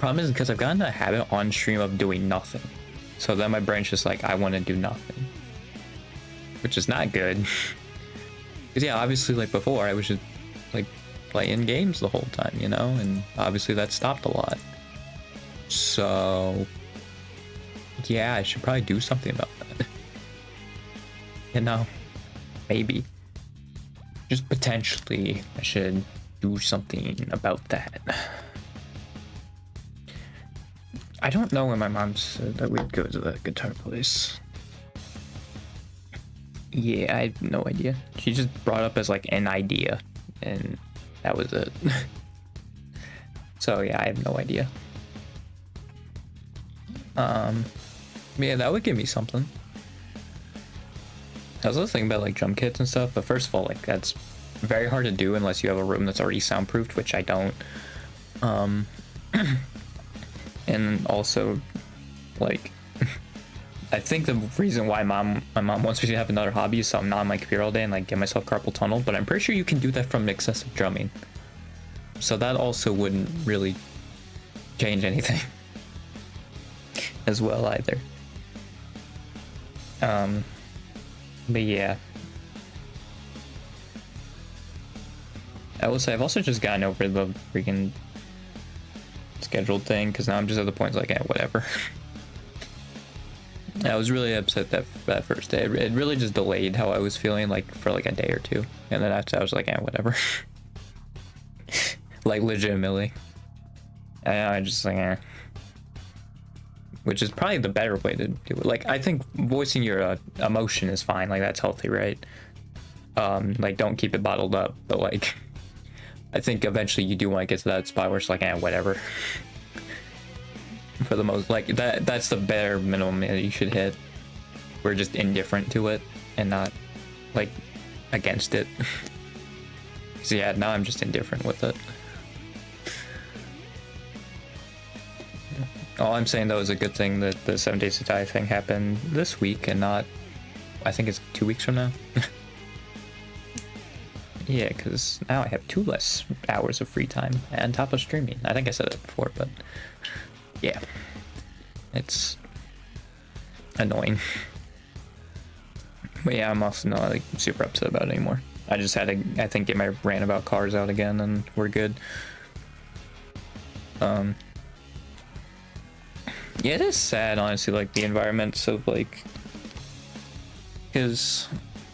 Problem is because I've gotten a habit on stream of doing nothing. So then my brain's just like, I want to do nothing. Which is not good. Because yeah, obviously like before I was just like playing games the whole time, you know? And obviously that stopped a lot. So yeah, I should probably do something about that. You know? Maybe. Just potentially I should do something about that. I don't know when my mom said that we'd go to the guitar place. Yeah, I have no idea. She just brought up as like an idea, and that was it. So yeah, I have no idea. Yeah, that would give me something. I was also thinking about like drum kits and stuff, but first of all, like that's very hard to do unless you have a room that's already soundproofed, which I don't. And also, like, I think the reason why my mom wants me to have another hobby is so I'm not on my computer all day and like get myself carpal tunnel, but I'm pretty sure you can do that from excessive drumming. So that also wouldn't really change anything as well either. But yeah. I will say I've also just gotten over the freaking scheduled thing, because now I'm just at the point like, whatever. I was really upset that first day. It really just delayed how I was feeling like for like a day or two, and then after I was like, whatever. Like legitimately. I just like, which is probably the better way to do it. Like I think voicing your emotion is fine. Like that's healthy, right? Like don't keep it bottled up, but like I think eventually you do want to get to that spot where it's like, whatever. For the most, like that's the bare minimum that you should hit. We're just indifferent to it and not like against it. So yeah, now I'm just indifferent with it. All I'm saying though is a good thing that the 7 Days to Die thing happened this week and not, I think it's 2 weeks from now. Yeah, because now I have 2 less hours of free time on top of streaming. I think I said it before, but yeah, it's annoying. But yeah, I'm also not like super upset about it anymore. I just had to, I think, get my rant about cars out again, and we're good. Yeah, it is sad, honestly, like the environments of like, because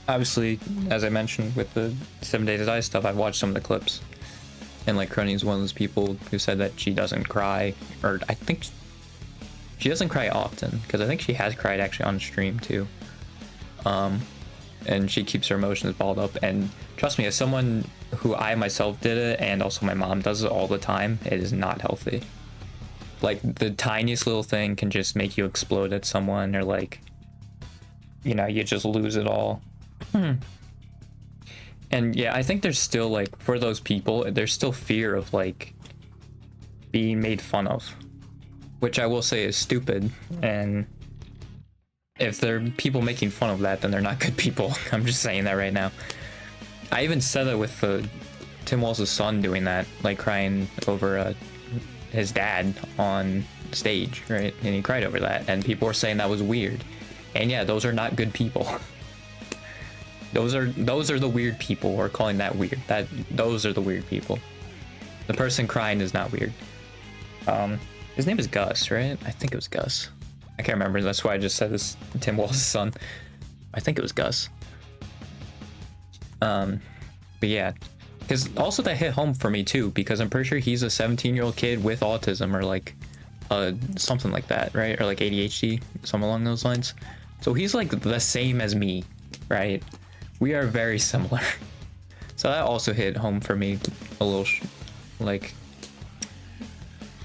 obviously, as I mentioned with the 7 Days to Die stuff, I've watched some of the clips, and like Crony is one of those people who said that she doesn't cry, or I think she doesn't cry often, because I think she has cried actually on stream too. And she keeps her emotions balled up, and trust me, as someone who I myself did it, and also my mom does it all the time, it is not healthy. Like the tiniest little thing can just make you explode at someone, or like, you know, you just lose it all. And yeah, I think there's still like, for those people, there's still fear of like being made fun of, which I will say is stupid. And if there are people making fun of that, then they're not good people. I'm just saying that right now. I even said it with Tim Walz' son doing that, like crying over his dad on stage, right? And he cried over that, and people were saying that was weird. And yeah, those are not good people. Those are the weird people who are calling that weird. Those are the weird people. The person crying is not weird. His name is Gus, right? I think it was Gus. I can't remember. That's why I just said this. Tim Walz' son. I think it was Gus. But yeah, because also that hit home for me too, because I'm pretty sure he's a 17-year-old kid with autism, or like something like that, right? Or like ADHD, something along those lines. So he's like the same as me, right? We are very similar. So that also hit home for me a little, like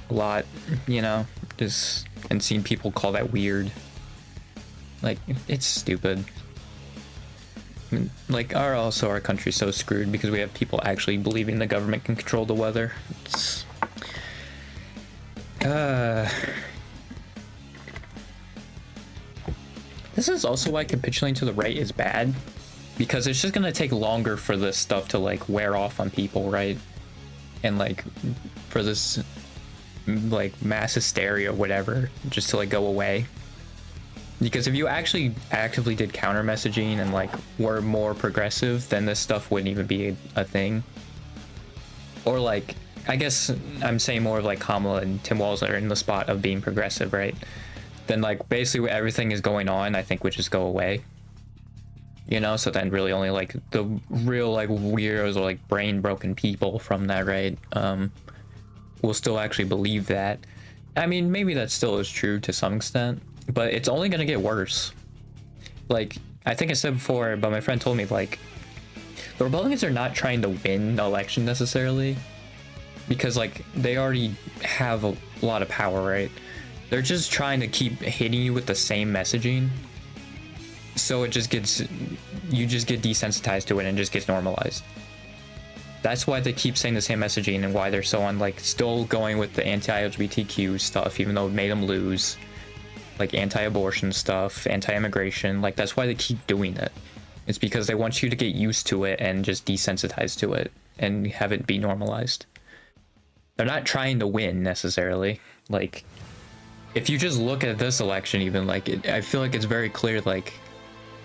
a lot, you know, just, and seeing people call that weird. Like, it's stupid. I mean, like, our country's so screwed because we have people actually believing the government can control the weather. It's this is also why capitulating to the right is bad, because it's just gonna take longer for this stuff to like wear off on people, right? And like for this like mass hysteria or whatever just to like go away. Because if you actually actively did counter messaging and like were more progressive, then this stuff wouldn't even be a thing. Or like, I guess I'm saying more of like Kamala and Tim Walz are in the spot of being progressive, right? Then like basically everything is going on, I think would just go away. You know, so then really only like the real like weirdos or like brain broken people from that, right? Will still actually believe that. I mean, maybe that still is true to some extent, but it's only gonna get worse. Like, I think I said before, but my friend told me, like, the Republicans are not trying to win the election necessarily, because like they already have a lot of power, right? They're just trying to keep hitting you with the same messaging, so it just gets, you just get desensitized to it and it just gets normalized. That's why they keep saying the same messaging and why they're so on, like, still going with the anti-LGBTQ stuff, even though it made them lose. Like, anti-abortion stuff, anti-immigration, like, that's why they keep doing it. It's because they want you to get used to it and just desensitized to it and have it be normalized. They're not trying to win, necessarily. Like, if you just look at this election, even, like, I feel like it's very clear, like,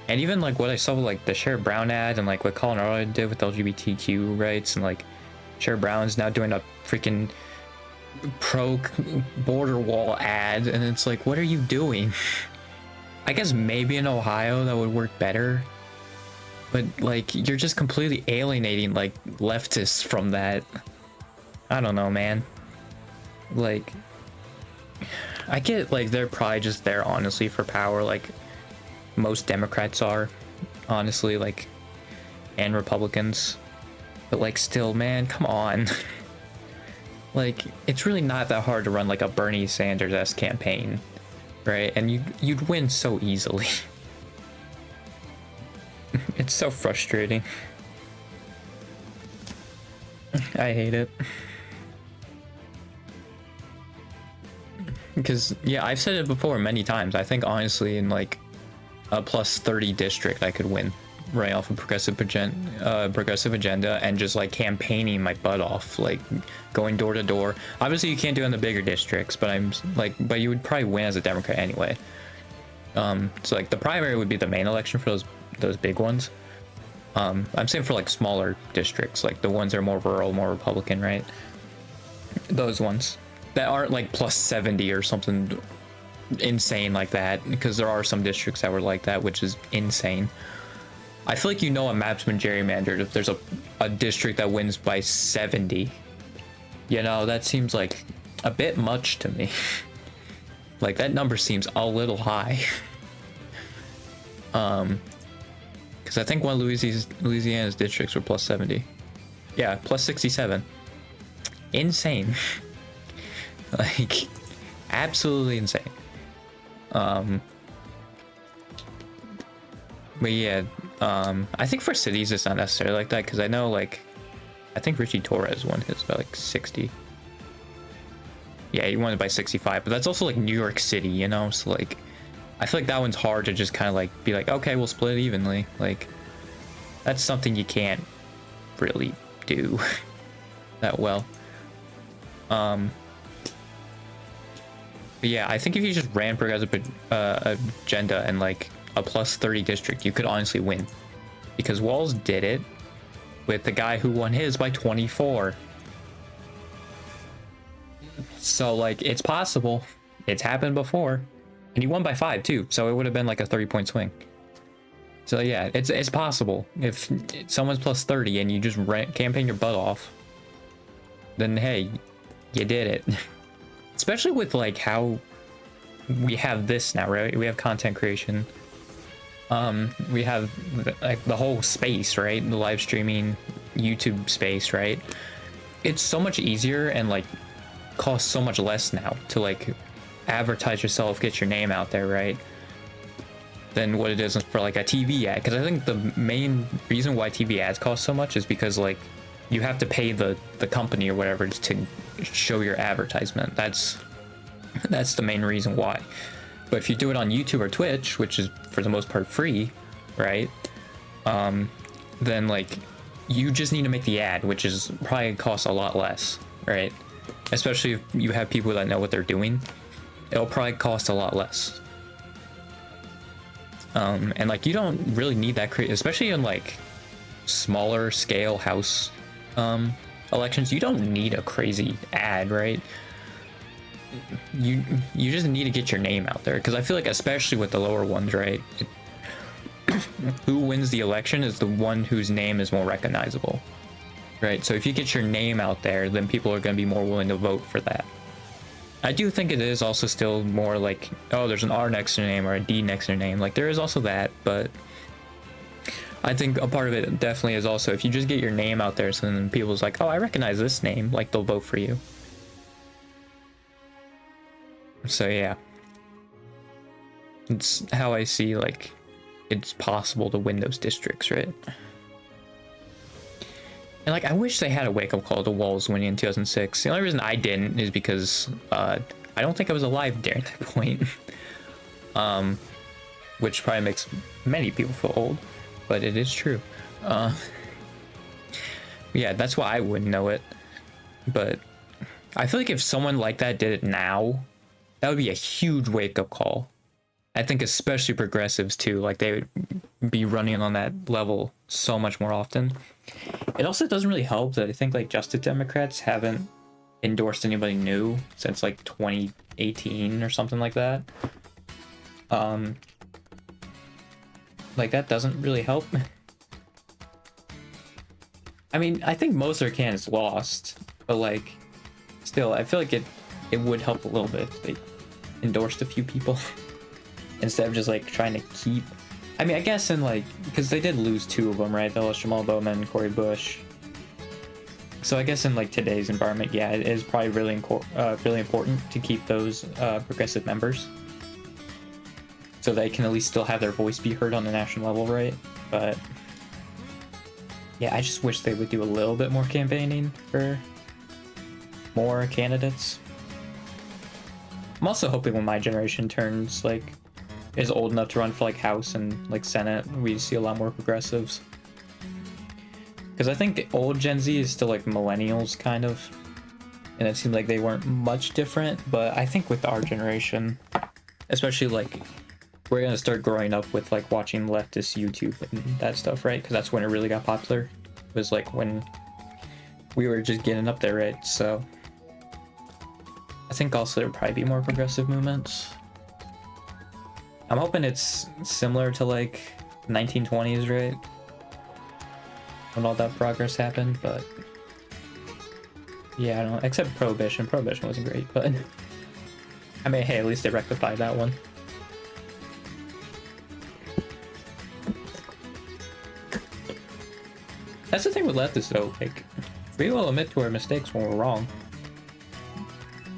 and even like what I saw with like the Sherrod Brown ad and like what Colin Arnold did with LGBTQ rights, and like Sherrod Brown's now doing a freaking pro border wall ad, and it's like, what are you doing? I guess maybe in Ohio that would work better, but like you're just completely alienating like leftists from that. I don't know, man. Like, I get like they're probably just there honestly for power, like most Democrats are, honestly, like, and Republicans, but like still, man, come on. Like, it's really not that hard to run like a Bernie Sanders-esque campaign, right? And you'd win so easily. It's so frustrating. I hate it. Because yeah, I've said it before many times. I think honestly in like a plus 30 district I could win right off of progressive agenda and just like campaigning my butt off, like going door to door. Obviously you can't do it in the bigger districts, but but you would probably win as a Democrat anyway. So like the primary would be the main election for those big ones. I'm saying for like smaller districts, like the ones that are more rural, more Republican, right? Those ones that aren't like plus 70 or something insane like that, because there are some districts that were like that, which is insane. I feel like, you know, a map's been gerrymandered if there's a district that wins by 70. You know, that seems like a bit much to me. Like, that number seems a little high. Because I think one of Louisiana's districts were plus 70. Yeah, plus 67. Insane. Like, absolutely insane. But yeah, I think for cities it's not necessarily like that, because I know, like, I think Richie Torres won his by like 60. Yeah, he won it by 65, but that's also like New York City, you know? So like, I feel like that one's hard to just kind of like be like, okay, we'll split it evenly. Like, that's something you can't really do that well. But yeah, I think if you just ran progressive agenda and like a plus 30 district, you could honestly win, because Walz did it with the guy who won his by 24. So like, it's possible. It's happened before, and he won by 5 too, so it would have been like a 30-point swing. So yeah, it's possible. If someone's plus 30 and you just campaign your butt off, then hey, you did it. Especially with like how we have this now, right? We have content creation. We have like the whole space, right? The live streaming YouTube space, right? It's so much easier and like costs so much less now to like advertise yourself, get your name out there, right? Than what it is for like a TV ad. Because I think the main reason why TV ads cost so much is because like you have to pay the company or whatever to show your advertisement. That's the main reason why. But if you do it on YouTube or Twitch, which is for the most part free, right? Then like you just need to make the ad, which is probably costs a lot less, right? especially if you have people that know what they're doing, it'll probably cost a lot less. And like you don't really need that crazy, especially in like smaller scale house elections. You don't need a crazy ad, right? You just need to get your name out there, because I feel like especially with the lower ones, right? Who wins the election is the one whose name is more recognizable, right? So if you get your name out there, then people are going to be more willing to vote for that. I do think it is also still more like, oh, there's an R next to your name or a D next to your name. Like there is also that, but I think a part of it definitely is also if you just get your name out there, so then people's like, oh, I recognize this name, like they'll vote for you. So yeah, it's how I see like it's possible to win those districts, right? And like I wish they had a wake-up call to Walz winning in 2006. The only reason I didn't is because I don't think I was alive during that point. Which probably makes many people feel old, but it is true. Yeah, that's why I wouldn't know it. But I feel like if someone like that did it now, that would be a huge wake-up call. I think especially progressives too, like they would be running on that level so much more often. It also doesn't really help that I think like Justice Democrats haven't endorsed anybody new since like 2018 or something like that. Like that doesn't really help. I mean, I think most of their candidates lost, but like still, I feel like it would help a little bit if they endorsed a few people instead of just like trying to keep. I mean, I guess in like, because they did lose two of them, right? That was Jamal Bowman and Cori Bush. So I guess in like today's environment, yeah, it is probably really important to keep those progressive members, so they can at least still have their voice be heard on the national level, right? But yeah, I just wish they would do a little bit more campaigning for more candidates. I'm also hoping when my generation turns like is old enough to run for like House and like Senate, we see a lot more progressives. Because I think the old Gen Z is still like millennials kind of, and it seemed like they weren't much different. But I think with our generation, especially like we're gonna start growing up with like watching leftist YouTube and that stuff, right? Because that's when it really got popular. It was like when we were just getting up there, right? So I think also there'd probably be more progressive movements. I'm hoping it's similar to like 1920s, right? When all that progress happened, but yeah, I don't know. Except Prohibition. Prohibition wasn't great, but I mean, hey, at least they rectified that one. That's the thing with leftists, though. Like, we will admit to our mistakes when we're wrong.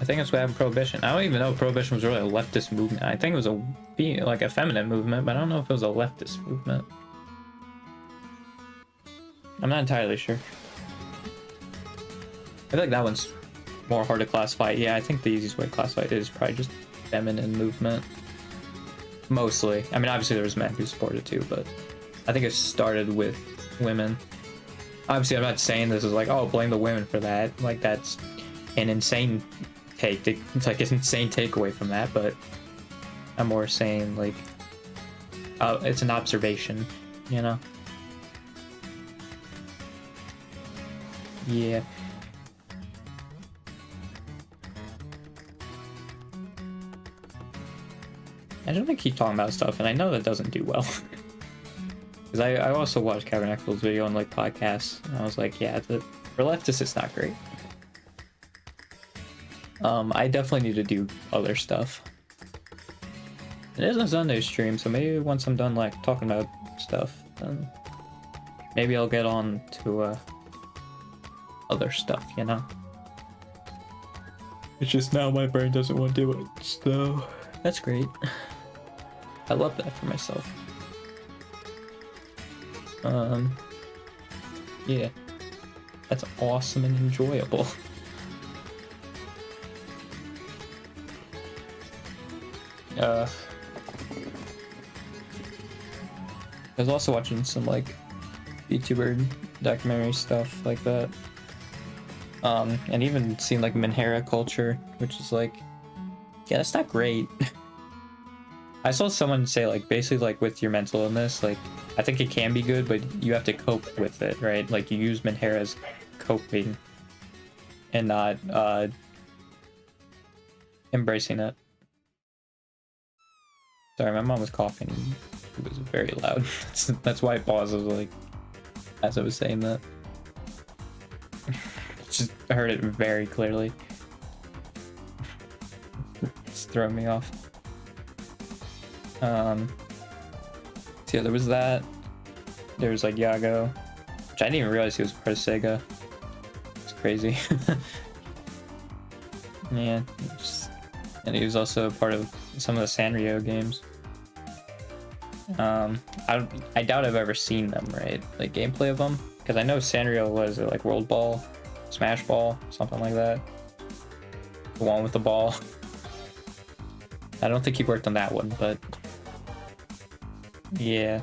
I think that's what happened with Prohibition. I don't even know if Prohibition was really a leftist movement. I think it was like a feminine movement, but I don't know if it was a leftist movement. I'm not entirely sure. I feel like that one's more hard to classify. Yeah, I think the easiest way to classify it is probably just feminine movement. Mostly. I mean, obviously there was men who supported it too, but I think it started with women. Obviously, I'm not saying this is like, oh, blame the women for that. Like, that's an insane take. It's like an insane takeaway from that, but I'm more saying, like, it's an observation, you know? Yeah. I don't think keep talking about stuff, and I know that doesn't do well. Because I also watched Kevin Eckel's video on like podcasts, and I was like, yeah, for leftists, it's not great. I definitely need to do other stuff. It is a Sunday stream, so maybe once I'm done like talking about stuff, then maybe I'll get on to other stuff, you know? It's just now my brain doesn't want to do it, so that's great. I love that for myself. Yeah, that's awesome and enjoyable. I was also watching some like YouTuber documentary stuff like that. And even seen like Minhera culture, which is like, yeah, that's not great. I saw someone say like basically like with your mental illness, like I think it can be good, but you have to cope with it, right? Like you use Minhera as coping and not embracing it. Sorry, my mom was coughing. It was very loud. That's why I paused. I was like, as I was saying that. Just heard it very clearly. It's throwing me off. So yeah, there was that. There was like Yago, which I didn't even realize he was part of Sega. It's crazy. Yeah, and he was also part of some of the Sanrio games. I doubt I've ever seen them, right? Like gameplay of them, because I know Sanrio was like World Ball, Smash Ball, something like that. The one with the ball. I don't think he worked on that one, but yeah.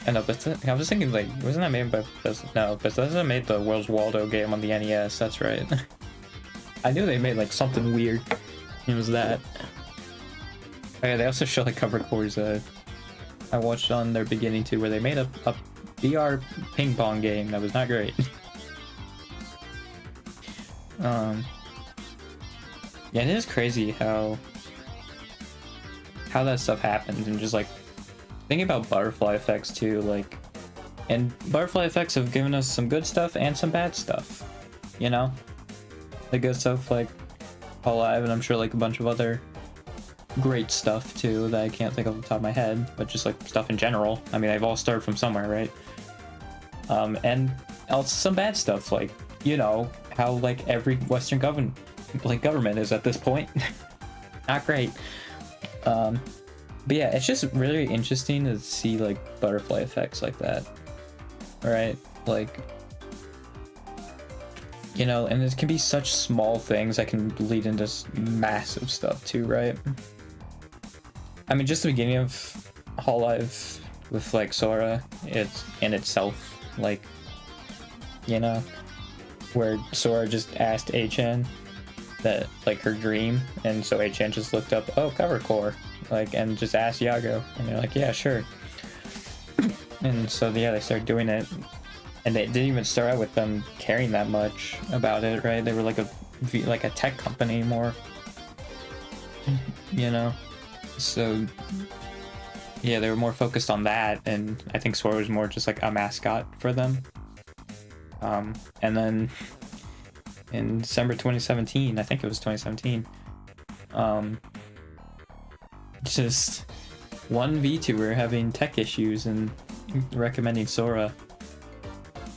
I know, but I was thinking like, wasn't that made by Bethesda? No, Bethesda made the Where's Waldo game on the NES. That's right. I knew they made like something weird. It was that. Oh yeah, they also show like cover cores. I watched on their beginning too, where they made a VR ping pong game that was not great. Yeah, it is crazy how that stuff happens, and just like thinking about butterfly effects too, like, and butterfly effects have given us some good stuff and some bad stuff, you know? The good stuff like Alive, and I'm sure like a bunch of other great stuff too that I can't think of off the top of my head, but just like stuff in general. I mean, they've all started from somewhere, right? And also some bad stuff, like, you know, how like every Western government is at this point. Not great. But yeah, it's just really interesting to see like butterfly effects like that, right? Like, you know, and it can be such small things that can lead into massive stuff too, right? I mean, just the beginning of Hololive with like Sora, it's in itself, like, you know, where Sora just asked Achan that like her dream, and so Achan just looked up, oh, cover core, like, and just asked Yago, and they're like, yeah, sure. And so yeah, they started doing it, and they didn't even start out with them caring that much about it, right? They were like a tech company more, you know. So yeah, they were more focused on that, and I think Sora was more just like a mascot for them. And then in December 2017, I think it was 2017, just one VTuber having tech issues and recommending Sora.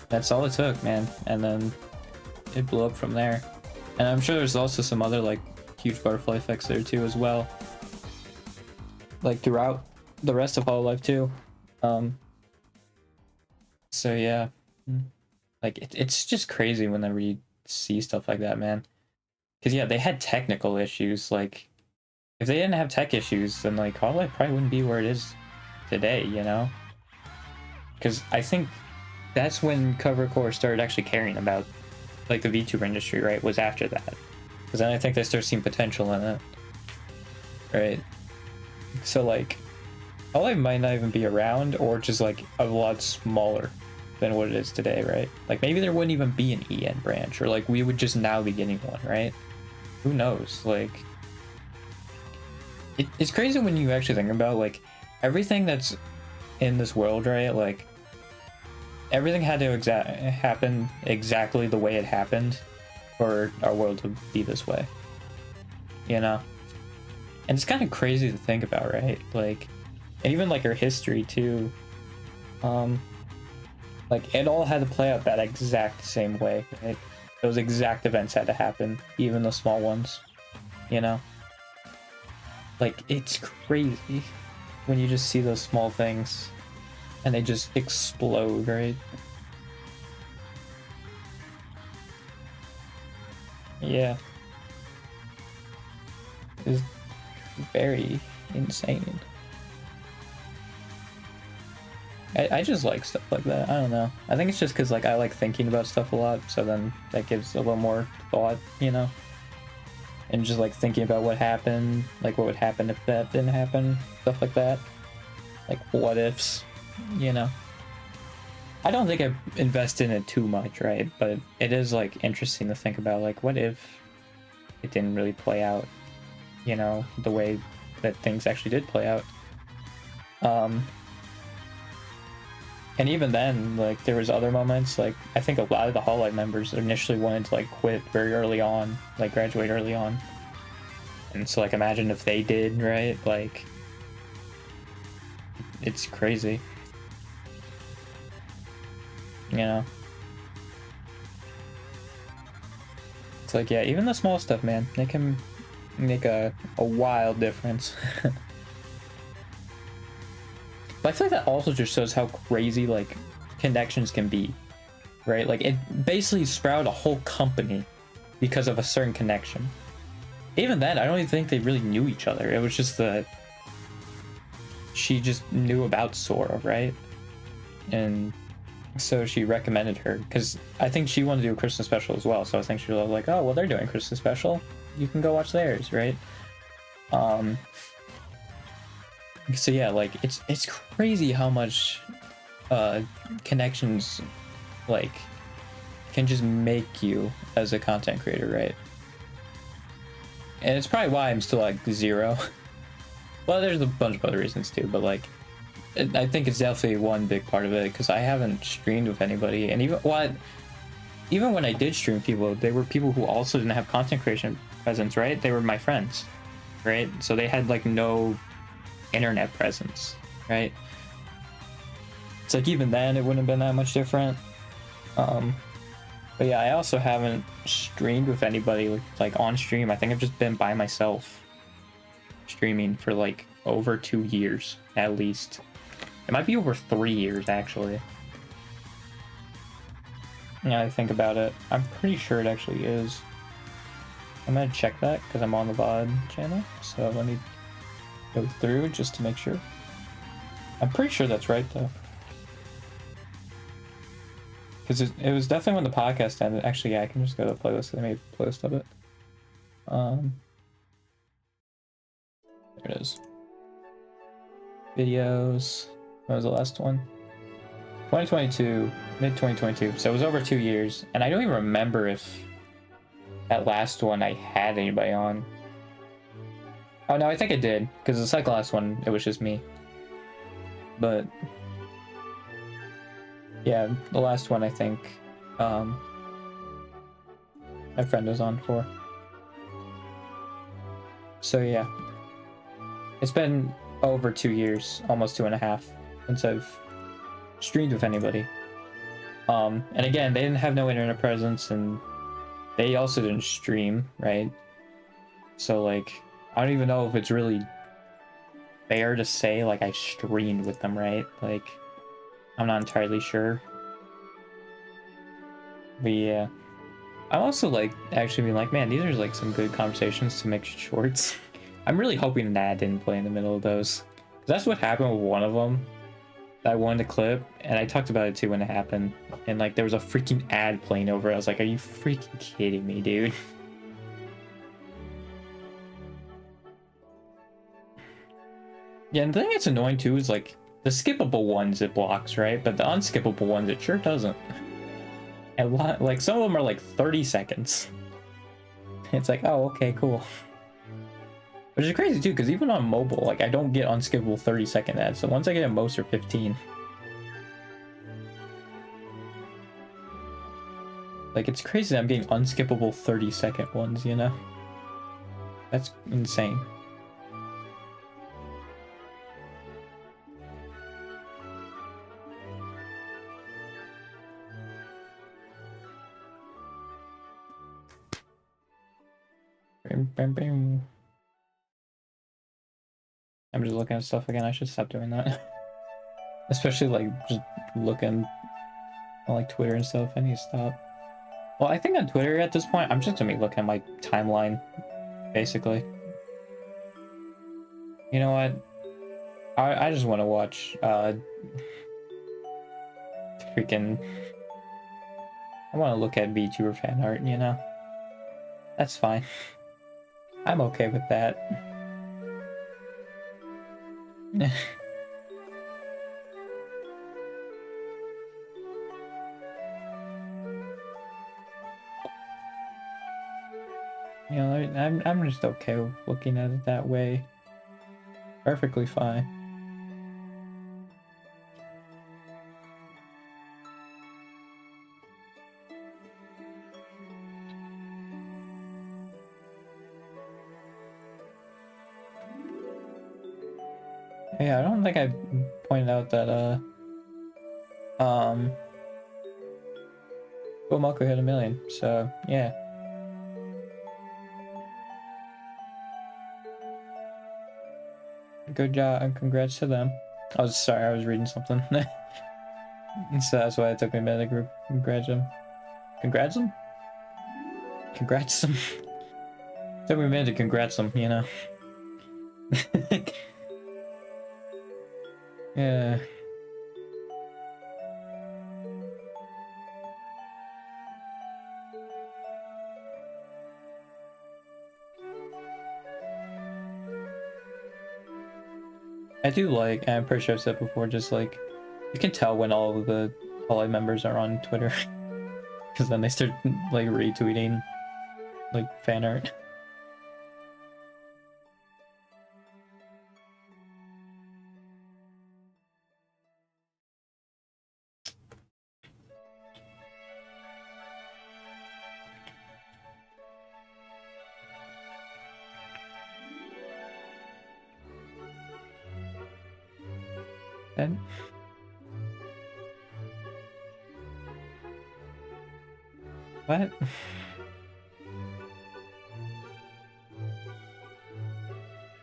That's all it took, man. And then it blew up from there. And I'm sure there's also some other like huge butterfly effects there too as well, like throughout the rest of Hololive too. So yeah, like it's just crazy whenever you see stuff like that, man. Because yeah, they had technical issues. Like if they didn't have tech issues, then like Hololive probably wouldn't be where it is today, you know? Because I think that's when Covercore started actually caring about like the VTuber industry, right? Was after that. Because then I think they started seeing potential in it, right? So like Hololive might not even be around, or just like a lot smaller than what it is today, right? Like maybe there wouldn't even be an EN branch, or like we would just now be getting one, right? Who knows? Like it's crazy when you actually think about like everything that's in this world, right? Like everything had to happen exactly the way it happened for our world to be this way, you know? And it's kind of crazy to think about, right? Like, and even like our history too, like it all had to play out that exact same way, right? Those exact events had to happen, even the small ones, you know? Like, it's crazy when you just see those small things and they just explode, right? Yeah. It's very insane. I just like stuff like that. I don't know. I think it's just because like I like thinking about stuff a lot, so then that gives a little more thought, you know. And just like thinking about what happened, like what would happen if that didn't happen, stuff like that. Like what ifs, you know. I don't think I've invested in it too much, right? But it is like interesting to think about, like what if it didn't really play out, you know, the way that things actually did play out. And even then, like there was other moments, like I think a lot of the Hololive members initially wanted to like quit very early on, like graduate early on. And so like imagine if they did, right? Like it's crazy. You know? It's like, yeah, even the small stuff, man, they can make a wild difference. But I feel like that also just shows how crazy like connections can be, right? Like it basically sprouted a whole company because of a certain connection. Even then, I don't even think they really knew each other. It was just that she just knew about Sora, right? And so she recommended her because I think she wanted to do a Christmas special as well. So I think she was like, oh, well, they're doing a Christmas special. You can go watch theirs, right? So yeah, like it's crazy how much connections like can just make you as a content creator, right? And it's probably why I'm still like 0. Well, there's a bunch of other reasons too, but like I think it's definitely one big part of it because I haven't streamed with anybody, and even when I did stream people, they were people who also didn't have content creation presence, right? They were my friends, right? So they had like no internet presence, right? It's like even then it wouldn't have been that much different. But yeah, I also haven't streamed with anybody like on stream. I think I've just been by myself streaming for like over 2 years at least. It might be over 3 years actually. Yeah, I think about it. I'm pretty sure it actually is. I'm gonna check that because I'm on the VOD channel. So let me go through just to make sure. I'm pretty sure that's right though. Because it was definitely when the podcast ended. Actually, yeah, I can just go to the playlist. I made a playlist of it. There it is. Videos. What was the last one? 2022, mid 2022. So it was over 2 years, and I don't even remember if that last one I had anybody on. Oh no, I think I did, because the second last one it was just me. But yeah, the last one I think my friend was on for. So yeah, it's been over 2 years, almost 2.5, since I've streamed with anybody. And again, they didn't have no internet presence, and they also didn't stream, right? So like, I don't even know if it's really fair to say like I streamed with them, right? Like, I'm not entirely sure. But yeah, I'm also like actually being like, man, these are like some good conversations to make shorts. I'm really hoping an ad didn't play in the middle of those. That's what happened with one of them that I wanted to clip, and I talked about it too when it happened. And like there was a freaking ad playing over it. I was like, are you freaking kidding me, dude? Yeah, and the thing that's annoying too is like the skippable ones it blocks, right? But the unskippable ones it sure doesn't. And like some of them are like 30 seconds. It's like, oh, okay, cool. Which is crazy too, because even on mobile, like I don't get unskippable 30-second ads. So once I get at most are 15. Like it's crazy that I'm getting unskippable 30-second ones, you know? That's insane. I'm just looking at stuff again. I should stop doing that. Especially like just looking on like Twitter and stuff. I need to stop. Well, I think on Twitter at this point, I'm just gonna be looking at my timeline, basically. You know what? I just want to watch freaking... I want to look at VTuber fan art, you know? That's fine. I'm okay with that. You know, I'm just okay with looking at it that way. Perfectly fine. Yeah, I don't think I pointed out that Fumoku hit 1 million, so yeah. Good job and congrats to them. I was sorry, I was reading something. So that's why it took me a minute to congrats them. Congrats them? Congrats them. Took me a minute to congrats them, you know. Yeah. I do like, I'm pretty sure I've said before, just like, you can tell when all of the Hololive members are on Twitter. Because then they start, like, retweeting, like, fan art. And... what?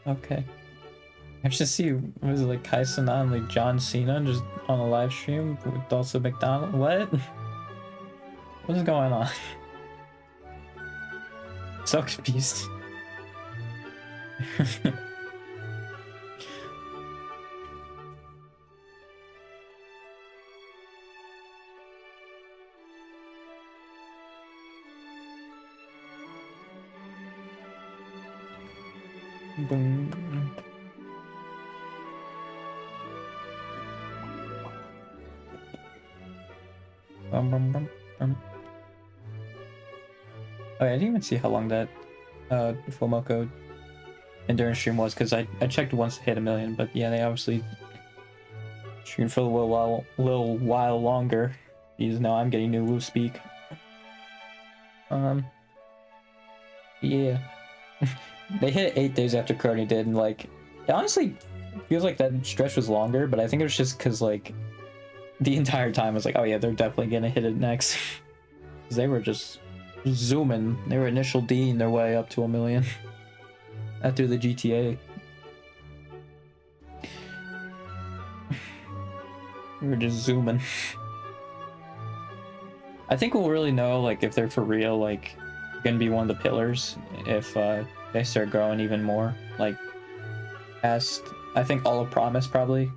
Okay. I just see, was it like Kai Cenat and like John Cena just on a live stream with also McDonald? What? What is going on? So confused. Boom. Bum, bum, bum, bum. Oh, yeah, I didn't even see how long that Fumoku endurance stream was, because I checked once to hit 1 million, but yeah, they obviously streamed for a little while longer. Because now I'm getting new Woo speak. Yeah. They hit 8 days after Carney did, and like, it honestly feels like that stretch was longer, but I think it was just because like the entire time I was like, oh yeah, they're definitely gonna hit it next. Because they were just zooming. They were initial D'ing their way up to 1 million after the GTA. We were just zooming. I think we'll really know like if they're for real, like gonna be one of the pillars if they start growing even more. Like past, I think All of Promise probably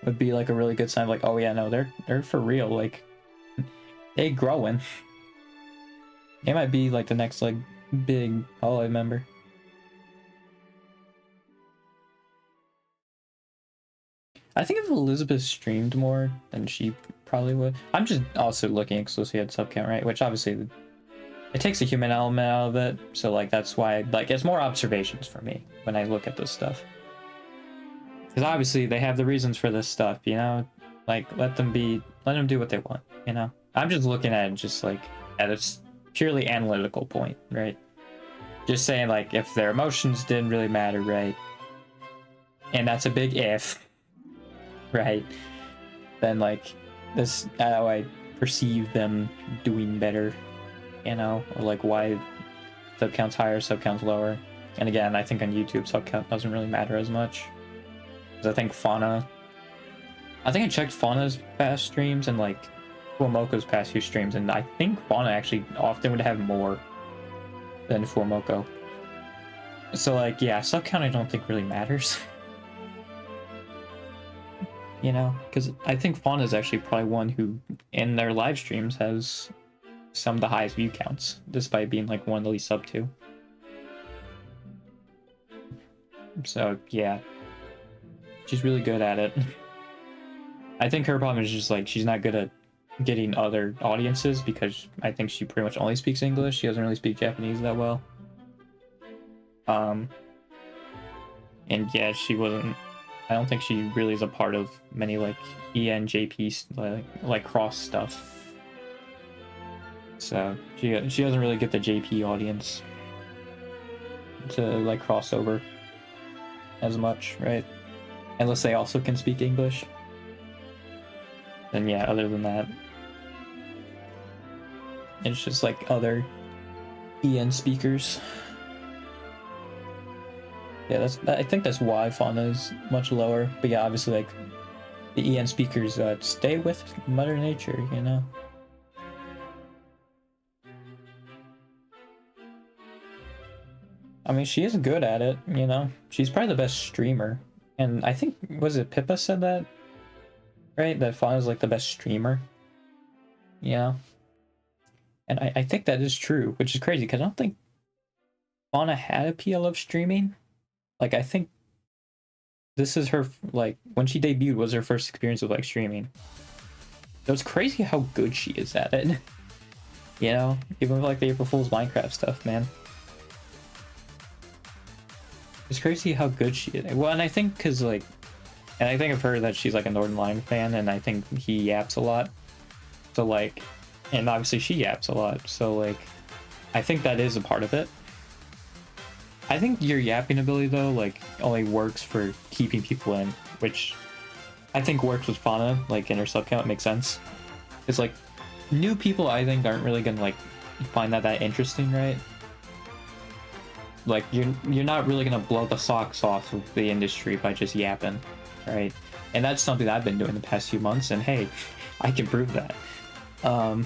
would be like a really good sign of like, oh yeah, no, they're for real. Like they growing. They might be like the next like big Hololive member. I think if Elizabeth streamed more, then she probably would. I'm just also looking exclusively at sub count, right? Which obviously it takes a human element out of it, so like that's why like it's more observations for me when I look at this stuff. Because obviously they have the reasons for this stuff, you know? Like let them do what they want, you know? I'm just looking at it just like at a purely analytical point, right? Just saying like if their emotions didn't really matter, right? And that's a big if, right? Then like this how I perceive them doing better, you know, or like why sub count's higher, sub count's lower. And again, I think on YouTube sub count doesn't really matter as much. Because I think I think I checked Fauna's past streams and like Fumoko's past few streams, and I think Fauna actually often would have more than Fumoko. So like yeah, sub count I don't think really matters. You know, because I think Fauna is actually probably one who, in their live streams, has some of the highest view counts, despite being like one of the least sub to. So yeah, she's really good at it. I think her problem is just like she's not good at getting other audiences because I think she pretty much only speaks English. She doesn't really speak Japanese that well. And yeah, she wasn't. I don't think she really is a part of many like ENJP like cross stuff. So she doesn't really get the JP audience to like cross over as much, right? Unless they also can speak English. And yeah, other than that, it's just like other EN speakers. Yeah, I think that's why Fauna is much lower. But yeah, obviously, like the EN speakers stay with Mother Nature, you know. I mean, she is good at it, you know. She's probably the best streamer, and I think was it Pippa said that, right? That Fauna's like the best streamer. Yeah, and I think that is true, which is crazy because I don't think Fauna had a PL of streaming. Like, I think this is her, like, when she debuted was her first experience with, like, streaming. So it's crazy how good she is at it. You know? Even with, like, the April Fool's Minecraft stuff, man. It's crazy how good she is. Well, and I think because, like, and I think I've heard that she's, like, a Northernlion fan, and I think he yaps a lot. So, like, and obviously she yaps a lot. So, like, I think that is a part of it. I think your yapping ability, though, like, only works for keeping people in, which I think works with Fauna, like, in her sub count, makes sense. It's like, new people, I think, aren't really gonna, like, find that interesting, right? Like, you're not really gonna blow the socks off of the industry by just yapping, right? And that's something I've been doing the past few months, and hey, I can prove that. Well,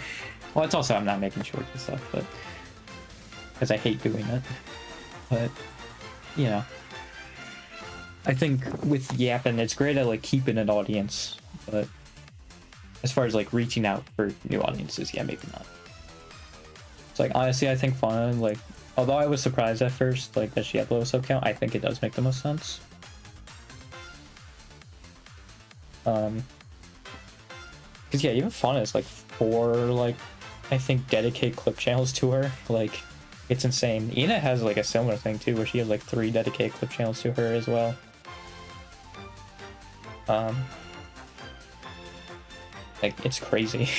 it's also I'm not making shorts and stuff, but because I hate doing it. But, you know, I think with yapping, it's great at, like, keeping an audience, but as far as, like, reaching out for new audiences, yeah, maybe not. It's like, honestly, I think Fauna, like, although I was surprised at first, like, that she had low sub count, I think it does make the most sense. Because, yeah, even Fauna is, like, 4, like, I think, dedicated clip channels to her, like, it's insane. Ina has like a similar thing too, where she has like 3 dedicated clip channels to her as well. Like, it's crazy.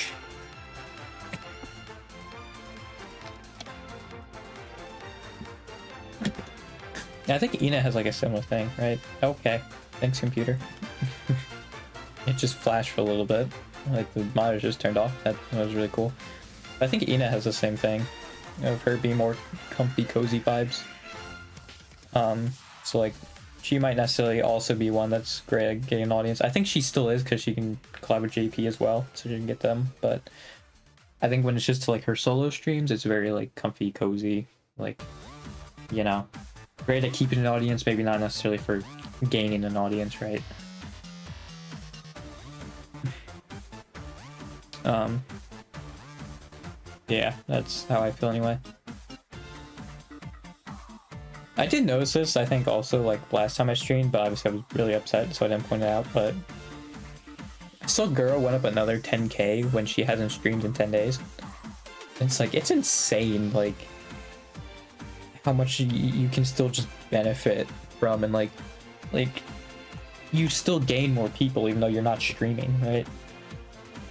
I think Ina has like a similar thing, right? Okay, thanks computer. It just flashed for a little bit, like the monitor just turned off. That was really cool. But I think Ina has the same thing. Of her being more comfy, cozy vibes. So like, she might necessarily also be one that's great at getting an audience. I think she still is because she can collab with JP as well, so she can get them. But I think when it's just like her solo streams, it's very like comfy, cozy, like, you know, great at keeping an audience, maybe not necessarily for gaining an audience, right? Yeah, that's how I feel anyway. I did notice this, I think, also, like, last time I streamed, but obviously I was really upset, so I didn't point it out, but I saw Girl went up another 10k when she hasn't streamed in 10 days. It's like, it's insane, like, how much you can still just benefit from, and, like, you still gain more people even though you're not streaming, right?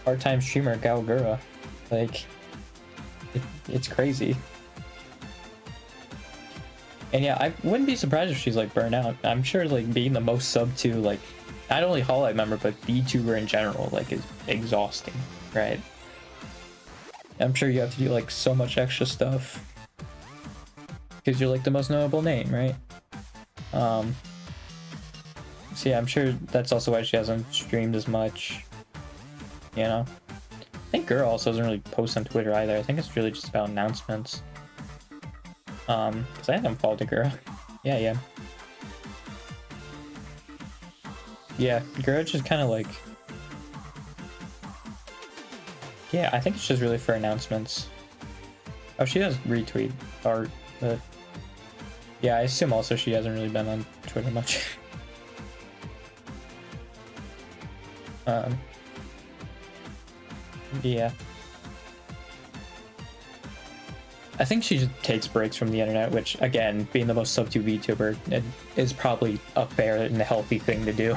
Part-time streamer Galgura, like, it's crazy. And yeah, I wouldn't be surprised if she's like burnt out. I'm sure like being the most sub to, like, not only Hololive member but VTuber in general, like, is exhausting, right? I'm sure you have to do like so much extra stuff because you're like the most notable name, right? So yeah, I'm sure that's also why she hasn't streamed as much, you know? I think Girl also doesn't really post on Twitter either. I think it's really just about announcements. Because I haven't followed the Girl. Yeah. Yeah, Garage is kind of like... Yeah, I think it's just really for announcements. Oh, she does retweet art, but... Yeah, I assume also she hasn't really been on Twitter much. Yeah. I think she just takes breaks from the internet, which, again, being the most sub-2 VTuber, it is probably a fair and a healthy thing to do.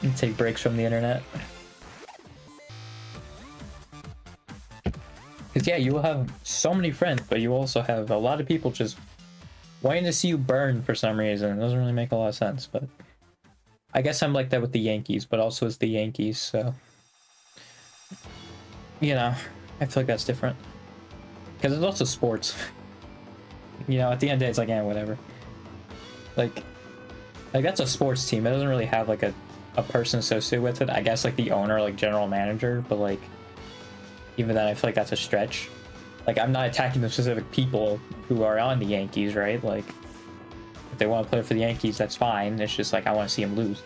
And take breaks from the internet. Because, yeah, you will have so many friends, but you also have a lot of people just wanting to see you burn for some reason. It doesn't really make a lot of sense, but... I guess I'm like that with the Yankees, but also it's the Yankees, so... You know, I feel like that's different. Because it's also sports. You know, at the end of the day, it's like, yeah, whatever. Like that's a sports team. It doesn't really have like a person associated with it. I guess like the owner, like general manager, but like even then I feel like that's a stretch. Like I'm not attacking the specific people who are on the Yankees, right? Like if they want to play for the Yankees, that's fine. It's just like I want to see them lose.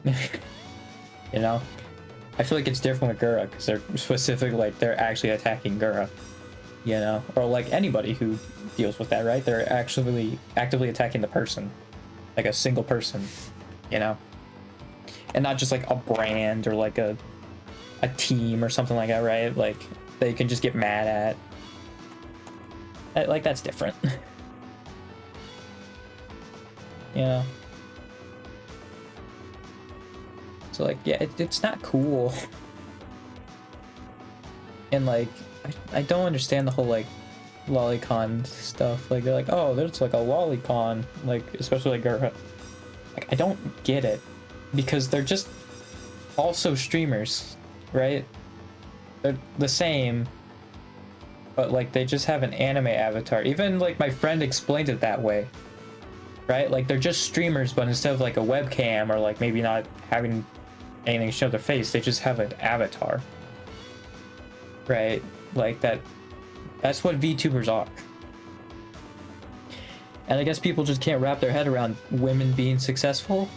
You know? I feel like it's different with Gura because they're specific, like they're actually attacking Gura. You know? Or like anybody who deals with that, right? They're actually actively attacking the person. Like a single person, you know? And not just like a brand or like a team or something like that, right? Like they can just get mad at. Like that's different. You know? So like, yeah, it's not cool. And like, I don't understand the whole like lolicon stuff. Like they're like, oh, there's like a lolicon, like especially like Gura. Like I don't get it because they're just also streamers, right? They're the same, but like they just have an anime avatar. Even like my friend explained it that way, right? Like they're just streamers, but instead of like a webcam or like maybe not having anything show their face, they just have an avatar, right? Like that's what VTubers are. And I guess people just can't wrap their head around women being successful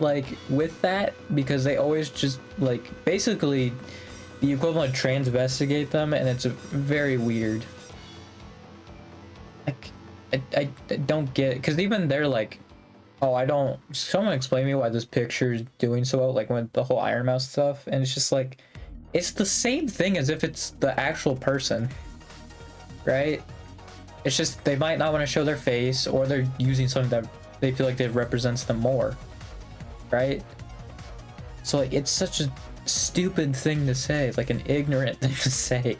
like with that, because they always just like basically the equivalent of transvestigate them, and it's very weird. Like I don't get it, because even they're like, oh, someone explain me why this picture is doing so well, like with the whole Iron Mouse stuff, and it's just like it's the same thing as if it's the actual person, right? It's just they might not want to show their face, or they're using something that they feel like that represents them more, right? So like it's such a stupid thing to say. It's like an ignorant thing to say.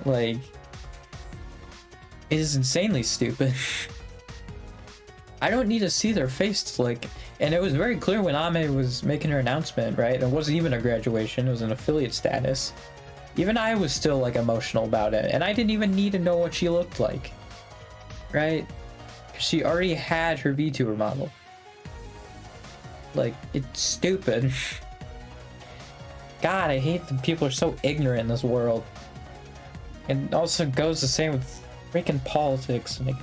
Like it is insanely stupid. I don't need to see their face to like, and it was very clear when Ame was making her announcement, right? It wasn't even a graduation, it was an affiliate status. Even I was still like emotional about it, and I didn't even need to know what she looked like, right? She already had her VTuber model. Like, it's stupid. God, I hate that people are so ignorant in this world. And also goes the same with freaking politics, and I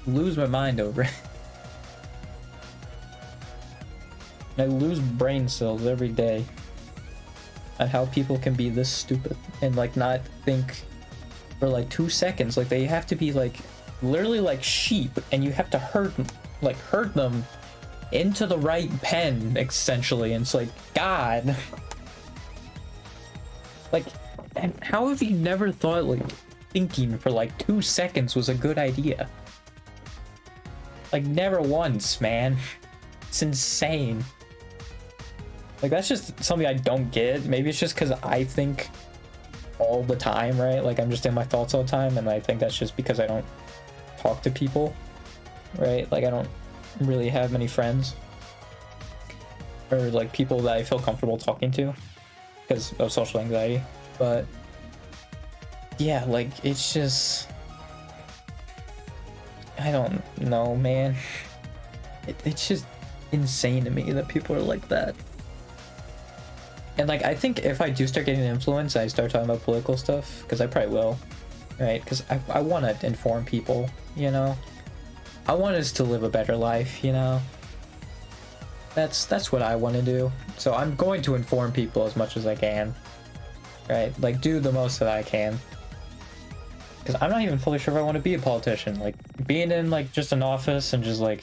lose my mind over it. I lose brain cells every day at how people can be this stupid and like not think for like 2 seconds. Like they have to be like literally like sheep, and you have to herd them into the right pen essentially. And it's like, God, like how have you never thought like thinking for like 2 seconds was a good idea? Like never once, man. It's insane. Like that's just something I don't get. Maybe it's just because I think all the time, right? Like I'm just in my thoughts all the time, and I think that's just because I don't talk to people, right? Like I don't really have many friends or like people that I feel comfortable talking to because of social anxiety. But yeah, like it's just, I don't know, man. It's just insane to me that people are like that. And like I think if I do start getting influence, I start talking about political stuff, because I probably will, right? Because I want to inform people, you know. I want us to live a better life, you know? That's what I want to do. So I'm going to inform people as much as I can. Right? Like, do the most that I can. Because I'm not even fully sure if I want to be a politician. Like, being in, like, just an office and just, like,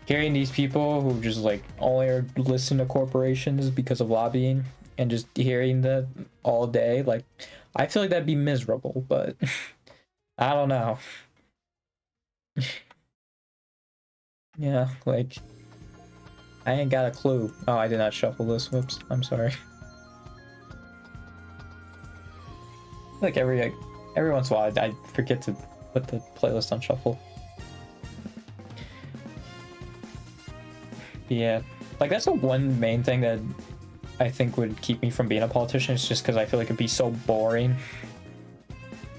hearing these people who just, like, only are listen to corporations because of lobbying and just hearing that all day, like, I feel like that'd be miserable, but I don't know. Yeah, like, I ain't got a clue. Oh, I did not shuffle this. Whoops. I'm sorry. Like, every once in a while, I forget to put the playlist on shuffle. Yeah, like, that's the one main thing that I think would keep me from being a politician. It's just because I feel like it'd be so boring.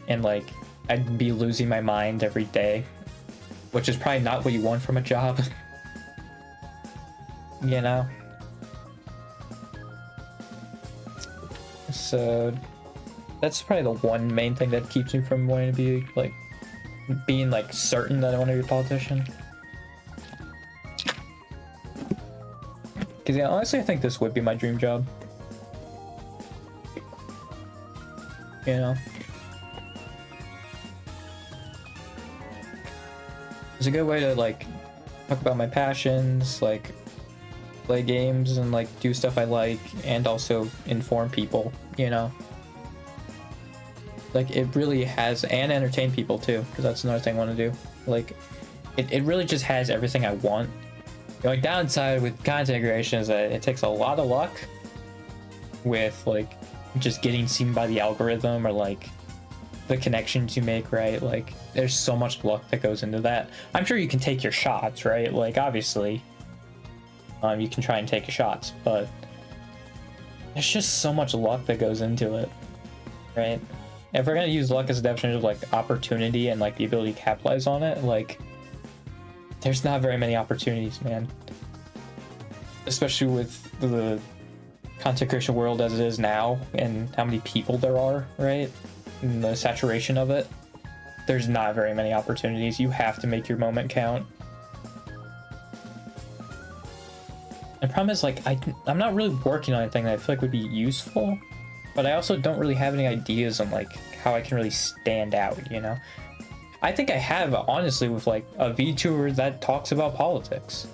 And, like, I'd be losing my mind every day. Which is probably not what you want from a job. You know? So that's probably the one main thing that keeps me from wanting to be, like, being, like, certain that I want to be a politician. Because, yeah, honestly, I think this would be my dream job. You know? It's a good way to, like, talk about my passions, like, play games and, like, do stuff I like, and also inform people, you know? Like, it really has, and entertain people too, because that's another thing I want to do. Like, it really just has everything I want. The only downside with content creation is that it takes a lot of luck with, like, just getting seen by the algorithm, or, like, the connections you make, right? Like, there's so much luck that goes into that. I'm sure you can take your shots, right? Like, obviously, you can try and take your shots, but there's just so much luck that goes into it, right? If we're gonna use luck as a definition of, like, opportunity and, like, the ability to capitalize on it, like, there's not very many opportunities, man. Especially with the content creation world as it is now, and how many people there are, right? And the saturation of it. There's not very many opportunities. You have to make your moment count. The problem is, like, I'm not really working on anything that I feel like would be useful, but I also don't really have any ideas on, like, how I can really stand out, you know? I think I have, honestly, with, like, a VTuber that talks about politics.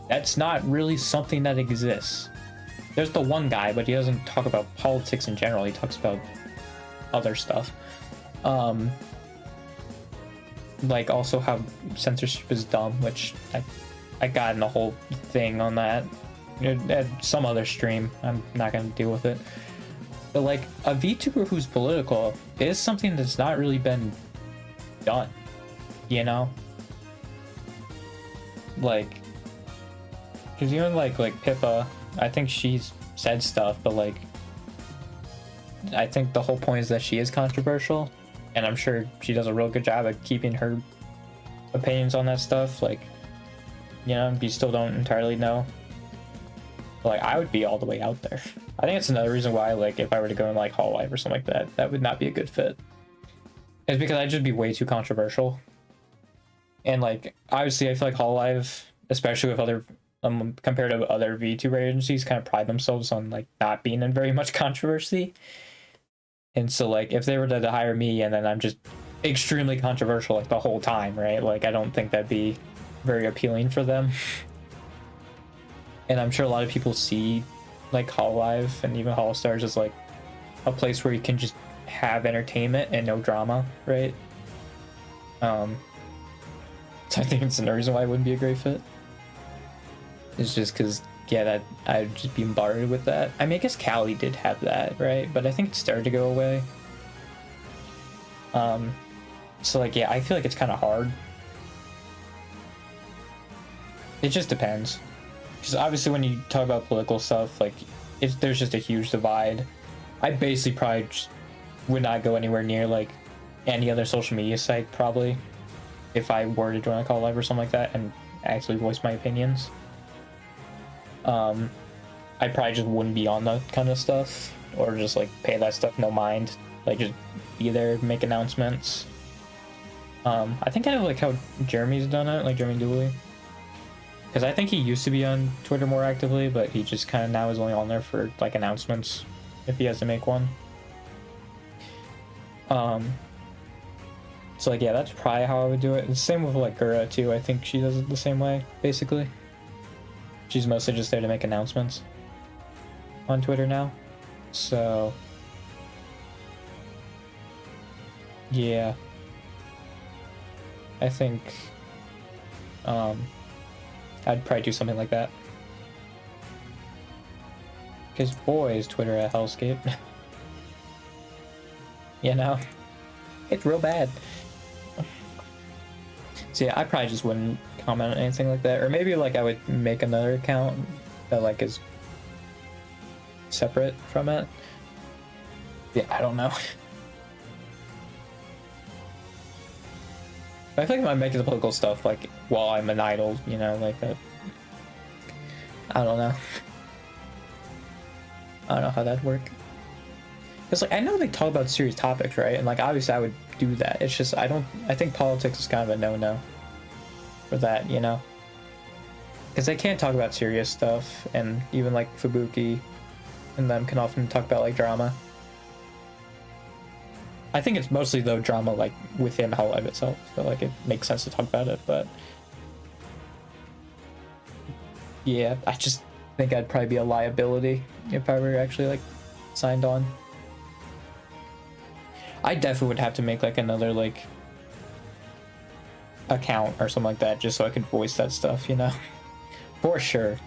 That's not really something that exists. There's the one guy, but he doesn't talk about politics in general. He talks about other stuff. Like, also how censorship is dumb, which I got in the whole thing on that at some other stream. I'm not gonna deal with it. But, like, a VTuber who's political is something that's not really been done, you know? Like, because even like Pippa, I think she's said stuff, but, like, I think the whole point is that she is controversial, and I'm sure she does a real good job at keeping her opinions on that stuff. Like, you know, you still don't entirely know. But, like, I would be all the way out there. I think it's another reason why, like, if I were to go in, like, Hololive or something like that, that would not be a good fit. It's because I'd just be way too controversial. And, like, obviously I feel like Hololive, especially with other compared to other VTuber agencies, kind of pride themselves on, like, not being in very much controversy. And so, like, if they were to hire me and then I'm just extremely controversial, like, the whole time, right? Like, I don't think that'd be very appealing for them. And I'm sure a lot of people see, like, Hololive and even Holostars as, like, a place where you can just have entertainment and no drama, right? So I think it's another reason why it wouldn't be a great fit. It's just because, yeah, that I'd just be bombarded with that. I mean, I guess Cali did have that, right? But I think it started to go away. So, like, yeah, I feel like it's kind of hard. It just depends. Because obviously when you talk about political stuff, like, there's just a huge divide. I basically probably just would not go anywhere near, like, any other social media site, probably, if I were to join a Hololive or something like that and actually voice my opinions. I probably just wouldn't be on that kind of stuff, or just, like, pay that stuff no mind. Like, just be there, make announcements. I think kind of like how Jeremy's done it, like Jeremy Dooley. Because I think he used to be on Twitter more actively, but he just kind of now is only on there for like announcements if he has to make one. So like, yeah, that's probably how I would do it. And same with like Gura too. I think she does it the same way, basically. She's mostly just there to make announcements on Twitter now. So yeah, I think I'd probably do something like that. Because boy, is Twitter a hellscape. You know? It's real bad. So yeah, I probably just wouldn't comment on anything like that. Or maybe like I would make another account that like is separate from it. Yeah, I don't know. I think I'm making the political stuff like while I'm an idol, you know, like that. I don't know. I don't know how that'd work. Because like I know they talk about serious topics, right? And like obviously I would do that. It's just I think politics is kind of a no-no for that, you know? Because they can't talk about serious stuff, and even like Fubuki and them can often talk about like drama. I think it's mostly though drama like within Hololive itself, so like it makes sense to talk about it, but yeah, I just think I'd probably be a liability if I were actually like signed on. I definitely would have to make like another like account or something like that just so I could voice that stuff, you know? For sure.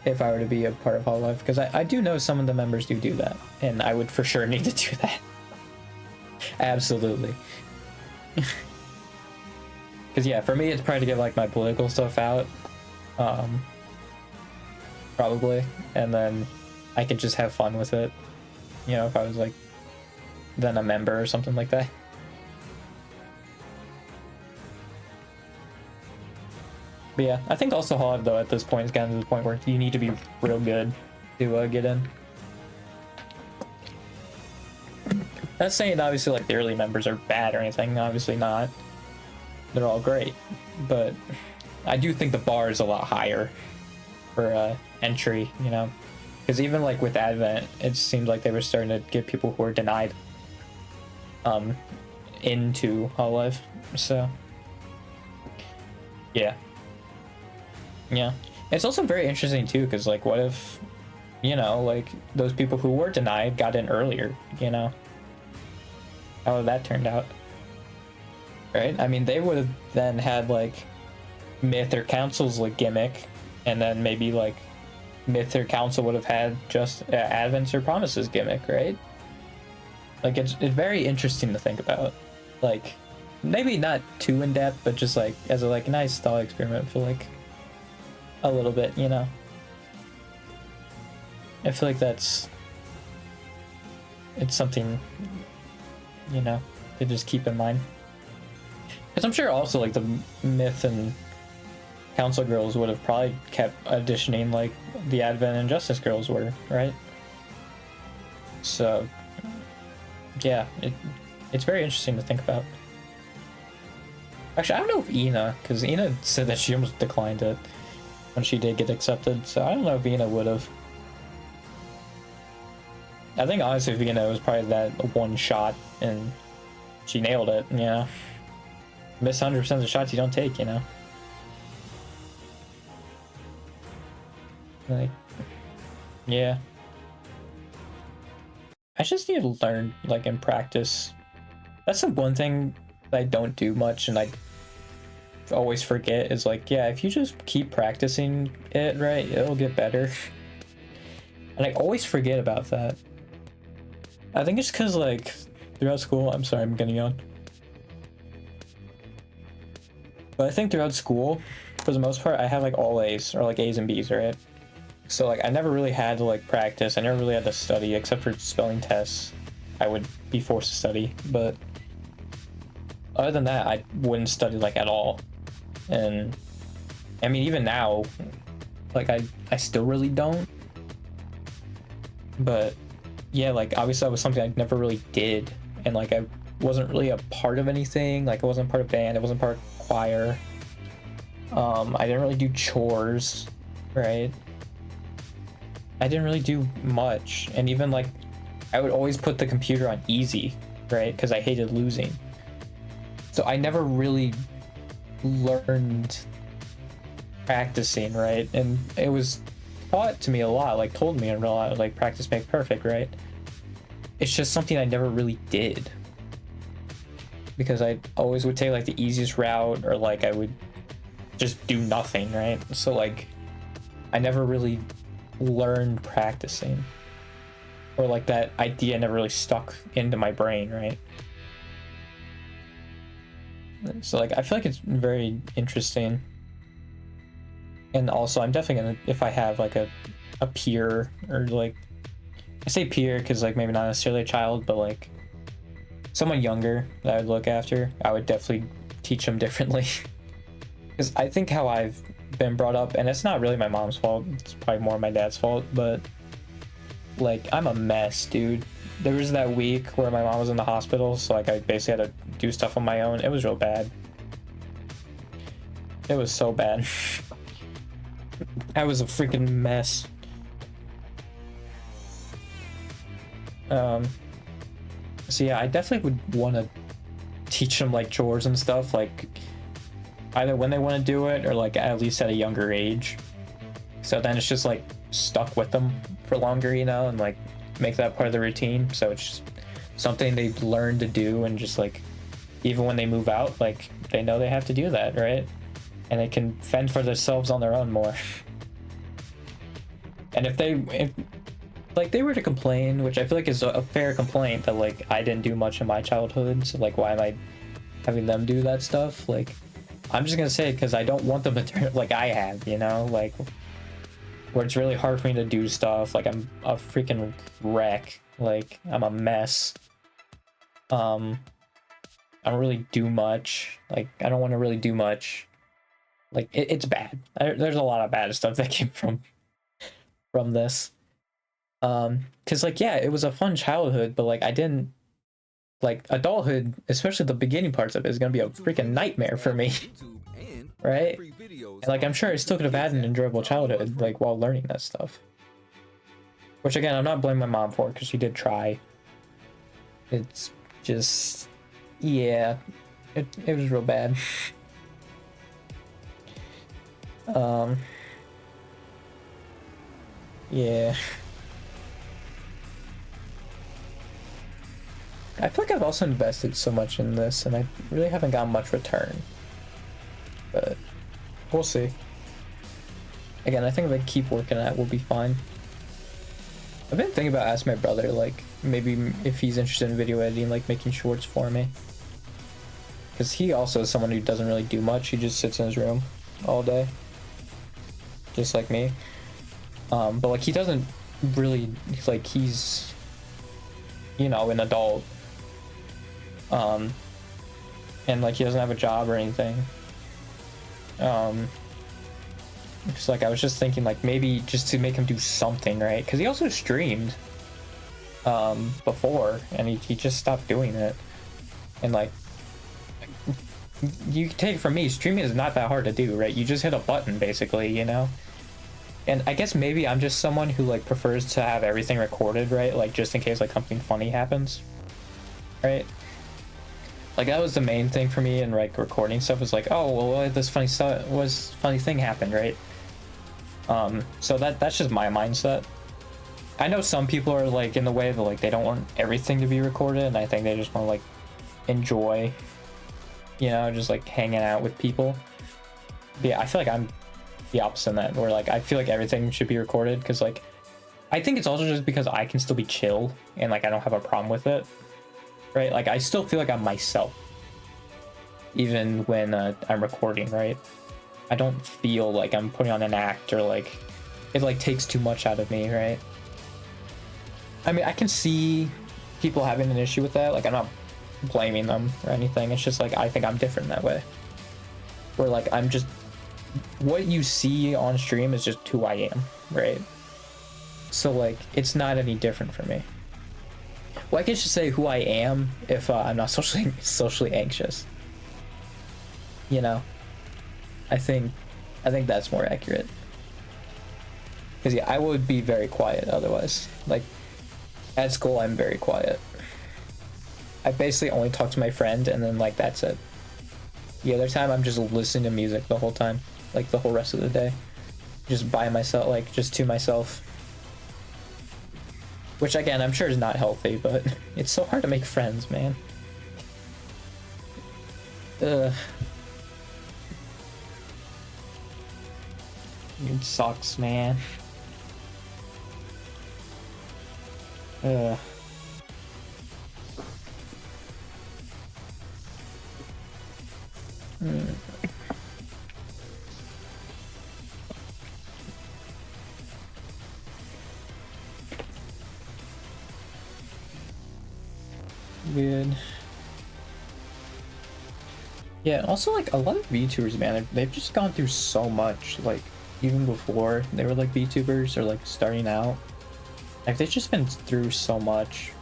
If I were to be a part of Hololive, because I do know some of the members do that, and I would for sure need to do that. Absolutely. Because yeah, for me it's probably to get like my political stuff out, probably, and then I could just have fun with it, you know, if I was like then a member or something like that. But yeah, I think also Hololive though at this point is getting to the point where you need to be real good to get in. Not saying obviously like the early members are bad or anything, obviously not. They're all great, but I do think the bar is a lot higher for entry, you know, because even like with Advent, it seemed like they were starting to get people who were denied into Hololive. So yeah, it's also very interesting too, because like what if, you know, like those people who were denied got in earlier, you know, how that turned out, right? I mean, they would have then had like Myth or Council's like gimmick, and then maybe like Myth or Council would have had just Advent's or Promise's gimmick, right? Like it's very interesting to think about, like maybe not too in depth, but just like as a like nice thought experiment for like a little bit, you know. I feel like it's something, you know, to just keep in mind. Because I'm sure also like the Myth and Council girls would have probably kept auditioning like the Advent and Justice girls were, right? So yeah, it's very interesting to think about. Actually, I don't know if Ina, because Ina said that she almost declined it when she did get accepted, so I don't know if Ina would have. I think honestly, if Ina was probably that one shot and she nailed it, you know. Miss 100% of the shots you don't take, you know. Like, yeah. I just need to learn, like, in practice. That's the one thing that I don't do much, and I always forget, is like, yeah, if you just keep practicing it, right, it'll get better. And I always forget about that. I think it's because, like, throughout school, I'm sorry, I'm getting yawn. But I think throughout school, for the most part, I had, like, all A's, or, like, A's and B's, right? So, like, I never really had to, like, practice. I never really had to study, except for spelling tests. I would be forced to study, but other than that, I wouldn't study, like, at all. And, I mean, even now, like, I still really don't. But, yeah, like, obviously that was something I never really did. And, like, I wasn't really a part of anything. Like, I wasn't part of band, I wasn't part of choir. I didn't really do chores, right? I didn't really do much. And even like, I would always put the computer on easy, right? Because I hated losing. So I never really learned practicing, right? And it was taught to me a lot, like told me a lot, like practice make perfect, right? It's just something I never really did. Because I always would take like the easiest route, or like I would just do nothing, right? So like I never really learned practicing, or like that idea never really stuck into my brain, right? So like I feel like it's very interesting. And also I'm definitely gonna, if I have like a peer, or like, I say peer because like maybe not necessarily a child, but like someone younger that I would look after, I would definitely teach them differently. Because I think how I've been brought up, and it's not really my mom's fault, it's probably more my dad's fault, but like I'm a mess, dude. There was that week where my mom was in the hospital, so like I basically had to do stuff on my own. It was real bad. It was so bad. I was a freaking mess. So yeah, I definitely would want to teach them like chores and stuff, like either when they want to do it, or like at least at a younger age. So then it's just like stuck with them for longer, you know, and like make that part of the routine. So it's just something they learn to do, and just like even when they move out, like they know they have to do that, right? And they can fend for themselves on their own more. And if like they were to complain, which I feel like is a fair complaint, that like I didn't do much in my childhood, so like why am I having them do that stuff? Like I'm just gonna say, because I don't want them to turn like I have, you know, like where it's really hard for me to do stuff. Like I'm a freaking wreck. Like I'm a mess. I don't really do much. Like I don't want to really do much. Like it's bad. There's a lot of bad stuff that came from this. Because like yeah, it was a fun childhood, but like I didn't, like adulthood, especially the beginning parts of it, is gonna be a freaking nightmare for me. Right? And like I'm sure I still could have had an enjoyable childhood, like while learning that stuff. Which again, I'm not blaming my mom for it, because she did try. It's just, yeah, it was real bad. Yeah. I feel like I've also invested so much in this, and I really haven't gotten much return. But we'll see. Again, I think if I keep working at it, we'll be fine. I've been thinking about asking my brother, like, maybe if he's interested in video editing, like making shorts for me. Because he also is someone who doesn't really do much. He just sits in his room all day. Just like me. But like he doesn't really, like he's, you know, an adult. And like he doesn't have a job or anything. It's like I was just thinking like maybe just to make him do something, right? Because he also streamed before, and he just stopped doing it. And like you can take it from me, streaming is not that hard to do, right? You just hit a button basically, you know? And I guess maybe I'm just someone who like prefers to have everything recorded, right? Like just in case like something funny happens, right? Like that was the main thing for me, and like recording stuff was like, oh well, this funny thing happened, right? So that's just my mindset. I know some people are like in the way that like they don't want everything to be recorded, and I think they just want to like enjoy, you know, just like hanging out with people. But yeah, I feel like I'm the opposite in that, where like I feel like everything should be recorded, because like I think it's also just because I can still be chill and like I don't have a problem with it, right? Like I still feel like I'm myself even when I'm recording, right? I don't feel like I'm putting on an act, or like it like takes too much out of me, right? I mean, I can see people having an issue with that. Like I'm not blaming them or anything. It's just like I think I'm different that way, where like I'm just, what you see on stream is just who I am, right? So like it's not any different for me. Well, I can just say who I am if I'm not socially anxious. You know, I think that's more accurate. Because yeah, I would be very quiet otherwise. Like at school, I'm very quiet. I basically only talk to my friend, and then like that's it. The other time, I'm just listening to music the whole time, like the whole rest of the day, just by myself, like just to myself. Which again, I'm sure is not healthy, but it's so hard to make friends, man. Ugh. It sucks, man. Ugh. Good. Yeah, and also like a lot of VTubers, man, they've just gone through so much. Like even before they were like VTubers or like starting out, like they've just been through so much.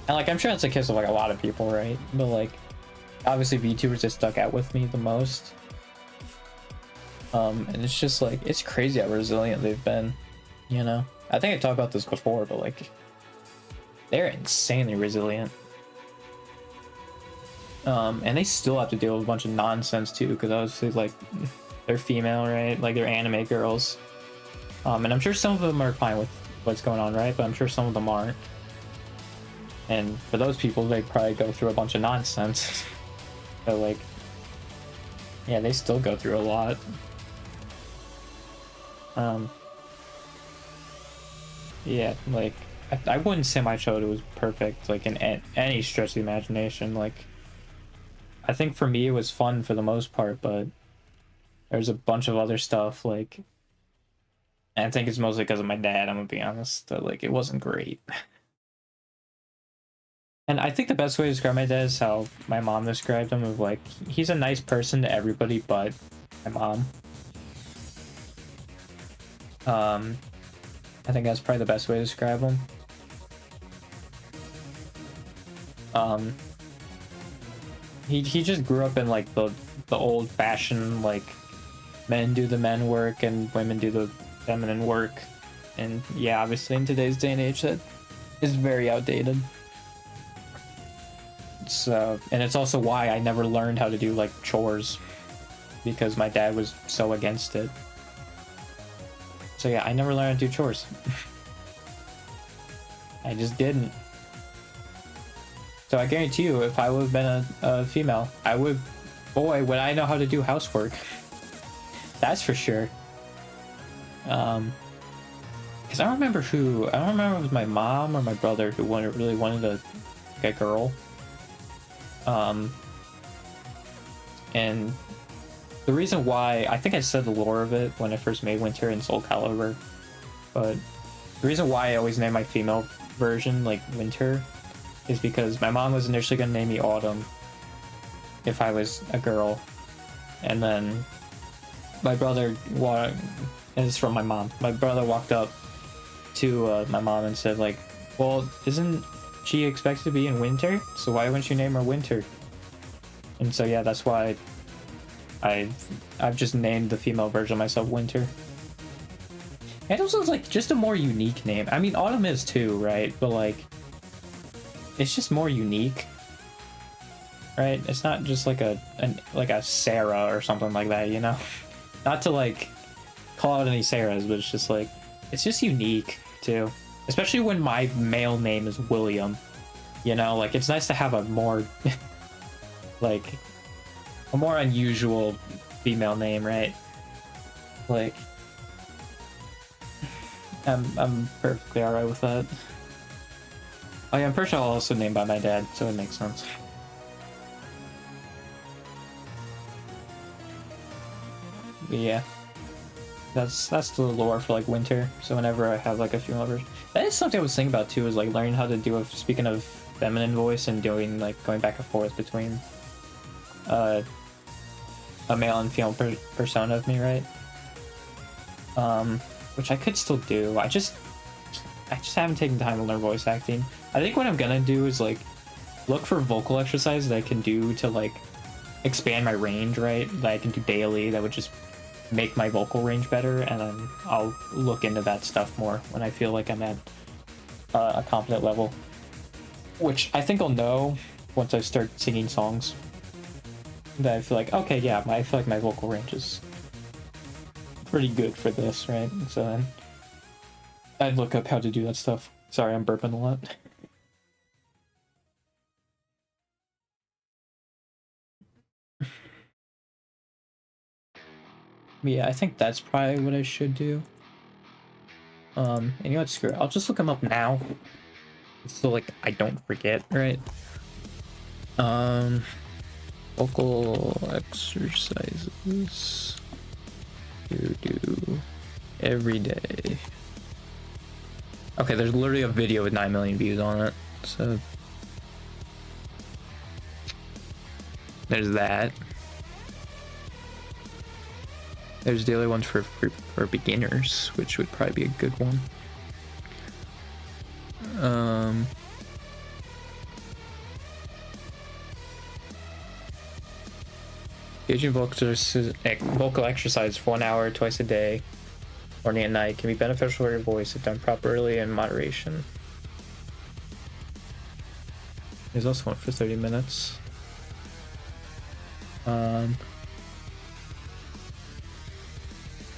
And like I'm sure that's the case of like a lot of people, right? But like obviously VTubers that stuck out with me the most. And it's just like it's crazy how resilient they've been, you know. I think I talked about this before, but like they're insanely resilient. And they still have to deal with a bunch of nonsense too, because obviously like they're female, right? Like they're anime girls. And I'm sure some of them are fine with what's going on, right? But I'm sure some of them aren't. And for those people, they probably go through a bunch of nonsense. But like, yeah, they still go through a lot. Yeah, like I wouldn't say my childhood was perfect, like in any stretch of the imagination. Like, I think for me it was fun for the most part, but there's a bunch of other stuff. Like, and I think it's mostly because of my dad. I'm gonna be honest, that like it wasn't great. And I think the best way to describe my dad is how my mom described him, of like he's a nice person to everybody but my mom. I think that's probably the best way to describe him. He just grew up in like the old fashioned like men do the men work and women do the feminine work, and yeah, obviously in today's day and age that is very outdated. So, and it's also why I never learned how to do like chores, because my dad was so against it. So yeah, I never learned how to do chores. I just didn't. So I guarantee you, if I would have been a female, boy, would I know how to do housework. That's for sure. Because I don't remember if it was my mom or my brother who really wanted a girl. And the reason why, I think I said the lore of it when I first made Winter in Soul Calibur, but the reason why I always named my female version like Winter is because my mom was initially going to name me Autumn if I was a girl, and then my brother and it's from my mom. My brother walked up to my mom and said like, well, isn't she expected to be in Winter, so why wouldn't you name her Winter? And so yeah, that's why I've just named the female version of myself Winter. And also it's like just a more unique name. I mean, Autumn is too, right? But like, it's just more unique, right? It's not just like a Sarah or something like that, you know? Not to like call out any Sarahs, but it's just like, it's just unique too. Especially when my male name is William, you know? Like, it's nice to have a more like a more unusual female name, right? Like, I'm perfectly alright with that. Oh yeah, I'm pretty sure I'll also named by my dad, so it makes sense. But yeah, that's the lore for like Winter. So whenever I have like a female version, that is something I was thinking about too, is like learning how to do speaking of feminine voice and doing like going back and forth between a male and female persona of me, right? Which I could still do. I just I just haven't taken time to learn voice acting. I think what I'm gonna do is like look for vocal exercises that I can do to like expand my range, right? That I can do daily that would just make my vocal range better, and then I'll look into that stuff more when I feel like I'm at a competent level, which I think I'll know once I start singing songs that I feel like, okay, yeah, I feel like my vocal range is pretty good for this, right? So then I'd look up how to do that stuff. Sorry, I'm burping a lot. Yeah, I think that's probably what I should do. And you know what, screw it. I'll just look them up now. So like I don't forget, right? Vocal exercises to do every day. Okay, there's literally a video with 9 million views on it. So there's that. There's the other ones for beginners, which would probably be a good one. Engaging vocal exercise for 1 hour twice a day, morning and night, can be beneficial for your voice if done properly and moderation. There's also one for 30 minutes.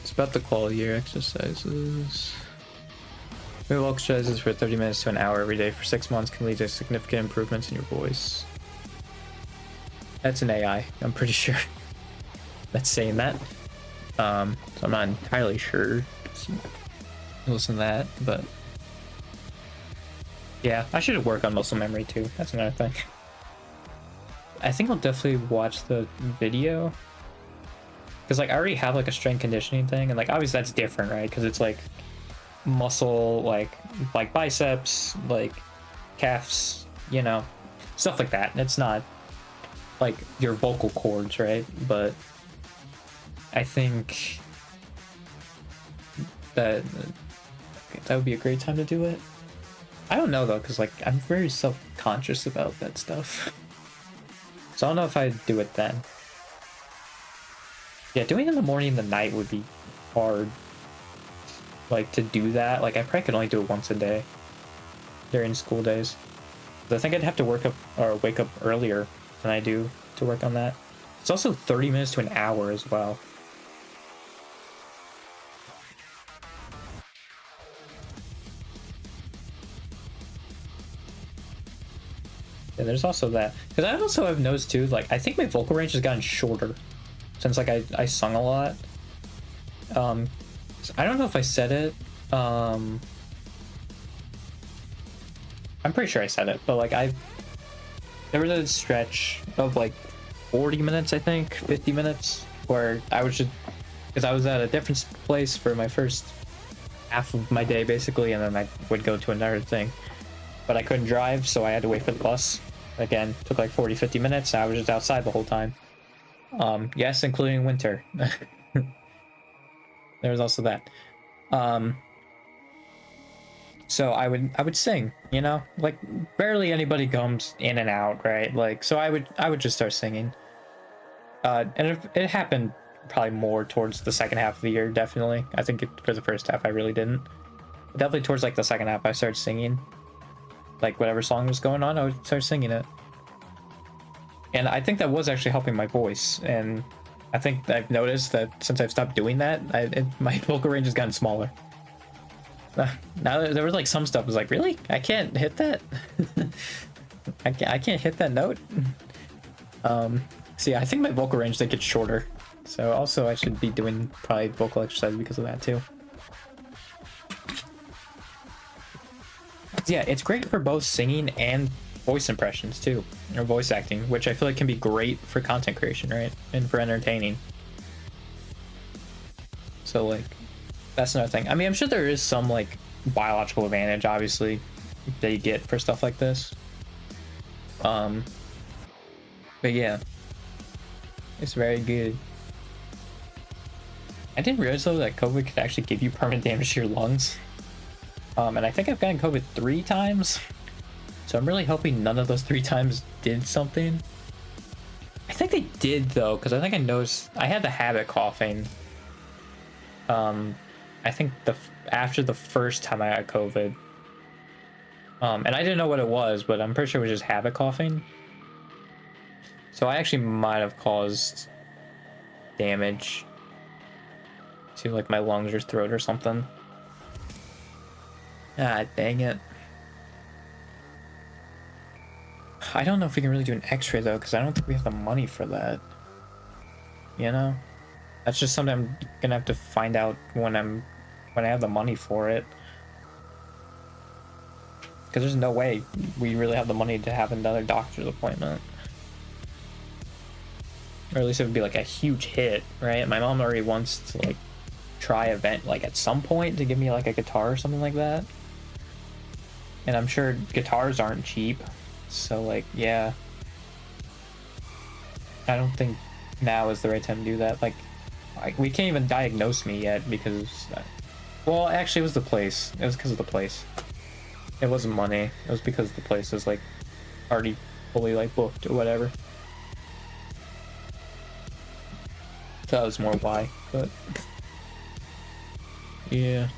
It's about the quality of your exercises. Vocal exercises for 30 minutes to an hour every day for 6 months can lead to significant improvements in your voice. That's an AI, I'm pretty sure. That's saying that. So I'm not entirely sure. Listen to that, but yeah, I should work on muscle memory too. That's another thing. I think I'll definitely watch the video because like I already have like a strength conditioning thing, and like obviously that's different, right? Because it's like muscle, like biceps, like calves, you know, stuff like that. It's not like your vocal cords, right? But I think that would be a great time to do it. I don't know though, because like I'm very self-conscious about that stuff. So I don't know if I'd do it then. Yeah, doing it in the morning and the night would be hard. Like to do that, like I probably could only do it once a day during school days. I think I'd have to wake up earlier than I do to work on that. It's also 30 minutes to an hour as well. Yeah, there's also that. Because I also have noticed too, like I think my vocal range has gotten shorter since like I sung a lot. I don't know if I said it. I'm pretty sure I said it, but like there was a stretch of like 40 minutes, I think, 50 minutes, where I was just, because I was at a different place for my first half of my day basically, and then I would go to another thing. But I couldn't drive, so I had to wait for the bus. Again, took like 40-50 minutes. I was just outside the whole time. Yes, including winter. There was also that. So I would sing, you know, like barely anybody comes in and out, right? Like, so I would just start singing. And it happened probably more towards the second half of the year, definitely. I think for the first half I really didn't. But definitely towards like the second half I started singing. Like whatever song was going on, I would start singing it. And I think that was actually helping my voice. And I think I've noticed that since I've stopped doing that, my vocal range has gotten smaller. Now there was like some stuff was like, really? I can't hit that? I can't hit that note? So yeah, I think my vocal range did get shorter. So also I should be doing probably vocal exercise because of that too. Yeah, it's great for both singing and voice impressions too, or voice acting, which I feel like can be great for content creation, right? And for entertaining. So like, that's another thing. I mean, I'm sure there is some like biological advantage, obviously, that you get for stuff like this. But yeah, it's very good. I didn't realize though that COVID could actually give you permanent damage to your lungs. And I think I've gotten COVID 3 times. So I'm really hoping none of those 3 times did something. I think they did though, because I think I noticed I had the habit coughing. I think after the first time I got COVID. And I didn't know what it was, but I'm pretty sure it was just habit coughing. So I actually might have caused damage to like my lungs or throat or something. Ah, dang it. I don't know if we can really do an x-ray though, because I don't think we have the money for that. You know? That's just something I'm gonna have to find out when I have the money for it. Because there's no way we really have the money to have another doctor's appointment. Or at least it would be like a huge hit, right? My mom already wants to like try event like at some point to give me like a guitar or something like that. And I'm sure guitars aren't cheap. So like, yeah. I don't think now is the right time to do that. Like we can't even diagnose me yet because, well, actually it was the place. It was because of the place. It wasn't money. It was because the place is like already fully like booked or whatever. So that was more why, but yeah.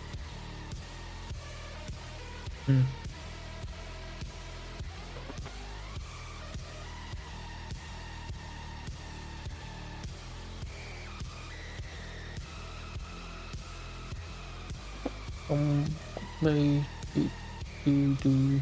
Play do.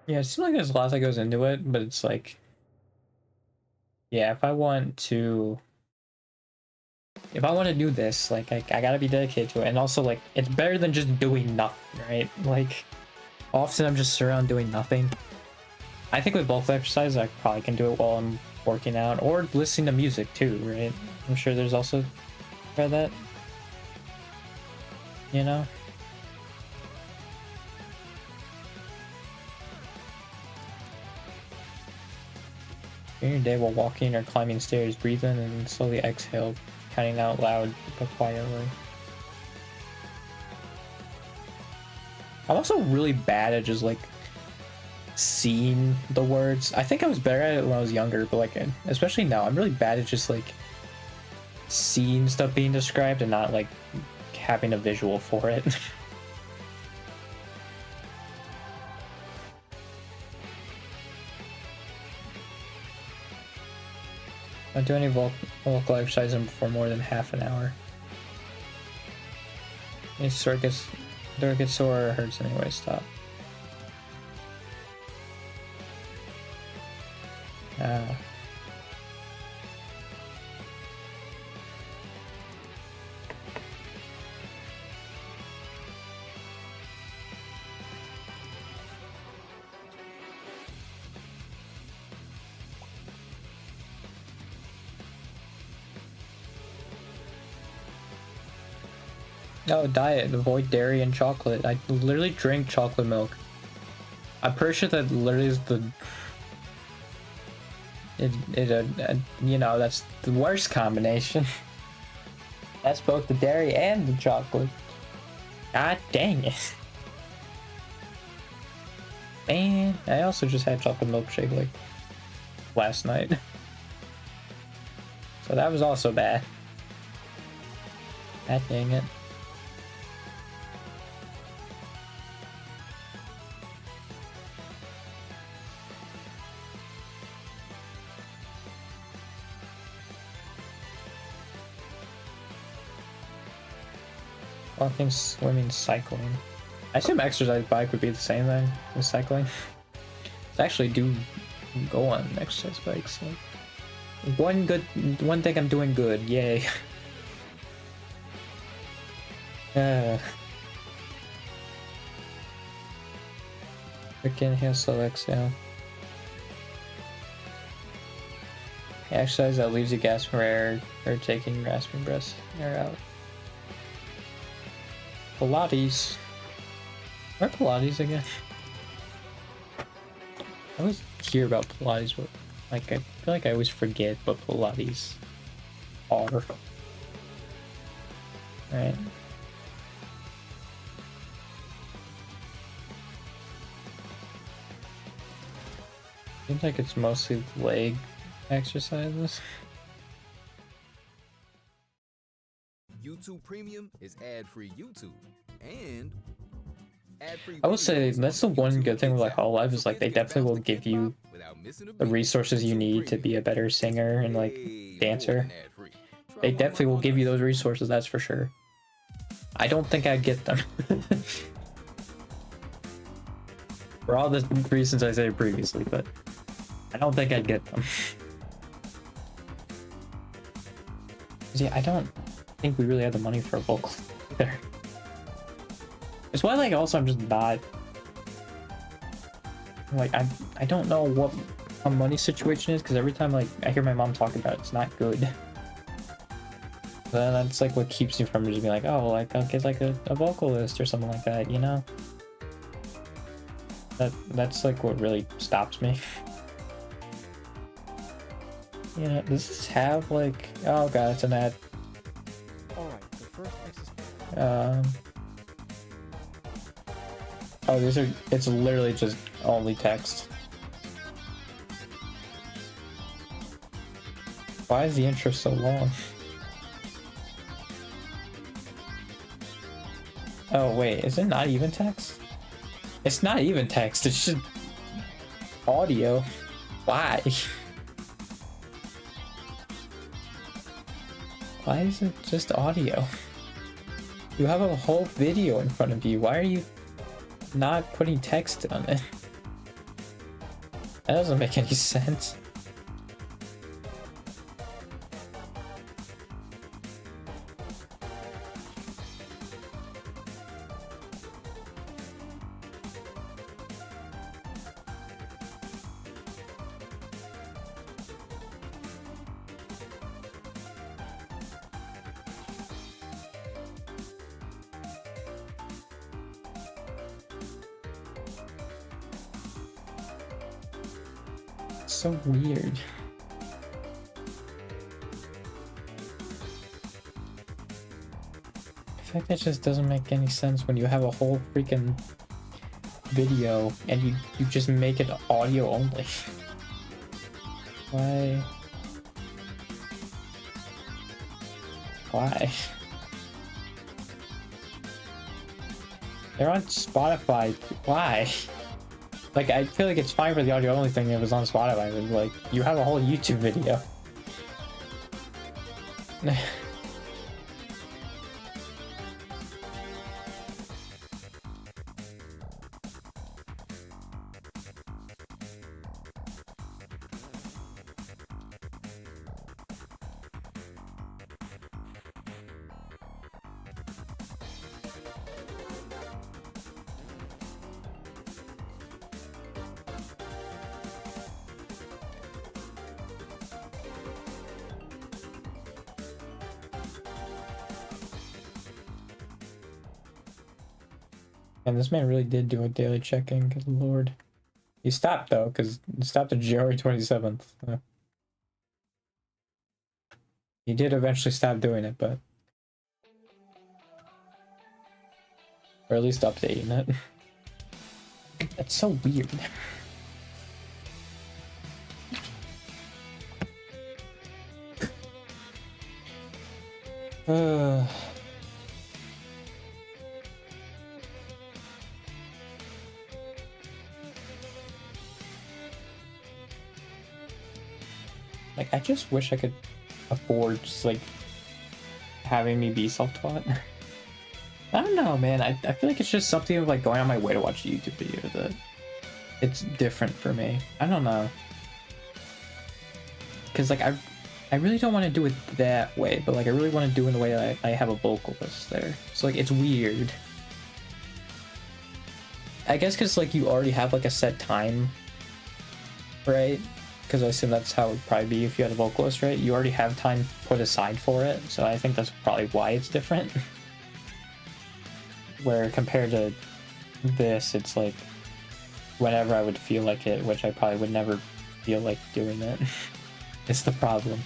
Yeah, it seems like there's a lot that goes into it, but it's like, yeah, if I want to do this, like I gotta be dedicated to it. And also like it's better than just doing nothing, right? Like often I'm just around doing nothing. I think with bulk exercise I probably can do it while I'm working out or listening to music too, right? I'm sure there's also for that, you know. During your day while walking or climbing stairs, breathe in and slowly exhale, counting out loud but quietly. I'm also really bad at just like seeing the words. I think I was better at it when I was younger, but like especially now, I'm really bad at just like seeing stuff being described and not like having a visual for it. Don't do any vocal exercise for more than half an hour. Your throat gets sore or hurts anyway, stop. No, diet. Avoid dairy and chocolate. I literally drink chocolate milk. I'm pretty sure that literally is the... you know, that's the worst combination. That's both the dairy and the chocolate. God dang it. Man, I also just had chocolate milkshake like last night. So that was also bad. God dang it. Walking, swimming, cycling. I assume exercise bike would be the same thing as cycling. I actually do go on exercise bikes. Like, One thing I'm doing good. Yay. Quick inhale, slow exhale. Exercise that leaves you gasping for air or taking rasping breaths air out. Pilates. Where Pilates again? I always hear about Pilates, but like I feel like I always forget what Pilates are. Alright. Seems like it's mostly leg exercises. YouTube Premium is ad-free YouTube and ad-free. I will say that's the one good thing with like Hololive is like they definitely will give you the resources you need to be a better singer and like dancer. They definitely will give you those resources, that's for sure. I don't think I'd get them. For all the reasons I said previously, but I don't think I'd get them. Yeah, I don't think we really have the money for a vocal either. It's why like also I'm just not like I don't know what a money situation is, because every time like I hear my mom talk about it, it's not good. Then that's like what keeps me from just being like, oh, like I'll get like a vocalist or something like that, you know? That's like what really stops me. Yeah, does this have like, oh god, it's an ad. Alright, the first exercise. Oh, these are, it's literally just only text. Why is the intro so long? Oh wait, is it not even text? It's not even text, it's just audio. Why? Why is it just audio? You have a whole video in front of you. Why are you not putting text on it? That doesn't make any sense. So weird. I feel like that just doesn't make any sense when you have a whole freaking video and you just make it audio only. Why? Why? They're on Spotify. Why? Like, I feel like it's fine for the audio only thing if it was on Spotify, but like, you have a whole YouTube video. And this man really did do a daily check-in, good lord. He stopped though, because he stopped on January 27th. So. He did eventually stop doing it, but... Or at least updating it. That's so weird. Like, I just wish I could afford just like having me be self-taught. I don't know, man. I feel like it's just something of like going on my way to watch a YouTube video that it's different for me. I don't know. Cause like I really don't want to do it that way, but like I really want to do it in the way that I have a vocalist there. So like it's weird. I guess because like you already have like a set time, right? Because I assume that's how it would probably be if you had a vocalist, right? You already have time put aside for it, so I think that's probably why it's different. Where compared to this, it's like whenever I would feel like it, which I probably would never feel like doing it. It's the problem.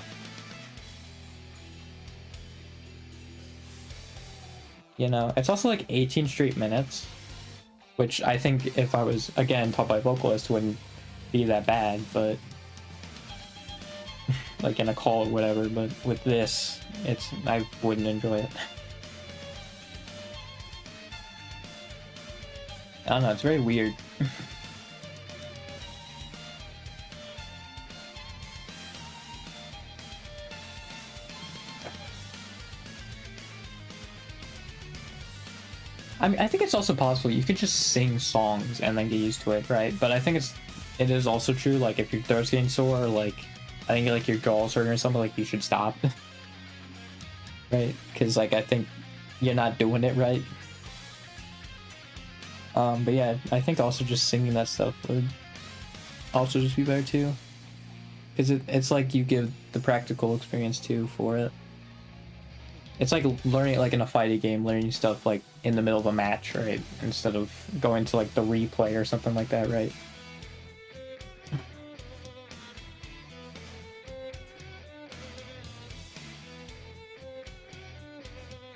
You know, it's also like 18 straight minutes, which I think if I was, again, taught by a vocalist wouldn't be that bad, but like in a call or whatever, but with this, I wouldn't enjoy it. I don't know, it's very weird. I mean, I think it's also possible you could just sing songs and then get used to it, right? But I think it is also true, like if your throat's getting sore, like I think like your jaw's hurting or something, like you should stop. Right? Because like I think you're not doing it right. But yeah, I think also just singing that stuff would also just be better too. Because it's like you give the practical experience too for it. It's like learning, like in a fighting game, learning stuff like in the middle of a match, right? Instead of going to like the replay or something like that, right?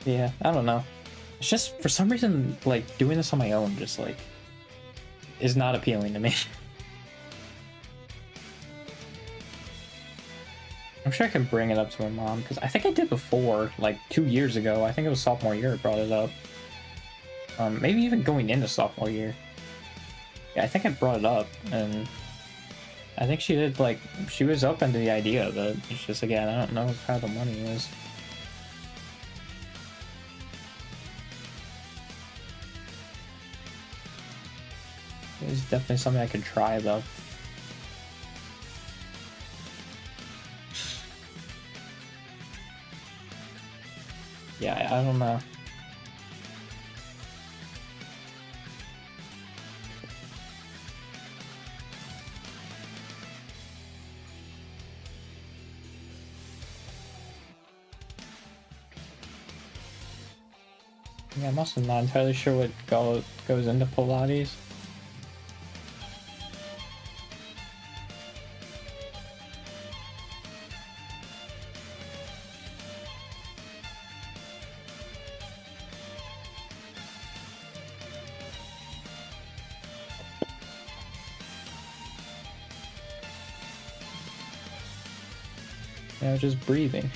Yeah, I don't know. It's just, for some reason, like doing this on my own just like is not appealing to me. I'm sure I can bring it up to my mom, because I think I did before, like 2 years ago. I think it was sophomore year I brought it up. Maybe even going into sophomore year. Yeah, I think I brought it up, and I think she did, like, she was open to the idea of it. It's just, again, I don't know how the money is. It's definitely something I could try, though. Yeah, I don't know. Yeah, I'm also not entirely sure what goes into Pilates. You know, just breathing.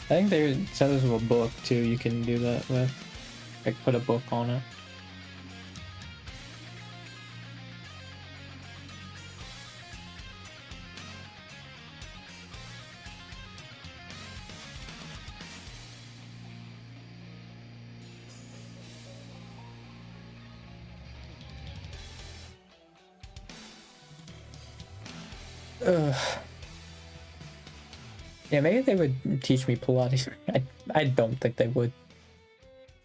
I think they said this was a book too, you can do that with. Like, put a book on it. Ugh. Yeah, maybe they would teach me Pilates. I don't think they would.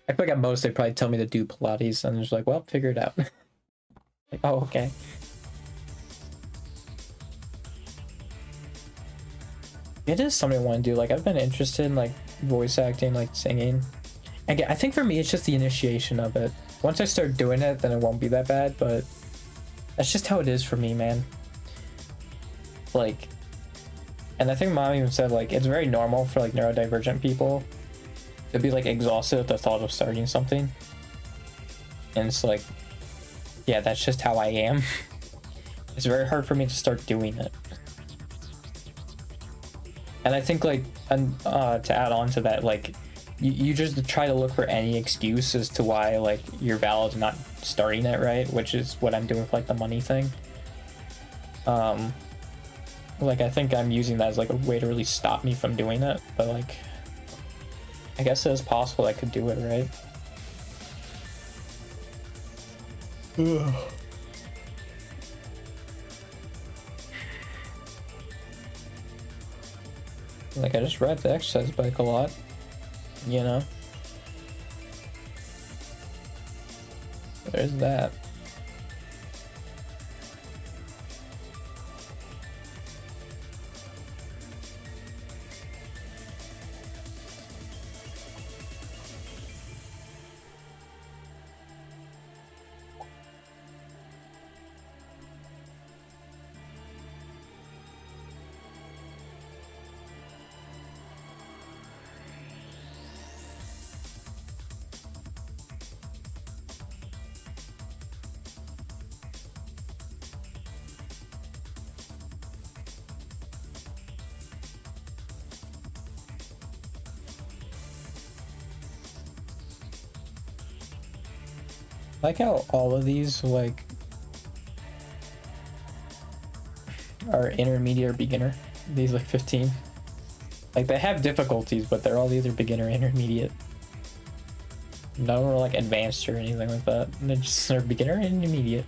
I feel like at most they'd probably tell me to do Pilates and just like, well, figure it out. Like, oh, okay. It is something I want to do. Like, I've been interested in like voice acting, like singing. Again, I think for me it's just the initiation of it. Once I start doing it, then it won't be that bad, but that's just how it is for me, man. Like, and I think mom even said like it's very normal for like neurodivergent people to be like exhausted at the thought of starting something. And it's like, yeah, that's just how I am. It's very hard for me to start doing it. And I think like, to add on to that, like you just try to look for any excuse as to why like you're valid in not starting it, right? Which is what I'm doing with like the money thing. Like, I think I'm using that as like a way to really stop me from doing it, but like, I guess it is possible I could do it, right? Ugh. Like, I just ride the exercise bike a lot, you know? There's that. Like how all of these like are intermediate or beginner. These like 15. Like they have difficulties, but they're all either beginner or intermediate. None are like advanced or anything like that. They're beginner and intermediate.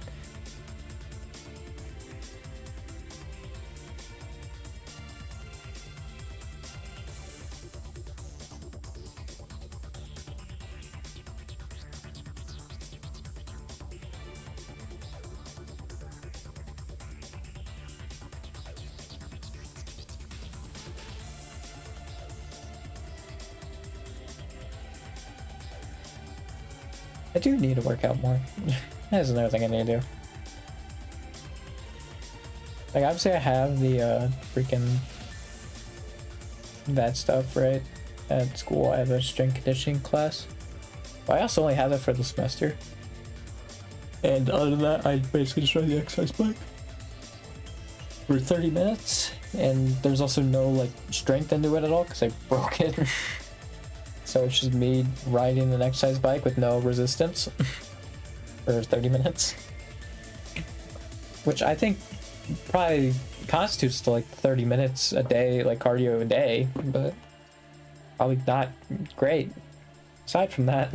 I do need to work out more. That's another thing I need to do. Like obviously I have the freaking that stuff, right? At school I have a strength conditioning class. But I also only have that for the semester. And other than that, I basically just ride the exercise bike for 30 minutes. And there's also no like strength into it at all because I broke it. So it's just me riding an exercise bike with no resistance for 30 minutes. Which I think probably constitutes to like 30 minutes a day, like cardio a day, but probably not great aside from that.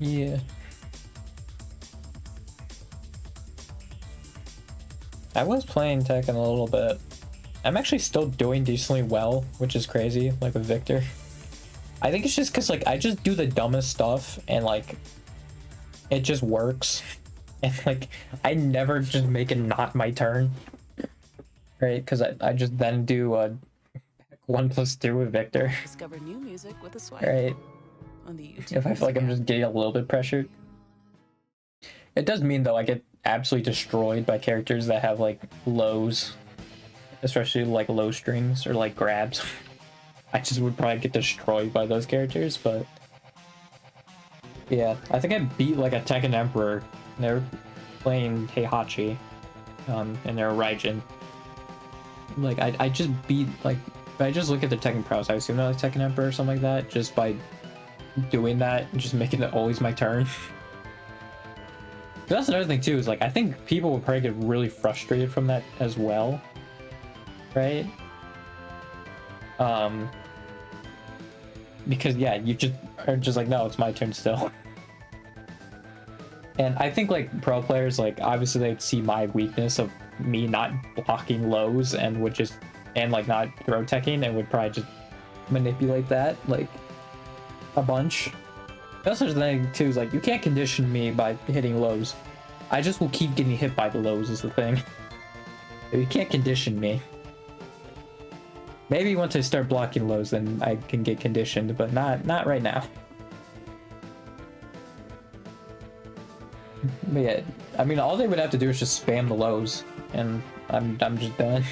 Yeah. I was playing Tekken a little bit. I'm actually still doing decently well, which is crazy, like with Victor. I think it's just because like I just do the dumbest stuff and like it just works. And like I never just make it not my turn. Right? Because I just then do a 1+2 with Victor. Discover new music with a swipe. Right? On the YouTube If I feel like I'm just getting a little bit pressured. It does mean though I get absolutely destroyed by characters that have like lows, especially like low strings or like grabs. I just would probably get destroyed by those characters, but yeah, I think I beat like a Tekken Emperor. They were playing Heihachi, and they're Raijin. Like I just beat like if I just look at the Tekken prowess, I assume they're like Tekken Emperor or something like that, just by doing that and just making it always my turn. That's another thing too, is like I think people will probably get really frustrated from that as well, right? Because yeah, you just are just like, no, it's my turn still. And I think like pro players, like obviously they'd see my weakness of me not blocking lows and would just like not throw teching and would probably just manipulate that like a bunch. That's the thing too, is like you can't condition me by hitting lows. I just will keep getting hit by the lows is the thing. You can't condition me. Maybe once I start blocking lows then I can get conditioned, but not right now. But yeah, I mean all they would have to do is just spam the lows and I'm just done.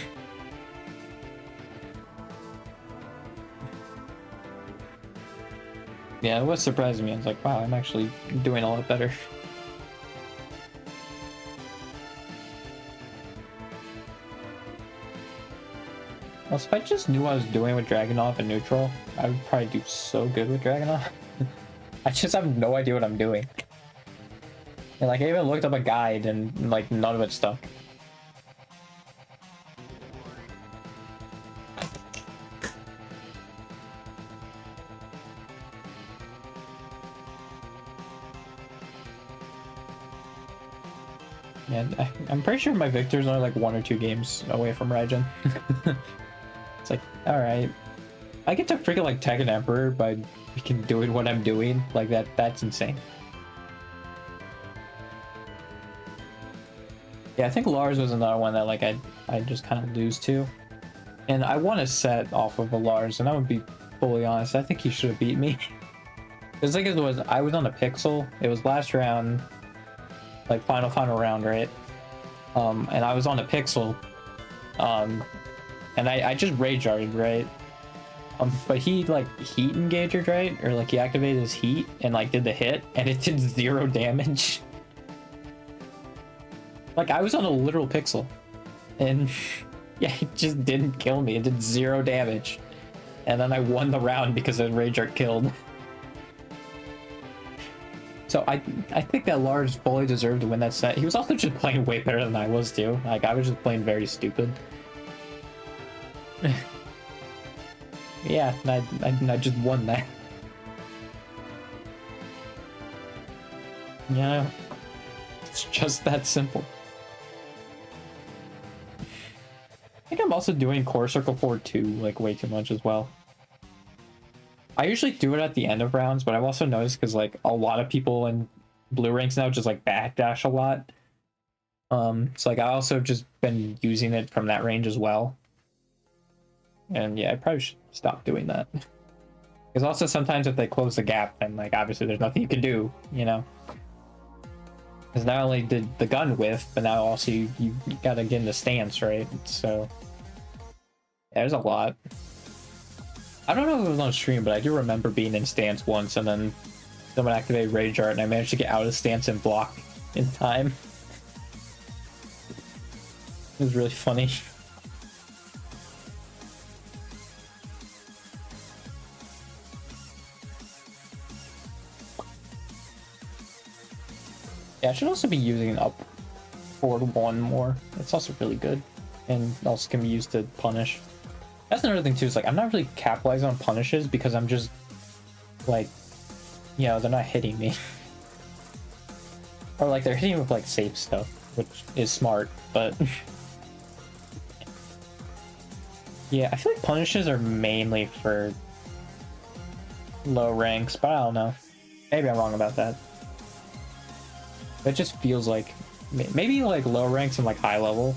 Yeah, what surprised me, I was like, wow, I'm actually doing a lot better. Also, if I just knew what I was doing with Dragunov and neutral, I would probably do so good with Dragunov. I just have no idea what I'm doing. And like, I even looked up a guide and like, none of it stuck. Man, I'm pretty sure my victor's only like 1 or 2 games away from Raijin. It's like, alright. I get to freaking like tag an Emperor by freaking doing what I'm doing. Like that's insane. Yeah, I think Lars was another one that like I just kind of lose to. And I want to set off of a Lars, and I'm gonna be fully honest, I think he should have beat me. Because like it was, I was on a Pixel. It was last round, like final round, right? And I was on a Pixel. And I just rage arted, right? But he like heat engaged, right? Or like he activated his heat and like did the hit, and it did 0 damage. Like I was on a literal Pixel, and yeah, it just didn't kill me. It did 0 damage, and then I won the round because the rage art killed. So I think that Lars fully deserved to win that set. He was also just playing way better than I was too. Like I was just playing very stupid. Yeah, I just won that. Yeah, it's just that simple. I think I'm also doing Core Circle 4 2 like way too much as well. I usually do it at the end of rounds, but I've also noticed because like a lot of people in blue ranks now just like backdash a lot. So like I also just been using it from that range as well. And yeah, I probably should stop doing that. Because also sometimes if they close the gap, then like obviously there's nothing you can do, you know? Because not only did the gun whiff, but now also you gotta get in the stance, right? So yeah, there's a lot. I don't know if it was on stream, but I do remember being in stance once and then someone activated Rage Art and I managed to get out of stance and block in time. It was really funny. Yeah, I should also be using up forward 1 more. It's also really good and also can be used to punish. That's another thing too, is like I'm not really capitalizing on punishes because I'm just like, you know, they're not hitting me. Or like they're hitting with like safe stuff, which is smart, but yeah, I feel like punishes are mainly for low ranks, but I don't know. Maybe I'm wrong about that. It just feels like maybe like low ranks and like high level.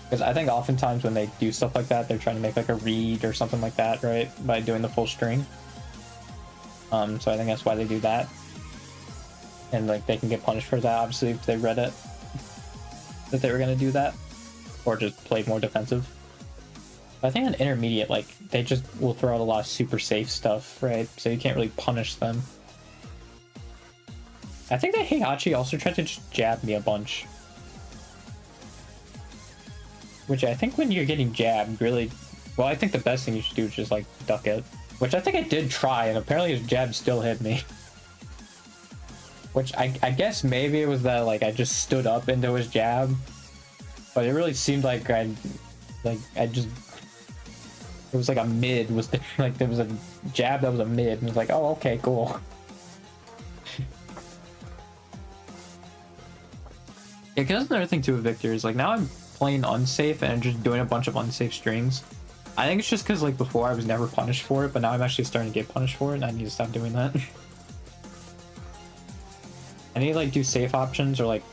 Because I think oftentimes when they do stuff like that, they're trying to make like a read or something like that, right? By doing the full string. So I think that's why they do that. And like they can get punished for that, obviously, if they read it. That they were going to do that. Or just play more defensive. But I think on intermediate, like, they just will throw out a lot of super safe stuff, right? So you can't really punish them. I think that Heihachi also tried to just jab me a bunch. Which I think when you're getting jabbed, really... Well, I think the best thing you should do is just, like, duck it. Which I think I did try, and apparently his jab still hit me. Which I guess maybe it was that, like, I just stood up into his jab. But it really seemed like I just... It was like a mid, was the, like, there was a jab that was a mid, and it was like, oh, okay, cool. Yeah, because that's another thing too with Victor is like now I'm playing unsafe and I'm just doing a bunch of unsafe strings. I think it's just because like before I was never punished for it, but now I'm actually starting to get punished for it and I need to stop doing that. I need to like do safe options or like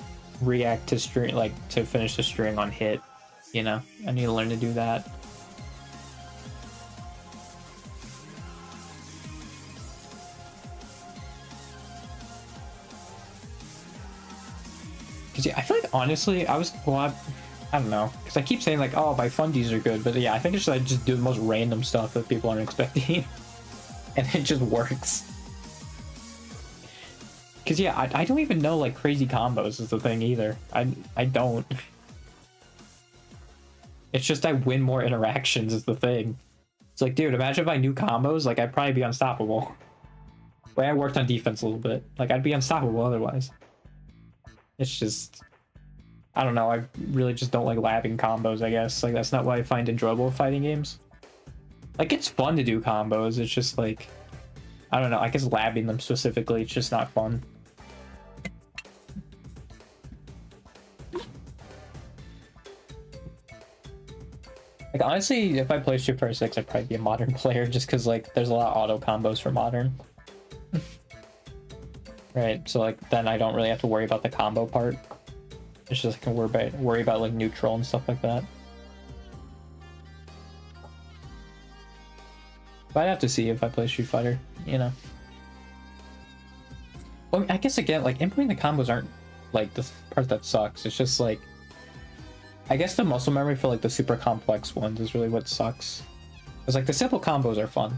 react to string, like to finish the string on hit, you know? I need to learn to do that. Cause yeah, I feel like honestly, I don't know, because I keep saying like, oh, my fundies are good, but yeah, I think it's just I just do the most random stuff that people aren't expecting, and it just works. Cause yeah, I don't even know like crazy combos is the thing either. I don't. It's just I win more interactions is the thing. It's like, dude, imagine if I knew combos, like I'd probably be unstoppable. The way I worked on defense a little bit, like I'd be unstoppable otherwise. It's just, I don't know, I really just don't like labbing combos, I guess. Like, that's not what I find enjoyable with fighting games. Like, it's fun to do combos, it's just like, I don't know, I guess labbing them specifically, it's just not fun. Like honestly, if I play Street Fighter 6, I'd probably be a modern player just because like there's a lot of auto combos for modern. Right, so like then I don't really have to worry about the combo part. It's just I can worry about like neutral and stuff like that. But I'd have to see if I play Street Fighter, you know. Well, I guess again, like inputting the combos aren't like the part that sucks. It's just like, I guess the muscle memory for like the super complex ones is really what sucks. It's like the simple combos are fun.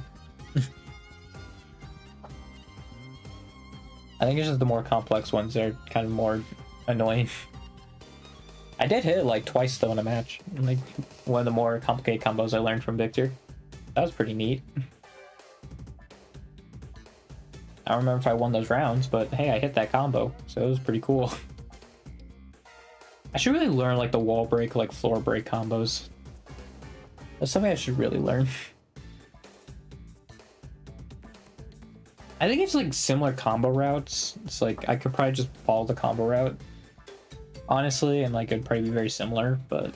I think it's just the more complex ones that are kind of more annoying. I did hit it like twice though in a match. Like one of the more complicated combos I learned from Victor. That was pretty neat. I don't remember if I won those rounds, but hey, I hit that combo, so it was pretty cool. I should really learn like the wall break, like floor break combos. That's something I should really learn. I think it's like similar combo routes. It's like I could probably just follow the combo route, honestly, and like it'd probably be very similar, but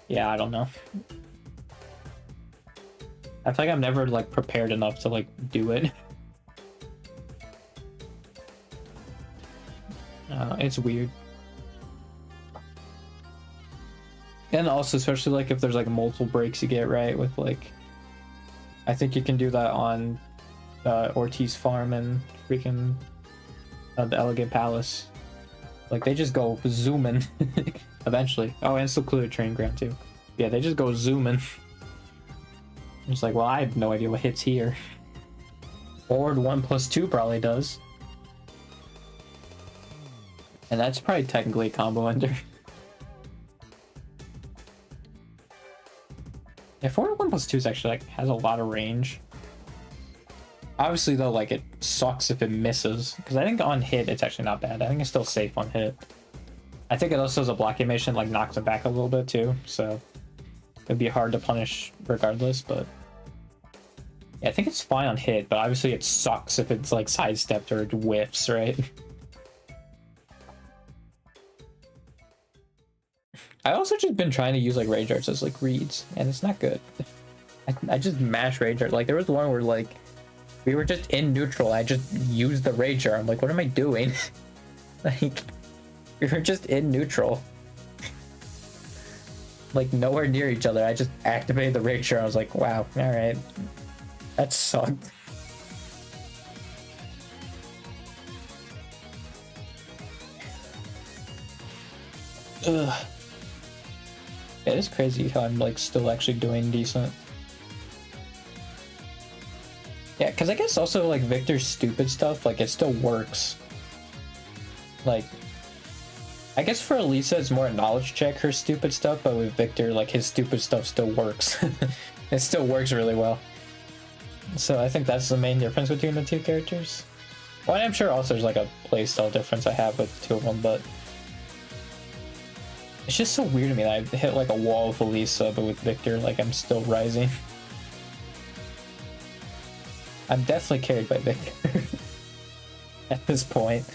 yeah, I don't know. I feel like I'm never like prepared enough to like do it. It's weird. And also, especially like if there's like multiple breaks you get right with like, I think you can do that on Ortiz Farm and freaking the Elegant Palace. Like they just go zooming eventually. Oh, and Secluded Training Ground too. Yeah, they just go zooming. It's like, well, I have no idea what hits here. Forward 1+2 probably does. And that's probably technically a combo ender. Yeah, forward 1+2 is actually like has a lot of range. Obviously though, like it sucks if it misses, because I think on hit it's actually not bad. I think it's still safe on hit. I think it also has a block animation, like knocks it back a little bit too, so it'd be hard to punish regardless, but yeah, I think it's fine on hit, but obviously it sucks if it's like sidestepped or it whiffs, right? I also just been trying to use like rage arts as like reads, and it's not good. I just mash rage art. Like there was one where like we were just in neutral. I just used the rage art. I'm like, what am I doing? Like we were just in neutral, like nowhere near each other. I just activated the rage art. I was like, wow, all right, that sucked. Ugh. Yeah, it's crazy how I'm like still actually doing decent. Yeah, because I guess also like Victor's stupid stuff, like it still works. Like, I guess for Elisa it's more a knowledge check, her stupid stuff, but with Victor, like his stupid stuff still works. It still works really well. So I think that's the main difference between the two characters. Well, I'm sure also there's like a playstyle difference I have with the two of them, but it's just so weird to me that I hit like a wall with Elisa, but with Victor, like I'm still rising. I'm definitely carried by Victor at this point.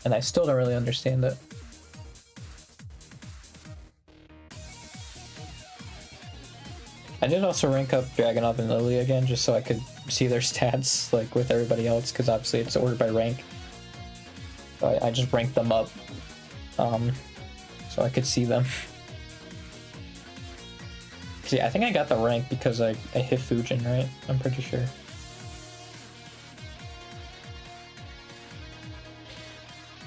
And I still don't really understand it. I did also rank up Dragunov and Lily again, just so I could see their stats like with everybody else, because obviously it's ordered by rank. So I just ranked them up, so I could see them. See, I think I got the rank because I hit Fujin, right? I'm pretty sure.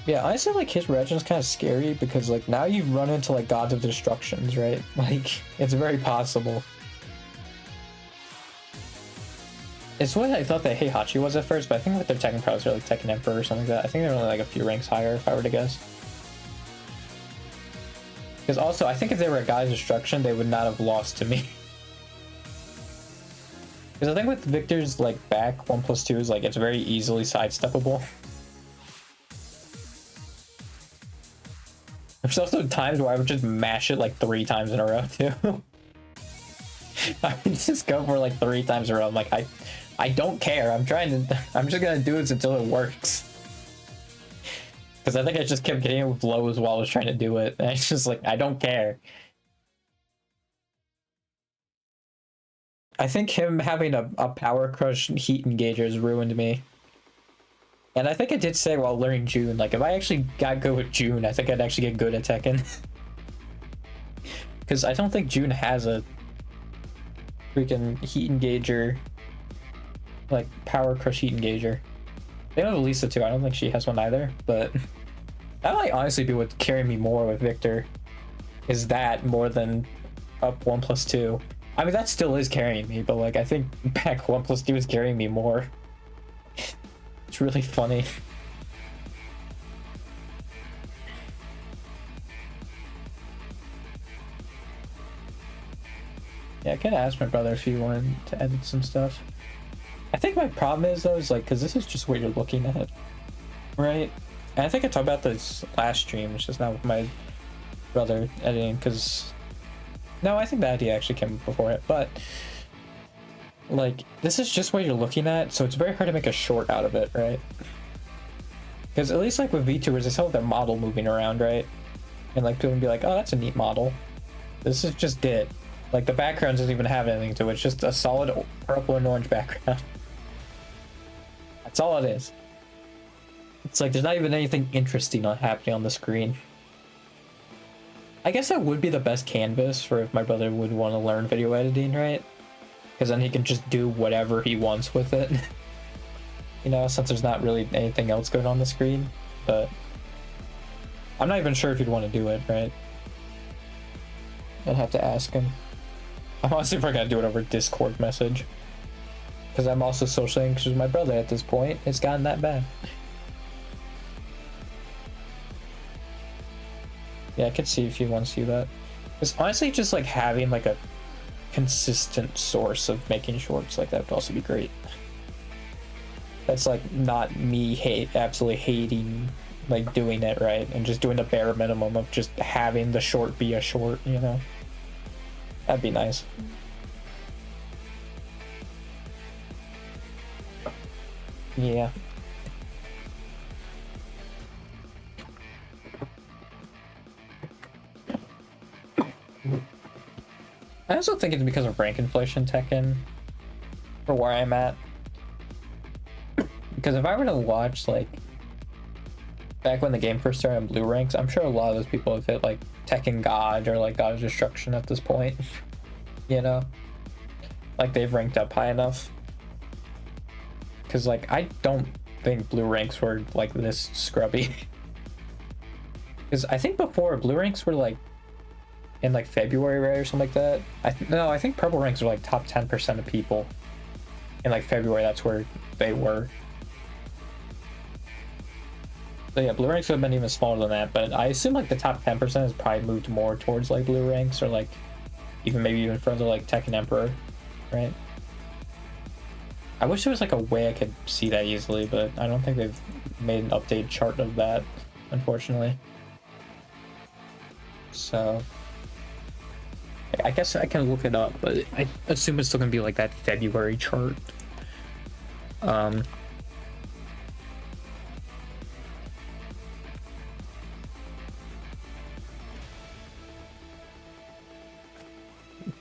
Yeah, honestly, like his regimen's kind of scary because like now you run into like Gods of Destructions, right? Like it's very possible. It's what I thought that Heihachi was at first, but I think with their Tekken Pros are like Tekken Emperor or something like that. I think they're only like a few ranks higher if I were to guess. Because also, I think if they were a God's Destruction, they would not have lost to me. Because I think with Victor's like back 1+2 is like it's very easily sidesteppable. There's also times where I would just mash it like 3 times in a row too. I would just go for like 3 times in a row. I'm like, I I don't care. I'm just gonna do this until it works. Because I think I just kept getting it with lows while I was trying to do it. And it's just like, I don't care. I think him having a Power Crush heat engager has ruined me. And I think I did say while learning June, like, if I actually got good with June, I think I'd actually get good at Tekken. Because I don't think June has a freaking heat engager, like, Power Crush heat engager. They don't have Lisa too, I don't think she has one either, but that might honestly be what carried me more with Victor, is that more than up 1+2. I mean, that still is carrying me, but like, I think back 1+2 is carrying me more. It's really funny. Yeah, I could ask my brother if he wanted to edit some stuff. I think my problem is though, is like, because this is just what you're looking at, right? And I think I talked about this last stream, it's just not with my brother editing, because no, I think the idea actually came before it, but like, this is just what you're looking at, so it's very hard to make a short out of it, right? Because at least like with VTubers, they still have their model moving around, right? And like people can be like, oh, that's a neat model. This is just it. Like the background doesn't even have anything to it, it's just a solid purple and orange background. That's all it is. It's like there's not even anything interesting happening on the screen. I guess that would be the best canvas for if my brother would want to learn video editing, right? Because then he can just do whatever he wants with it. You know, since there's not really anything else going on the screen. But I'm not even sure if he'd want to do it, right? I'd have to ask him. I'm honestly probably gonna do it over Discord message. Because I'm also socially anxious with my brother at this point. It's gotten that bad. Yeah, I could see if he wants to do that. It's honestly just like having like a consistent source of making shorts like that would also be great. That's like not me absolutely hating like doing it, right? And just doing the bare minimum of just having the short be a short, you know? That'd be nice. Yeah. I also think it's because of rank inflation Tekken for where I'm at. Because if I were to watch like back when the game first started on blue ranks, I'm sure a lot of those people have hit like Tekken God or like God of Destruction at this point. You know? Like they've ranked up high enough. Because like I don't think blue ranks were like this scrubby. Because I think before blue ranks were like in like February, right, or something like that. I think purple ranks are like top 10% of people in like February. That's where they were. So yeah, blue ranks would have been even smaller than that, but I assume like the top 10% has probably moved more towards like blue ranks or like even maybe even further like Tekken Emperor, right? I wish there was like a way I could see that easily, but I don't think they've made an updated chart of that, unfortunately. So I guess I can look it up, but I assume it's still gonna be like that February chart.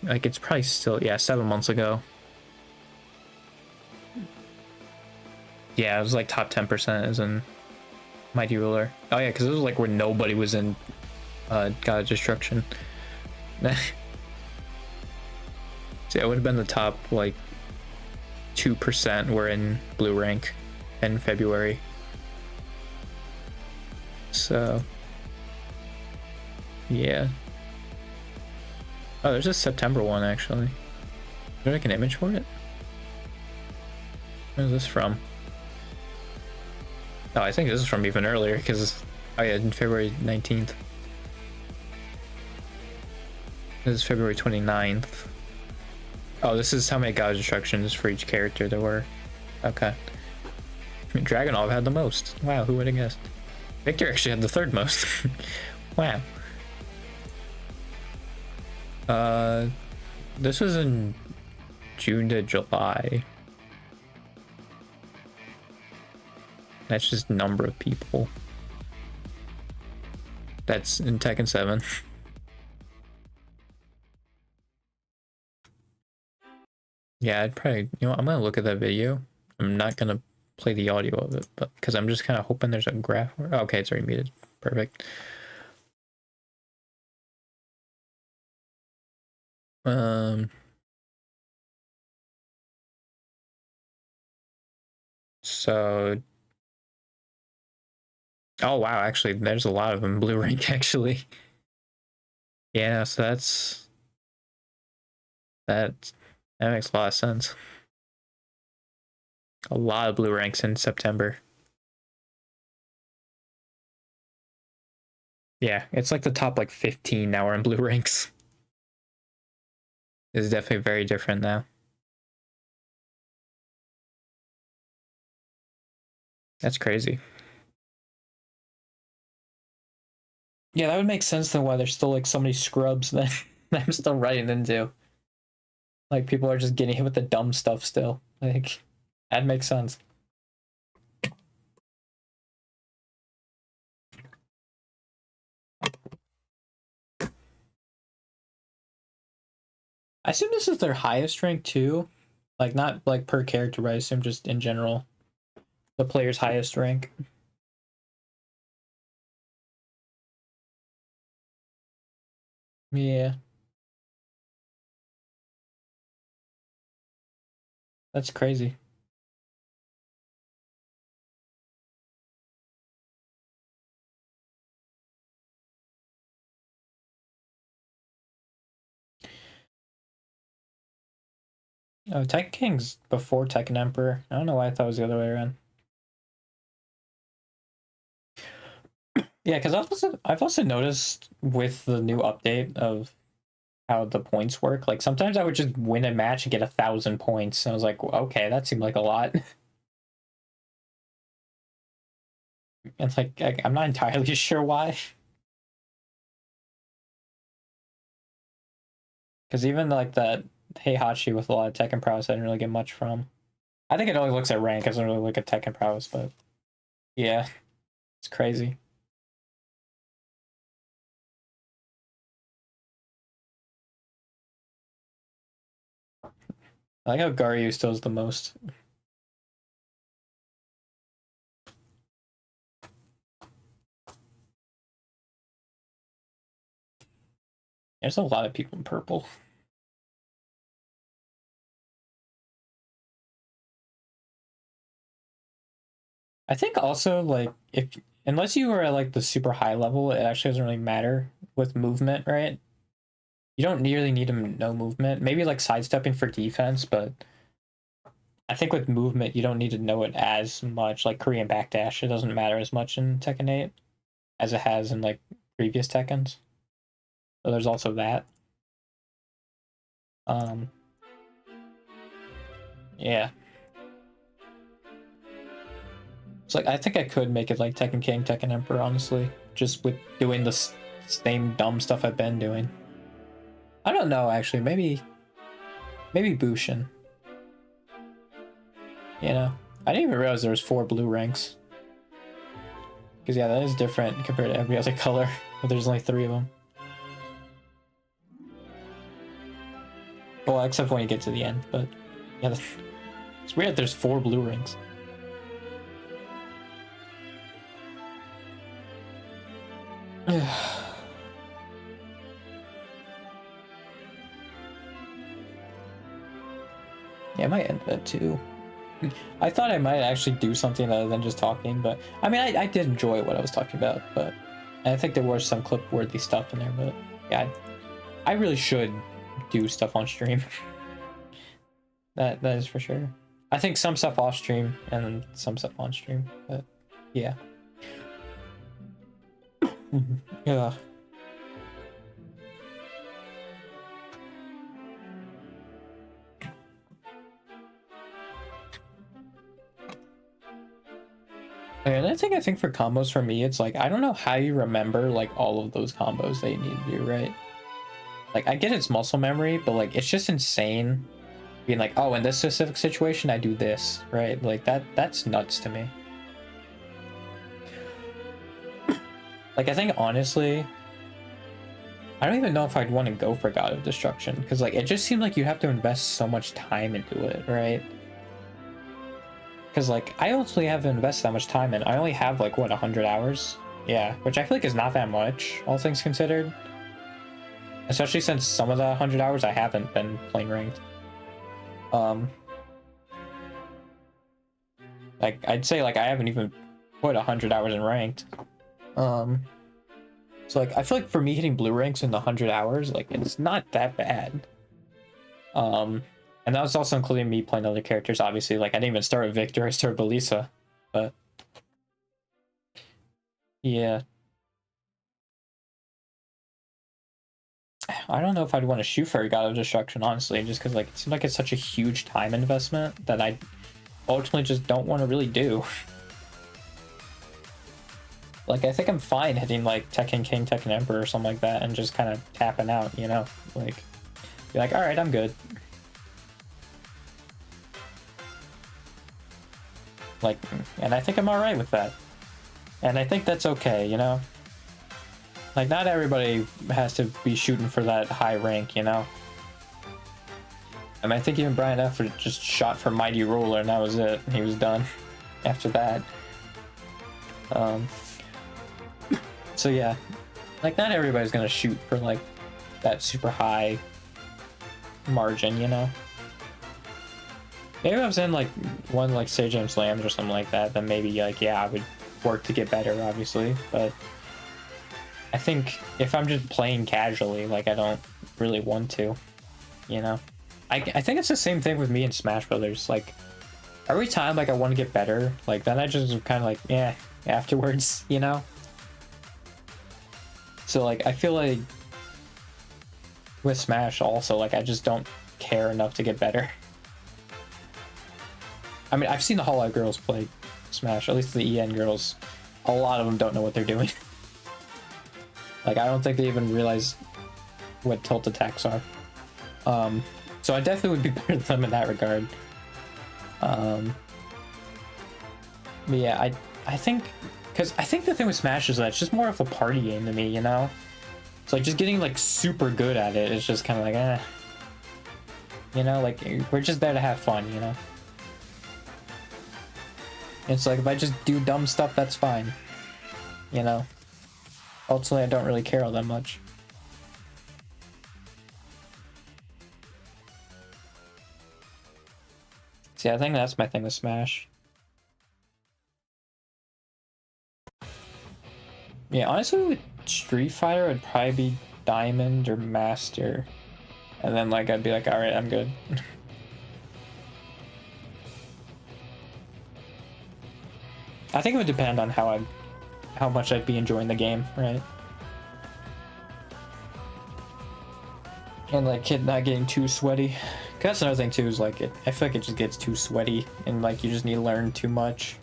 Like it's probably still, yeah, 7 months ago. Yeah, it was like top 10% is in Mighty Ruler. Oh yeah, because it was like where nobody was in God of Destruction. So yeah, it would have been the top like 2% were in blue rank in February. So yeah. Oh, there's a September one actually. Did I make an image for it? Where's this from? Oh, I think this is from even earlier because, oh yeah, in February 19th. This is February 29th. Oh, this is how many God Destructions for each character there were. Okay. Dragunov had the most. Wow, who would have guessed? Victor actually had the third most. Wow. This was in June to July. That's just number of people. That's in Tekken 7. Yeah, I'd probably, you know, I'm gonna look at that video. I'm not gonna play the audio of it, but because I'm just kind of hoping there's a graph. Oh, okay, it's already muted. Perfect. So, oh wow, actually, there's a lot of them. Blue rank, actually. Yeah, so that makes a lot of sense. A lot of blue ranks in September. Yeah, it's like the top like 15 now are in blue ranks. It's definitely very different now. That's crazy. Yeah, that would make sense then why there's still like so many scrubs that I'm still writing into. Like people are just getting hit with the dumb stuff still. Like that makes sense. I assume this is their highest rank too. Like not like per character, but I assume just in general. The player's highest rank. Yeah. That's crazy. Oh, Tekken King's before Tekken Emperor. I don't know why I thought it was the other way around. Yeah, because I've also noticed with the new update of how the points work, like sometimes I would just win a match and get 1,000 points. And I was like, okay, that seemed like a lot. And like I'm not entirely sure why. Because even like that Heihachi with a lot of Tekken prowess, I didn't really get much from. I think it only looks at rank. It doesn't really look at Tekken prowess, but yeah, it's crazy. I like how Garyu still is the most. There's a lot of people in purple. I think also like if unless you were at like the super high level, it actually doesn't really matter with movement, right? You don't really need to know movement. Maybe like sidestepping for defense, but I think with movement you don't need to know it as much. Like Korean backdash, it doesn't matter as much in Tekken 8 as it has in like previous Tekkens. So there's also that. Yeah. It's like I think I could make it like Tekken King, Tekken Emperor, honestly, just with doing the same dumb stuff I've been doing. I don't know actually. Maybe Bushin. You know, I didn't even realize there was 4 blue ranks. Because yeah, that is different compared to every other color. But there's only 3 of them. Well, except when you get to the end. But yeah, it's weird. There's 4 blue rings. Yeah, I might end that too. I thought I might actually do something other than just talking, but I mean, I did enjoy what I was talking about, but I think there was some clip-worthy stuff in there, but yeah, I really should do stuff on stream. That is for sure. I think some stuff off stream and some stuff on stream, but yeah. Yeah. And I think for combos for me, it's like I don't know how you remember like all of those combos that you need to do, right? Like I get it's muscle memory, but like it's just insane being like, oh, in this specific situation I do this, right? Like that's nuts to me. Like, I think honestly, I don't even know if I'd want to go for God of Destruction, because like it just seemed like you have to invest so much time into it, right? Because like I ultimately haven't invested that much time in. I only have like what 100 hours, yeah, which I feel like is not that much, all things considered. Especially since some of the 100 hours I haven't been playing ranked. Like I'd say like I haven't even put 100 hours in ranked. So like I feel like for me hitting blue ranks in the 100 hours, like it's not that bad. And that was also including me playing other characters, obviously. Like I didn't even start with Victor, I started with Elisa. But yeah. I don't know if I'd want to shoot for a God of Destruction, honestly, just because like it seems like it's such a huge time investment that I ultimately just don't want to really do. Like I think I'm fine hitting like Tekken King, Tekken Emperor or something like that and just kind of tapping out, you know? Like be like, alright, I'm good. Like, and I think I'm alright with that. And I think that's okay, you know? Like, not everybody has to be shooting for that high rank, you know? I mean, I think even Brian F. just shot for Mighty Ruler and that was it. He was done after that. So yeah, like not everybody's gonna shoot for like that super high margin, you know? Maybe if I was in like one like Say James Lambs or something like that, then maybe like, yeah, I would work to get better, obviously. But I think if I'm just playing casually, like I don't really want to, you know? I think it's the same thing with me in Smash Brothers. Like every time like I want to get better, like then I just kind of like, yeah, afterwards, you know? So like I feel like with Smash also, like I just don't care enough to get better. I mean, I've seen the Hollow girls play Smash, at least the EN girls. A lot of them don't know what they're doing. Like I don't think they even realize what tilt attacks are. So I definitely would be better than them in that regard. But yeah, I think, because I think the thing with Smash is that it's just more of a party game to me, you know? It's like just getting like super good at it is just kind of like, eh. You know, like we're just there to have fun, you know? It's like if I just do dumb stuff, that's fine. You know? Ultimately, I don't really care all that much. See, I think that's my thing with Smash. Yeah, honestly, with Street Fighter, it'd probably be Diamond or Master. And then, like, I'd be like, alright, I'm good. I think it would depend on how much I'd be enjoying the game, right? And, like, it not getting too sweaty. That's another thing, too, is, like, I feel like it just gets too sweaty. And, like, you just need to learn too much.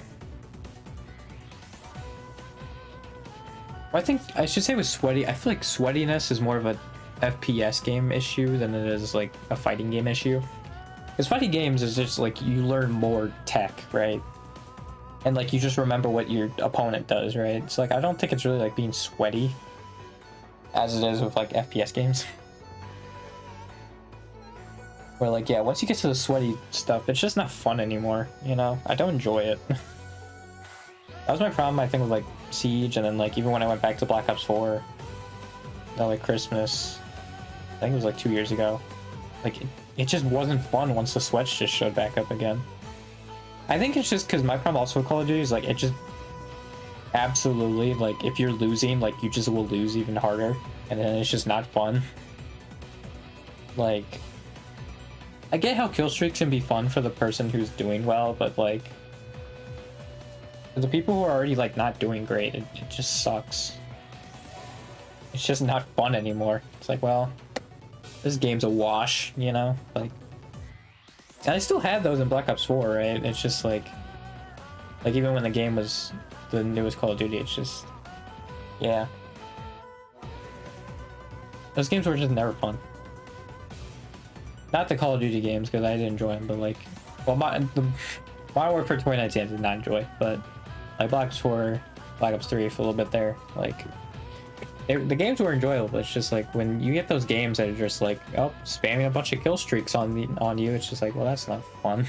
I think I should say with sweaty, I feel like sweatiness is more of a FPS game issue than it is like a fighting game issue. Because fighting games is just like you learn more tech, right? And like you just remember what your opponent does, right? It's like I don't think it's really like being sweaty as it is with like FPS games. Where like, yeah, once you get to the sweaty stuff, it's just not fun anymore, you know? I don't enjoy it. That was my problem, I think, with like Siege, and then like even when I went back to Black Ops 4, that like Christmas, I think it was like 2 years ago, like it just wasn't fun once the sweats just showed back up again. I think it's just because my problem also with Call of Duty is like it just absolutely, like if you're losing, like you just will lose even harder, and then it's just not fun. Like I get how kill streaks can be fun for the person who's doing well, but like for the people who are already like not doing great, it just sucks. It's just not fun anymore. It's like, well, this game's a wash, you know? Like, and I still have those in Black Ops 4, right? It's just like even when the game was the newest Call of Duty, it's just, yeah. Those games were just never fun. Not the Call of Duty games, because I did enjoy them, but like, well, the Modern Warfare 2019 I did not enjoy, but like Black Ops 4, Black Ops 3 for a little bit there, like the games were enjoyable. It's just like when you get those games that are just like, oh, spamming a bunch of kill streaks on you. It's just like, well, that's not fun.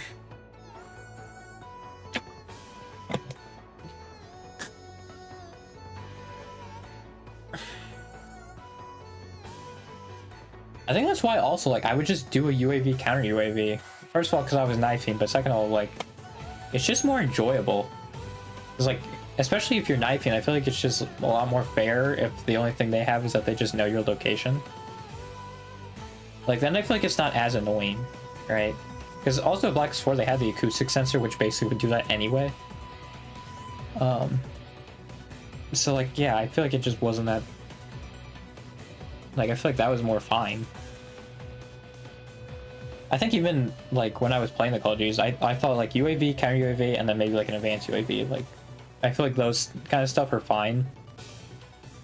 I think that's why also, like, I would just do a UAV counter UAV. First of all, because I was knifing, but second of all, like, it's just more enjoyable. It's like, especially if you're knifing, I feel like it's just a lot more fair if the only thing they have is that they just know your location. Like, then I feel like it's not as annoying, right? Because also Black Ops 4, they had the acoustic sensor, which basically would do that anyway. So, like, yeah, I feel like it just wasn't that... Like, I feel like that was more fine. I think even, like, when I was playing the Call of Duties, I thought, like, UAV, counter UAV, and then maybe, like, an advanced UAV, like, I feel like those kind of stuff are fine.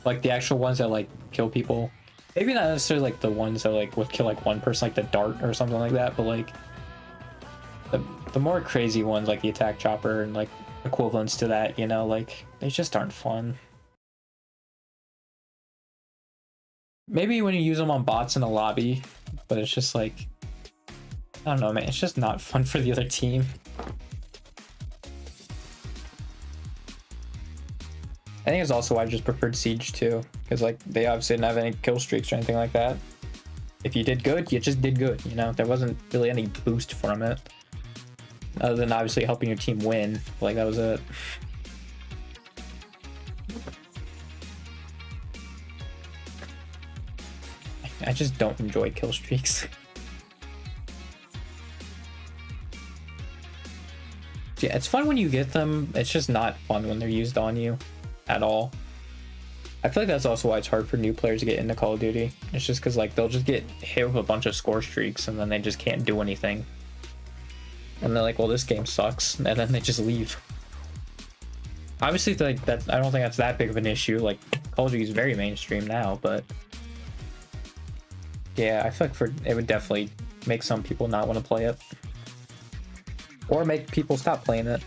Like, the actual ones that, like, kill people. Maybe not necessarily, like, the ones that, like, would kill, like, one person, like the dart or something like that, but, like, the more crazy ones, like the attack chopper and, like, equivalents to that, you know, like, they just aren't fun. Maybe when you use them on bots in a lobby, but it's just like, I don't know, man, it's just not fun for the other team. I think it's also why I just preferred Siege too, because like they obviously didn't have any kill streaks or anything like that. If you did good, you just did good, you know? There wasn't really any boost from it. Other than obviously helping your team win, like that was it. I just don't enjoy kill streaks. Yeah, it's fun when you get them. It's just not fun when they're used on you at all. I feel like that's also why it's hard for new players to get into Call of Duty. It's just because like they'll just get hit with a bunch of score streaks and then they just can't do anything. And they're like, well, this game sucks, and then they just leave. Obviously, like that, I don't think that's that big of an issue. Like Call of Duty is very mainstream now, but yeah, I feel like it would definitely make some people not want to play it, or make people stop playing it.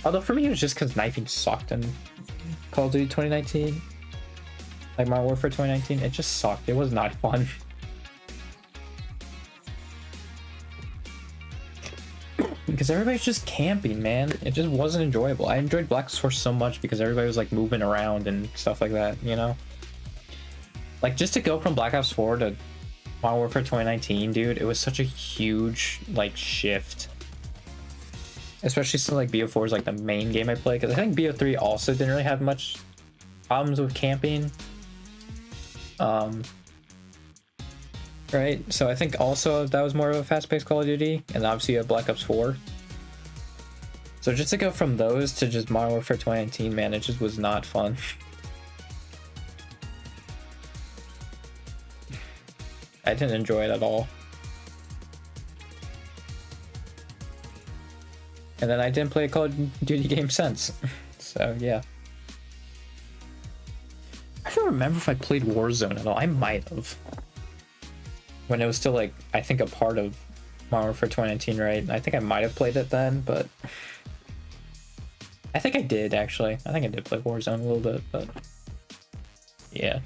Although for me, it was just because knifing sucked in Call of Duty 2019, like Modern Warfare 2019. It just sucked. It was not fun. Because everybody's just camping, man. It just wasn't enjoyable. I enjoyed Black Ops 4 so much because everybody was like moving around and stuff like that, you know? Like just to go from Black Ops 4 to Modern Warfare 2019, dude, it was such a huge like shift. Especially since like BO4 is like the main game I play, because I think BO3 also didn't really have much problems with camping. Right, so I think also that was more of a fast-paced Call of Duty, and obviously you have Black Ops 4. So just to go from those to just Modern Warfare 2019, man, it just was not fun. I didn't enjoy it at all. And then I didn't play a Call of Duty game since. So yeah. I don't remember if I played Warzone at all. I might have. When it was still like, I think a part of Modern Warfare 2019, right? I think I might have played it then, but I think I did actually. I think I did play Warzone a little bit, but yeah.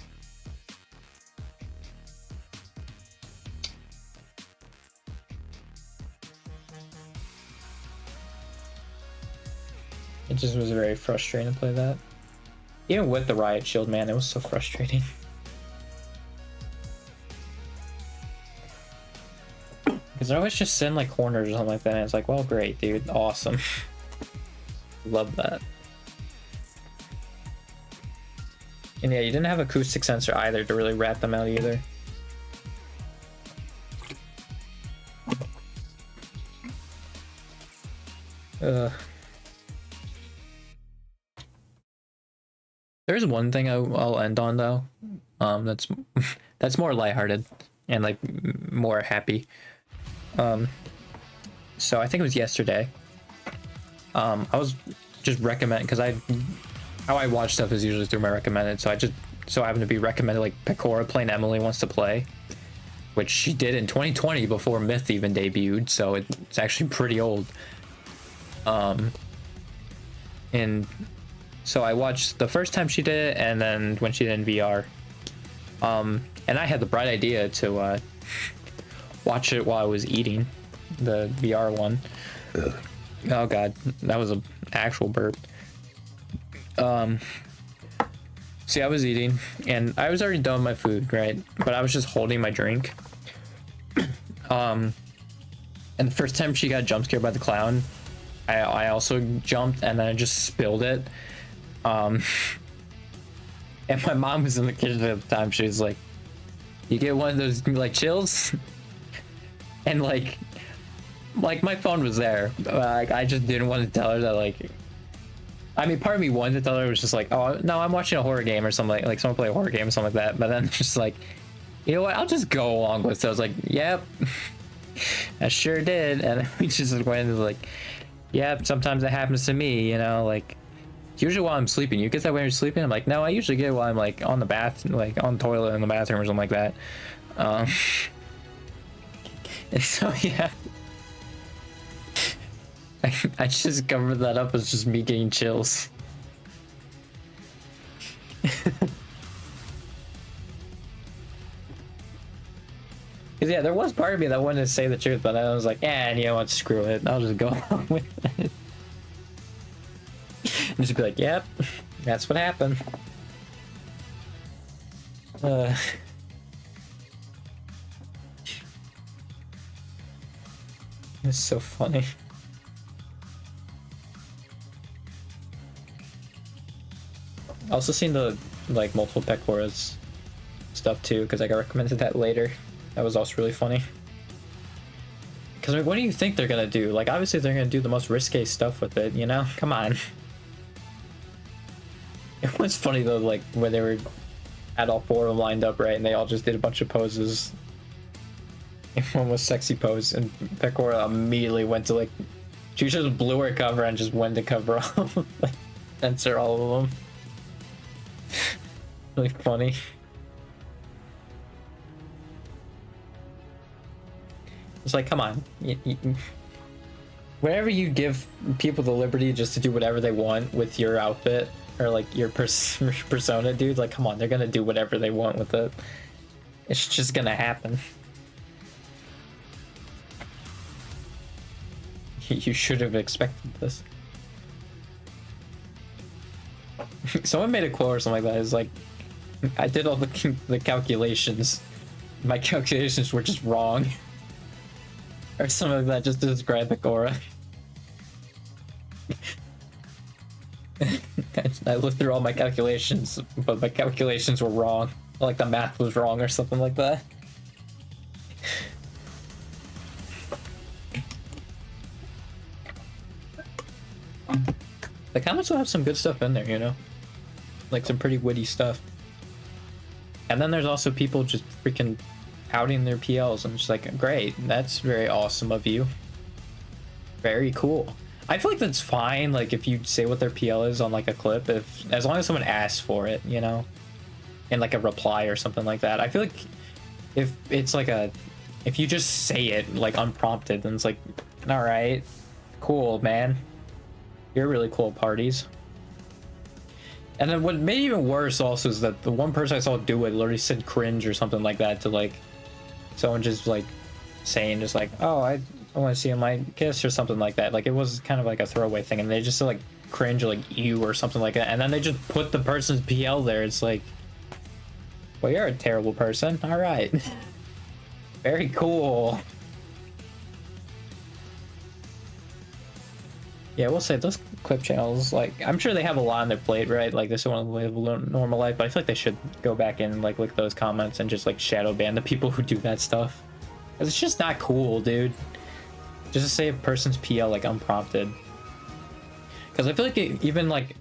It just was very frustrating to play that. Even with the Riot Shield, man, it was so frustrating. Because they're always just sitting like corners or something like that, and it's like, well, great, dude, awesome. Love that. And yeah, you didn't have acoustic sensor either to really rat them out either. There's one thing I'll end on though, that's more lighthearted and like more happy. So I think it was yesterday. I was just recommending, because how I watch stuff is usually through my recommended. So I just so happened to be recommended like Pecora playing Emily Wants to Play, which she did in 2020 before Myth even debuted. So it's actually pretty old. And So I watched the first time she did it, and then when she did it in VR. And I had the bright idea to watch it while I was eating the VR one. Oh god, that was an actual burp. See, I was eating, and I was already done with my food, right? But I was just holding my drink. And the first time she got jump scared by the clown, I also jumped, and then I just spilled it. And my mom was in the kitchen at the time. She was like, "You get one of those like chills?" And like my phone was there. Like I just didn't want to tell her that. Like, I mean, part of me wanted to tell her, it was just like, "Oh no, I'm watching a horror game or something like someone play a horror game or something like that." But then just like, you know what? I'll just go along with it. So I was like, "Yep, I sure did." And we just went into like, "Yep, sometimes it happens to me." You know, like. Usually while I'm sleeping. You get that when you're sleeping? I'm like, no, I usually get it while I'm like on the like on the toilet in the bathroom or something like that. And so yeah, I just covered that up as just me getting chills. Cause yeah, there was part of me that wanted to say the truth, but I was like, yeah, you know what, screw it. I'll just go along with it. And just be like, yep, that's what happened. It's so funny. I also seen the like multiple Pecoras stuff too, because I got recommended that later. That was also really funny. Because I mean, what do you think they're gonna do? Like, obviously they're gonna do the most risque stuff with it, you know? Come on. It was funny though, like when they were had all four of them lined up, right, and they all just did a bunch of poses. One was sexy pose, and Pecora immediately went to like, she just blew her cover and just went to cover all, like, censor all of them. Really funny. It's like, come on, whenever you give people the liberty just to do whatever they want with your outfit or like your persona, dude, like, come on, they're gonna do whatever they want with it. It's just gonna happen. You should have expected this. Someone made a quote or something like that. It's like, I did all the calculations. My calculations were just wrong. Or something like that, just to describe Pecora. I looked through all my calculations, but my calculations were wrong. Like the math was wrong or something like that. The comments will have some good stuff in there, you know? Like some pretty witty stuff. And then there's also people just freaking outing their PLs. I'm just like, great, that's very awesome of you. Very cool. I feel like that's fine, like if you say what their PL is on like a clip, if as long as someone asks for it, you know, in like a reply or something like that. I feel like if it's like if you just say it like unprompted, then it's like, all right, cool, man, you're really cool at parties. And then what made it even worse also is that the one person I saw do it literally said cringe or something like that to like someone just like saying just like, oh, I want to see my kiss or something like that. Like it was kind of like a throwaway thing, and they just like cringe or like ew or something like that, and then they just put the person's PL there. It's like, well, you're a terrible person. All right. Very cool. Yeah, we'll say those clip channels, like, I'm sure they have a lot on their plate, right? Like, they still want to live a normal life, but I feel like they should go back and, like, look at those comments and just, like, shadow ban the people who do that stuff. Because it's just not cool, dude. Just to say a person's PL, like, unprompted. Because I feel like even, like,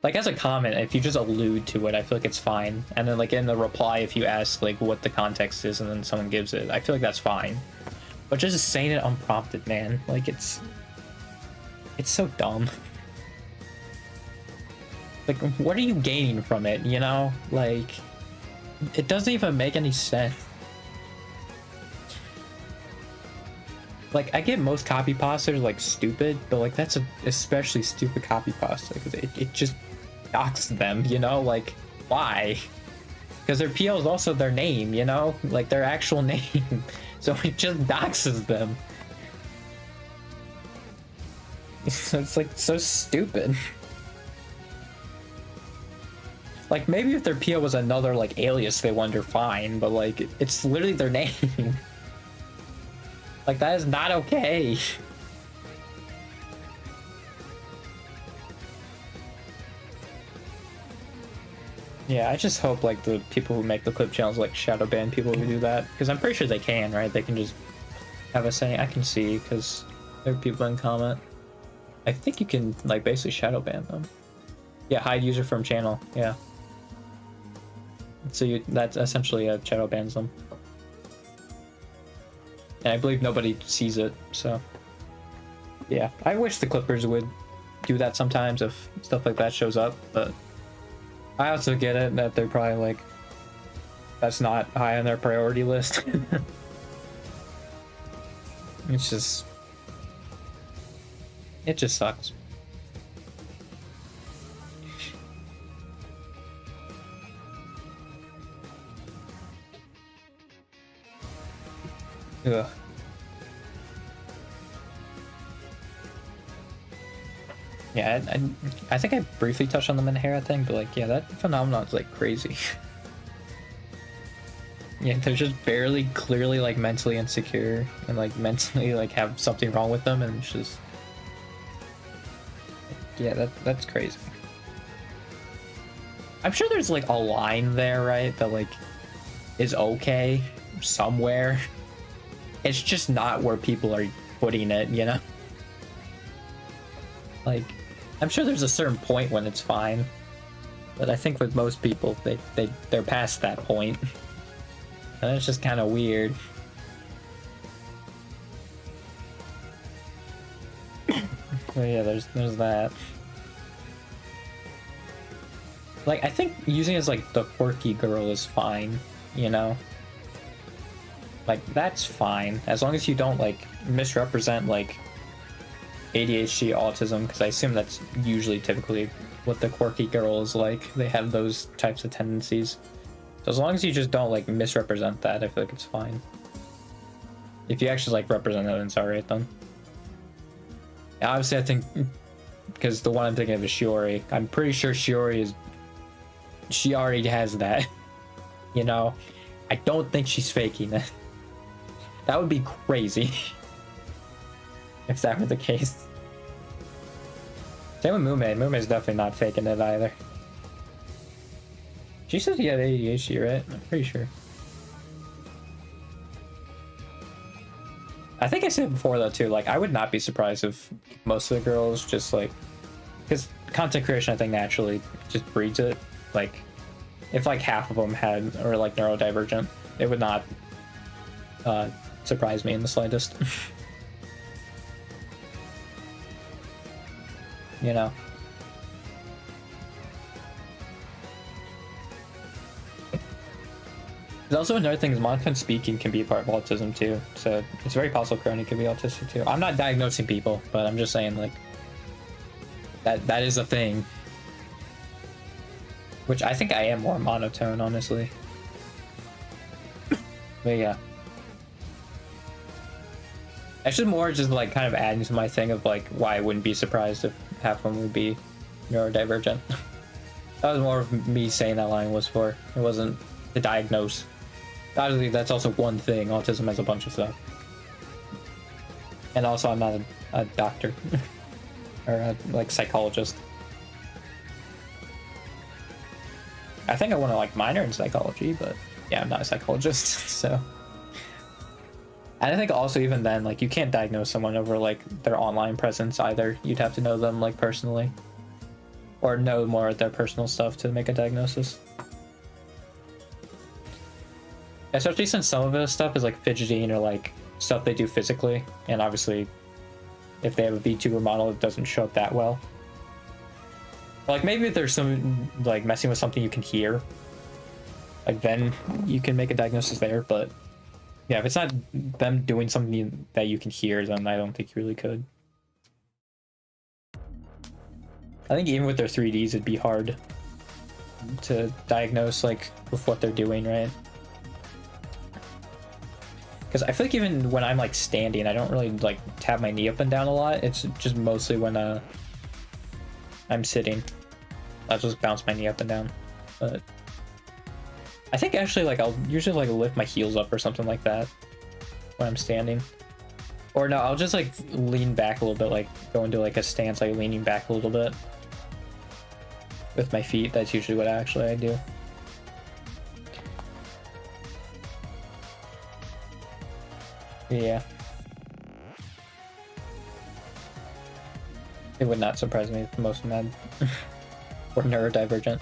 as a comment, if you just allude to it, I feel like it's fine. And then, like, in the reply, if you ask, like, what the context is and then someone gives it, I feel like that's fine. But just saying it unprompted, man, like, it's so dumb. Like, what are you gaining from it, you know? Like, it doesn't even make any sense. Like, I get most copy pastors, like, stupid, but, like, that's a especially stupid copy pasta, because it just dox them, you know? Like, why? Because their PO is also their name, you know? Like, their actual name. So it just doxes them. It's like so stupid. Like, maybe if their PO was another, like, alias they wonder, fine, but, like, it's literally their name. Like, that is not okay. Yeah, I just hope, like, the people who make the clip channels, like, shadow ban people who do that. Because I'm pretty sure they can, right? They can just have a setting. I can see, because there are people in comment. I think you can, like, basically shadow ban them. Yeah, hide user from channel, yeah. So that essentially shadow bans them. And I believe nobody sees it, so. Yeah, I wish the Clippers would do that sometimes if stuff like that shows up, but I also get it that they're probably like, that's not high on their priority list. It's just, it just sucks. Ugh. Yeah, I think I briefly touched on the Minahara thing, but like, yeah, that phenomenon is like crazy. Yeah, they're just barely clearly like mentally insecure and like mentally like have something wrong with them, and it's just, yeah, that's crazy. I'm sure there's like a line there, right, that like is okay somewhere. It's just not where people are putting it, you know? Like, I'm sure there's a certain point when it's fine, but I think with most people, they're past that point. And it's just kind of weird. But yeah, there's that. Like, I think using it as like the quirky girl is fine, you know? Like, that's fine, as long as you don't like misrepresent like ADHD, autism, because I assume that's usually typically what the quirky girl is like. They have those types of tendencies. So as long as you just don't like misrepresent that, I feel like it's fine. If you actually like represent it, it's alright then. And obviously, I think because the one I'm thinking of is Shiori. I'm pretty sure Shiori she already has that. You know, I don't think she's faking it. That would be crazy if that were the case. Same with Mume. Mume's definitely not faking it either. She said he had ADHD, right? I'm pretty sure. I think I said before though too, like I would not be surprised if most of the girls just like, because content creation I think naturally just breeds it. Like if like half of them had or like neurodivergent, it would not surprise me in the slightest. You know. There's also another thing is monotone speaking can be a part of autism too. So it's very possible Crony could be autistic too. I'm not diagnosing people, but I'm just saying like that is a thing. Which I think I am more monotone, honestly. But yeah. I should more just like kind of adding to my thing of like why I wouldn't be surprised if half of them would be neurodivergent. That was more of me saying that line was for. It wasn't to diagnose. Obviously, that's also one thing. Autism has a bunch of stuff. And also, I'm not a doctor or a like psychologist. I think I want to like minor in psychology, but yeah, I'm not a psychologist, so. And I think also even then, like you can't diagnose someone over like their online presence either. You'd have to know them like personally, or know more of their personal stuff to make a diagnosis. Especially since some of this stuff is like fidgeting or like stuff they do physically, and obviously, if they have a VTuber model, it doesn't show up that well. Like maybe if there's some like messing with something you can hear, like then you can make a diagnosis there, but. Yeah, if it's not them doing something that you can hear, then I don't think you really could. I think even with their 3Ds, it'd be hard to diagnose like with what they're doing, right? Because I feel like even when I'm like standing, I don't really like tap my knee up and down a lot. It's just mostly when I'm sitting. I'll just bounce my knee up and down. But I think actually like I'll usually like lift my heels up or something like that when I'm standing. Or no, I'll just like lean back a little bit, like go into like a stance, like leaning back a little bit with my feet. That's usually what I do. Yeah. It would not surprise me if most men were neurodivergent.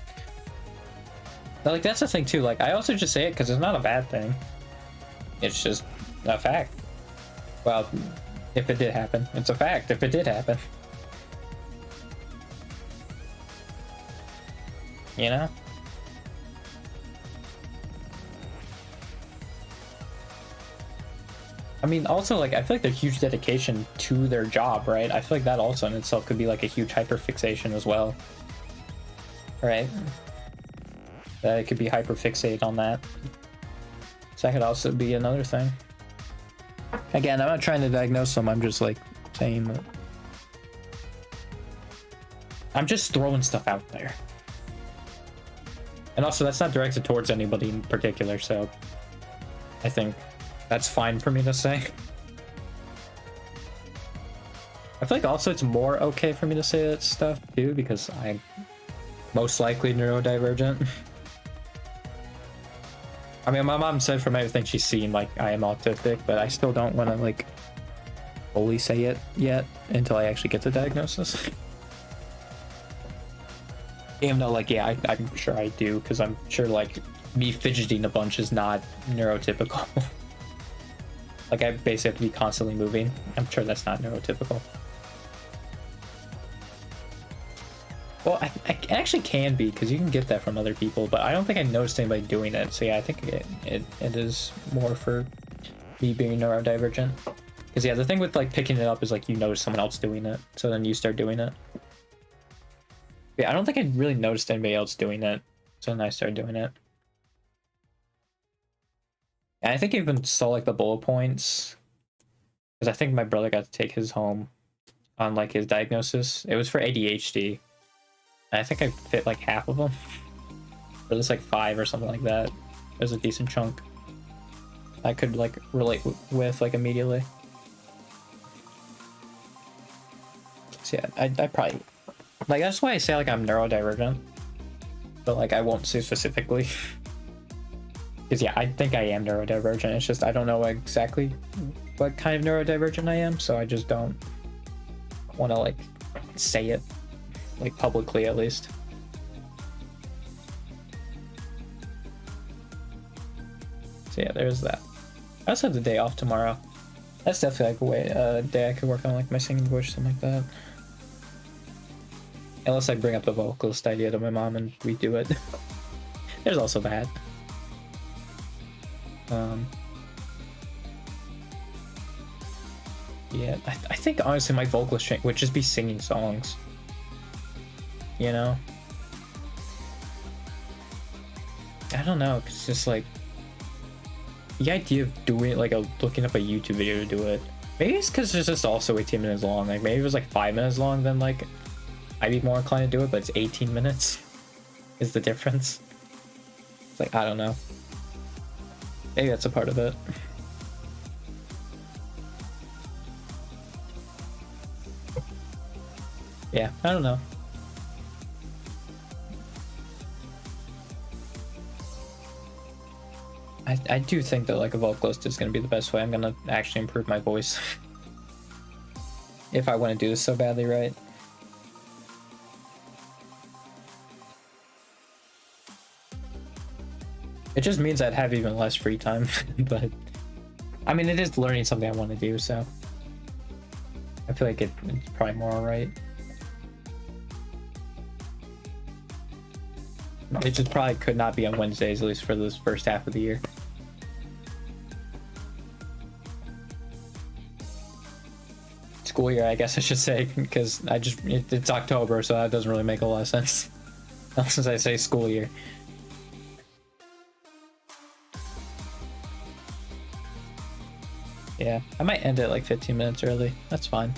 But like that's the thing too, like I also just say it because it's not a bad thing. It's just a fact. Well, if it did happen. It's a fact if it did happen. You know? I mean, also, like, I feel like there's huge dedication to their job, right? I feel like that also in itself could be, like, a huge hyperfixation as well. Right? That it could be hyperfixated on that. So that could also be another thing. Again, I'm not trying to diagnose them, I'm just, like, saying that. I'm just throwing stuff out there. And also, that's not directed towards anybody in particular, so I think that's fine for me to say. I feel like also it's more okay for me to say that stuff too, because I'm most likely neurodivergent. I mean, my mom said from everything she's seen, like, I am autistic, but I still don't want to, like, fully say it yet until I actually get the diagnosis. Even though, like, yeah, I'm sure I do, because I'm sure, like, me fidgeting a bunch is not neurotypical. Like, I basically have to be constantly moving. I'm sure that's not neurotypical. Well, I actually can be, because you can get that from other people, but I don't think I noticed anybody doing it. So yeah, I think it is more for me being neurodivergent. Because yeah, the thing with like picking it up is like you notice someone else doing it, so then you start doing it. Yeah, I don't think I really noticed anybody else doing it, so then I started doing it. And I think I even saw like the bullet points, because I think my brother got to take his home on like his diagnosis. It was for ADHD. And I think I fit like half of them. Or just like 5 or something like that. It was a decent chunk. I could like relate with like immediately. So yeah, I probably like that's why I say like I'm neurodivergent. But like I won't say specifically. Because yeah, I think I am neurodivergent. It's just I don't know exactly what kind of neurodivergent I am, so I just don't want to like say it, like publicly at least. So yeah, there's that. I also have the day off tomorrow. That's definitely like a way a day I could work on like my singing voice, something like that. Unless I bring up the vocalist idea to my mom and we do it. There's also that. Yeah, I think honestly my vocalist change would just be singing songs. You know? I don't know, it's just like the idea of doing it, like looking up a YouTube video to do it. Maybe it's because it's just also 18 minutes long. Like maybe if it was like 5 minutes long, then like I'd be more inclined to do it, but it's 18 minutes is the difference. It's like, I don't know. Maybe that's a part of it. Yeah, I don't know. I do think that like a vocalist is going to be the best way. I'm going to actually improve my voice. If I want to do this so badly, right? It just means I'd have even less free time, but I mean, it is learning something I want to do, so I feel like it's probably more alright. It just probably could not be on Wednesdays, at least for this first half of the year. school year, I guess I should say, because it's October, so that doesn't really make a lot of sense. Since I say school year. Yeah, I might end it like 15 minutes early. That's fine.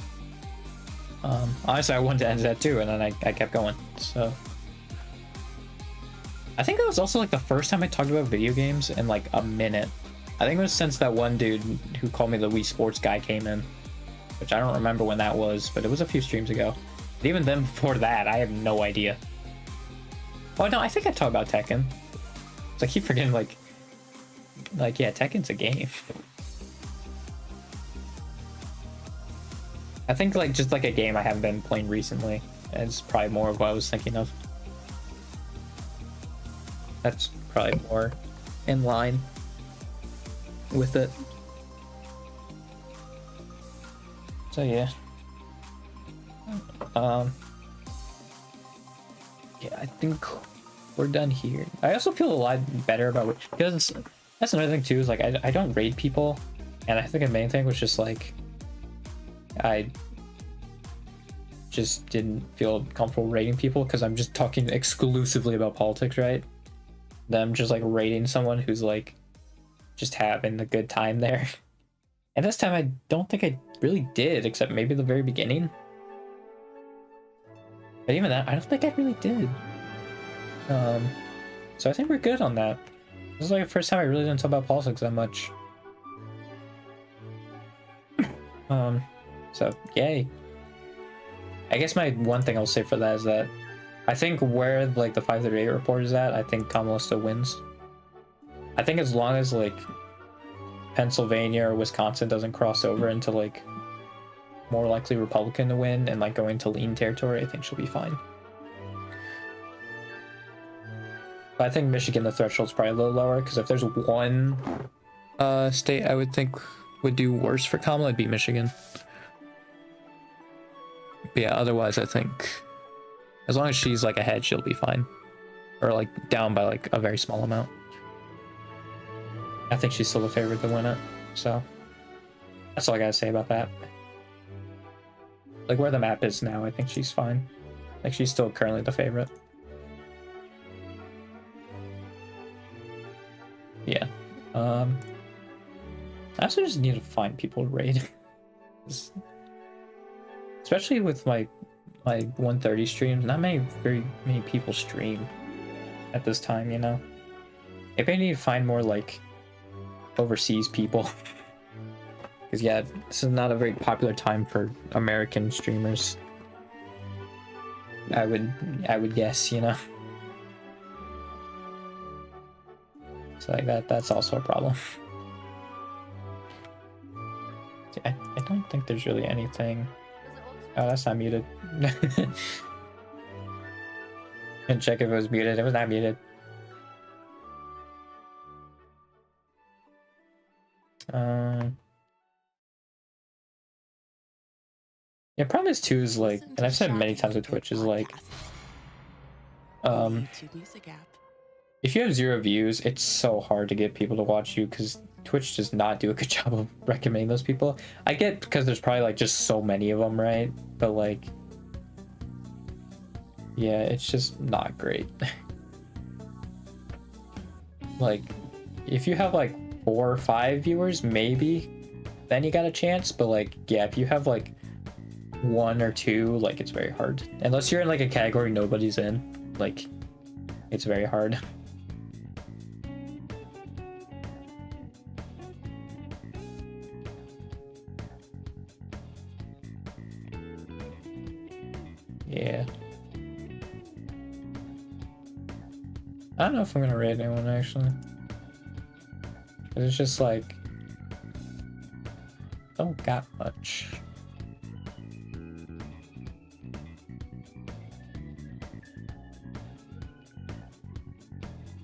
Honestly, I wanted to end it at 2, and then I kept going. So I think that was also like the first time I talked about video games in like a minute. I think it was since that one dude who called me the Wii Sports guy came in, which I don't remember when that was, but it was a few streams ago. But even then, before that, I have no idea. Oh no, I think I talked about Tekken. So I keep forgetting, like yeah, Tekken's a game. I think like just like a game I haven't been playing recently. It's probably more of what I was thinking of. That's probably more in line with it. So yeah. Yeah, I think we're done here. I also feel a lot better about it, because that's another thing too, is like I don't raid people, and I think the main thing was just like I just didn't feel comfortable rating people because I'm just talking exclusively about politics, right? Them just like rating someone who's like just having a good time there. And this time I don't think I really did, except maybe the very beginning. But even that, I don't think I really did. So I think we're good on that. This is like the first time I really didn't talk about politics that much. So yay. I guess my one thing I'll say for that is that I think where like the 538 report is at, I think Kamala still wins. I think as long as like Pennsylvania or Wisconsin doesn't cross over into like more likely Republican to win and like go into lean territory, I think she'll be fine. But I think Michigan, the threshold's probably a little lower, because if there's one state I would think would do worse for Kamala, it'd be Michigan. But yeah, otherwise I think as long as she's like ahead, she'll be fine. Or like down by like a very small amount. I think she's still the favorite to win it. So that's all I gotta say about that. Like where the map is now, I think she's fine. Like she's still currently the favorite. Yeah. I also just need to find people to raid. Especially with my 130 streams, not very many people stream at this time, you know? Maybe I need to find more like overseas people. Because yeah, this is not a very popular time for American streamers. I would guess, you know? So like that's also a problem. I don't think there's really anything. Oh, that's not muted. And check if it was muted. It was not muted. Yeah, problem is too is like, and I've said it many times with Twitch, is like, YouTube Music app. if you have 0 views, it's so hard to get people to watch you because Twitch does not do a good job of recommending those people. I get because there's probably like just so many of them, right? But like, yeah, it's just not great. Like, if you have like 4 or 5 viewers, maybe then you got a chance. But like, yeah, if you have like 1 or 2, like it's very hard. Unless you're in like a category nobody's in, like it's very hard. Yeah. I don't know if I'm gonna raid anyone actually. It's just like, don't got much.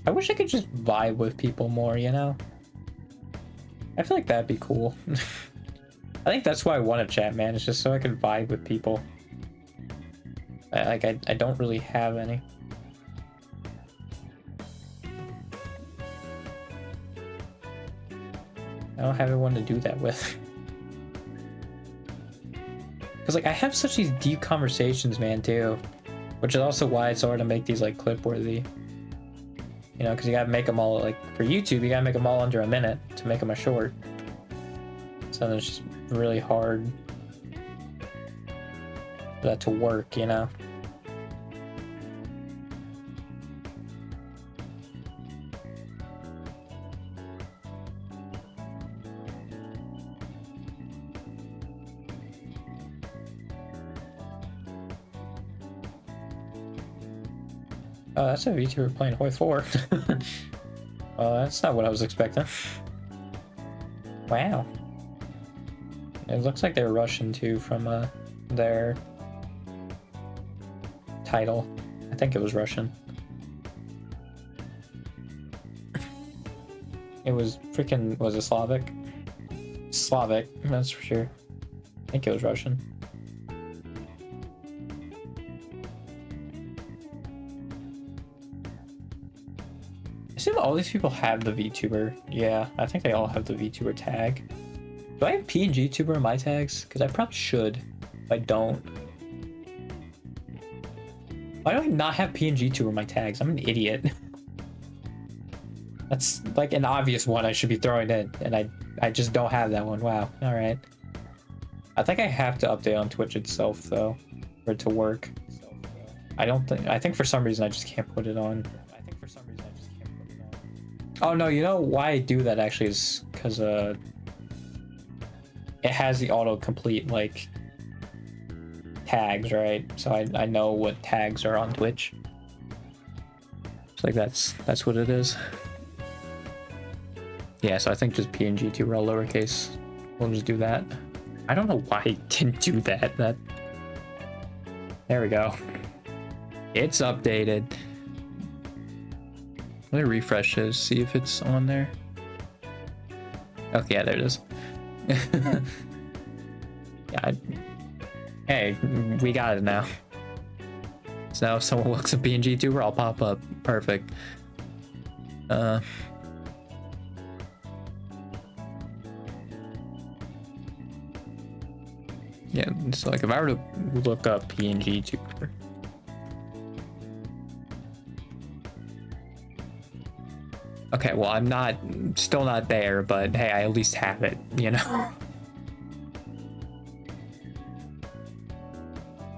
I wish I could just vibe with people more, you know? I feel like that'd be cool. I think that's why I want to chat, man. It's just so I can vibe with people. I don't really have any. I don't have anyone to do that with. Because like I have such these deep conversations, man, too, which is also why it's hard to make these like clip worthy. You know, because you gotta make them all like for YouTube, you gotta make them all under a minute to make them a short. So it's just really hard for that to work, you know. Oh, that's a VTuber playing Hoi 4. That's not what I was expecting. Wow. It looks like they're Russian too from their title. I think it was Russian. It was freaking, was it Slavic? Slavic, that's for sure. I think it was Russian. I assume all these people have the VTuber. Yeah, I think they all have the VTuber tag. Do I have PNG Tuber in my tags? Because I probably should. If I don't. Why do I not have PNG Tuber in my tags? I'm an idiot. That's like an obvious one I should be throwing in, and I just don't have that one. Wow. All right. I think I have to update on Twitch itself though, for it to work. I think for some reason I just can't put it on. Oh no, you know why I do that actually is because it has the autocomplete like tags, right? So I know what tags are on Twitch. It's like that's what it is. Yeah, so I think just PNG Tuber all lowercase. We'll just do that. I don't know why I didn't do that. There we go. It's updated. Let me refresh this, see if it's on there. Okay, yeah, there it is. Yeah. Hey, we got it now. So now if someone looks at PNG Tuber, I'll pop up. Perfect. Yeah, so like if I were to look up PNG Tuber. Okay, well, I'm still not there, but hey, I at least have it, you know?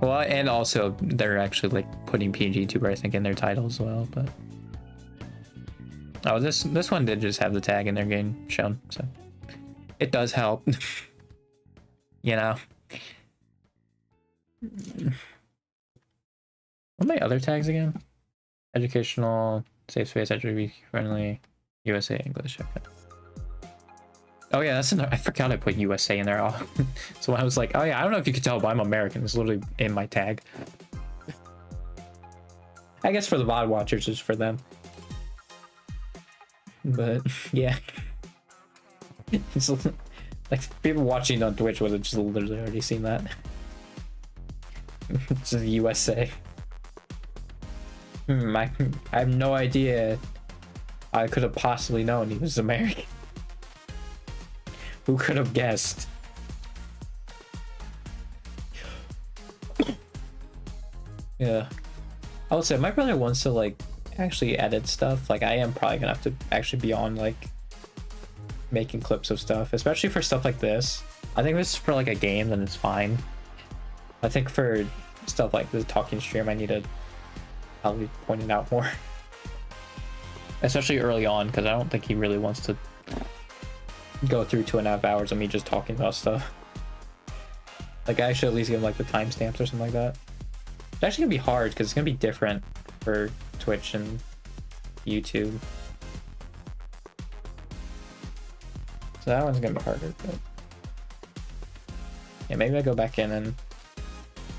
Well, and also, they're actually, like, putting PNG Tuber, I think, in their title as well, but... Oh, this one did just have the tag in their game shown, so... It does help. You know? What are my other tags again? Educational... Safe space, HIV friendly, USA English. Okay. Oh yeah, that's in there. I forgot I put USA in there. So I was like, oh yeah, I don't know if you could tell, but I'm American. It's literally in my tag. I guess for the VOD watchers, it's for them. But yeah, it's like people watching on Twitch would have just literally already seen that. It's the USA. I have no idea. I could have possibly known he was American. Who could have guessed? Yeah. I would say my brother wants to like actually edit stuff. Like I am probably gonna have to actually be on like making clips of stuff, especially for stuff like this. I think if it's for like a game, then it's fine. I think for stuff like the talking stream, I need to probably point it out more, especially early on, because I don't think he really wants to go through 2.5 hours of me just talking about stuff. Like I should at least give him like the timestamps or something like that. It's actually gonna be hard because it's gonna be different for Twitch and YouTube, so that one's gonna be harder. But yeah, maybe I go back in and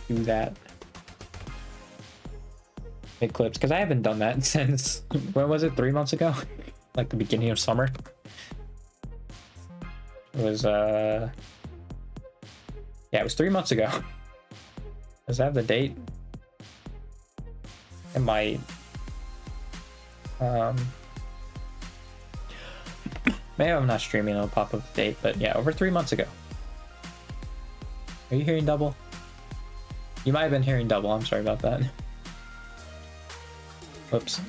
do that. Make clips, because I haven't done that since, when was it, 3 months ago? Like the beginning of summer. It was yeah, it was 3 months ago. Does that have the date? It might. Maybe I'm not streaming, it'll pop up the date, but yeah, over 3 months ago. Are you hearing double? You might have been hearing double. I'm sorry about that. Whoops.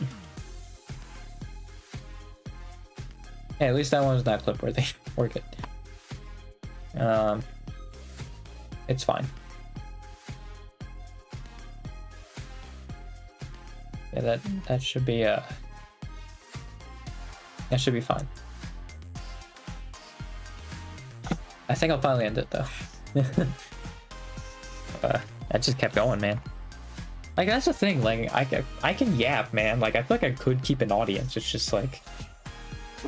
Hey, at least that one's not clip worthy. We're good. It's fine. Yeah, that should be that should be fine. I think I'll finally end it though. I just kept going, man. Like, that's the thing, like, I can yap, man. Like, I feel like I could keep an audience. It's just like,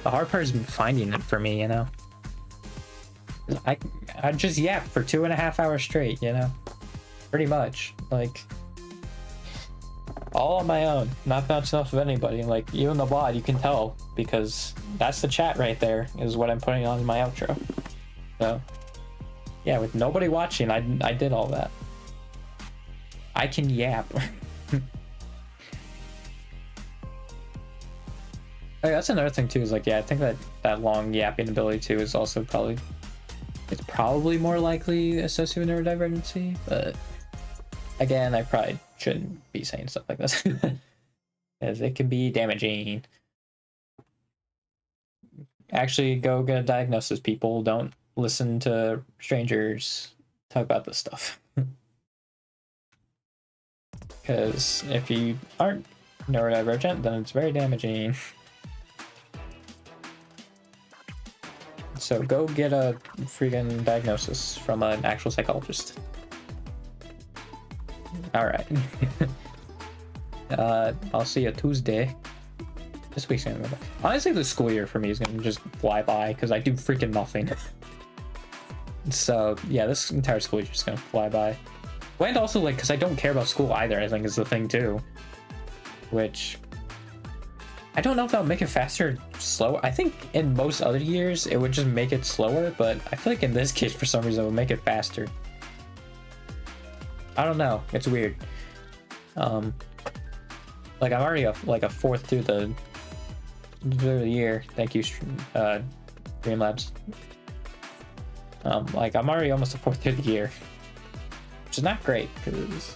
the hard part is finding it for me, you know? I just yap for 2.5 hours straight, you know? Pretty much. Like, all on my own, not bouncing off of anybody. Like, even the VOD, you can tell, because that's the chat right there, is what I'm putting on my outro. So, yeah, with nobody watching, I did all that. I can yap. Like, that's another thing too, is like, yeah, I think that long yapping ability too is also probably, it's probably more likely associated with neurodivergency, but again, I probably shouldn't be saying stuff like this because it can be damaging. Actually, go get a diagnosis, people. Don't listen to strangers talk about this stuff. Because if you aren't neurodivergent, then it's very damaging. So go get a freaking diagnosis from an actual psychologist. Alright. I'll see you Tuesday. This week's gonna go. Honestly, the school year for me is gonna just fly by because I do freaking nothing. So yeah, this entire school year is just gonna fly by. And also, like, because I don't care about school either, I think is the thing too. Which, I don't know if that would make it faster or slower. I think in most other years, it would just make it slower, but I feel like in this case, for some reason, it would make it faster. I don't know. It's weird. Like, I'm already a fourth through the year. Thank you, Streamlabs. Like, I'm already almost a fourth through the year. Which is not great, because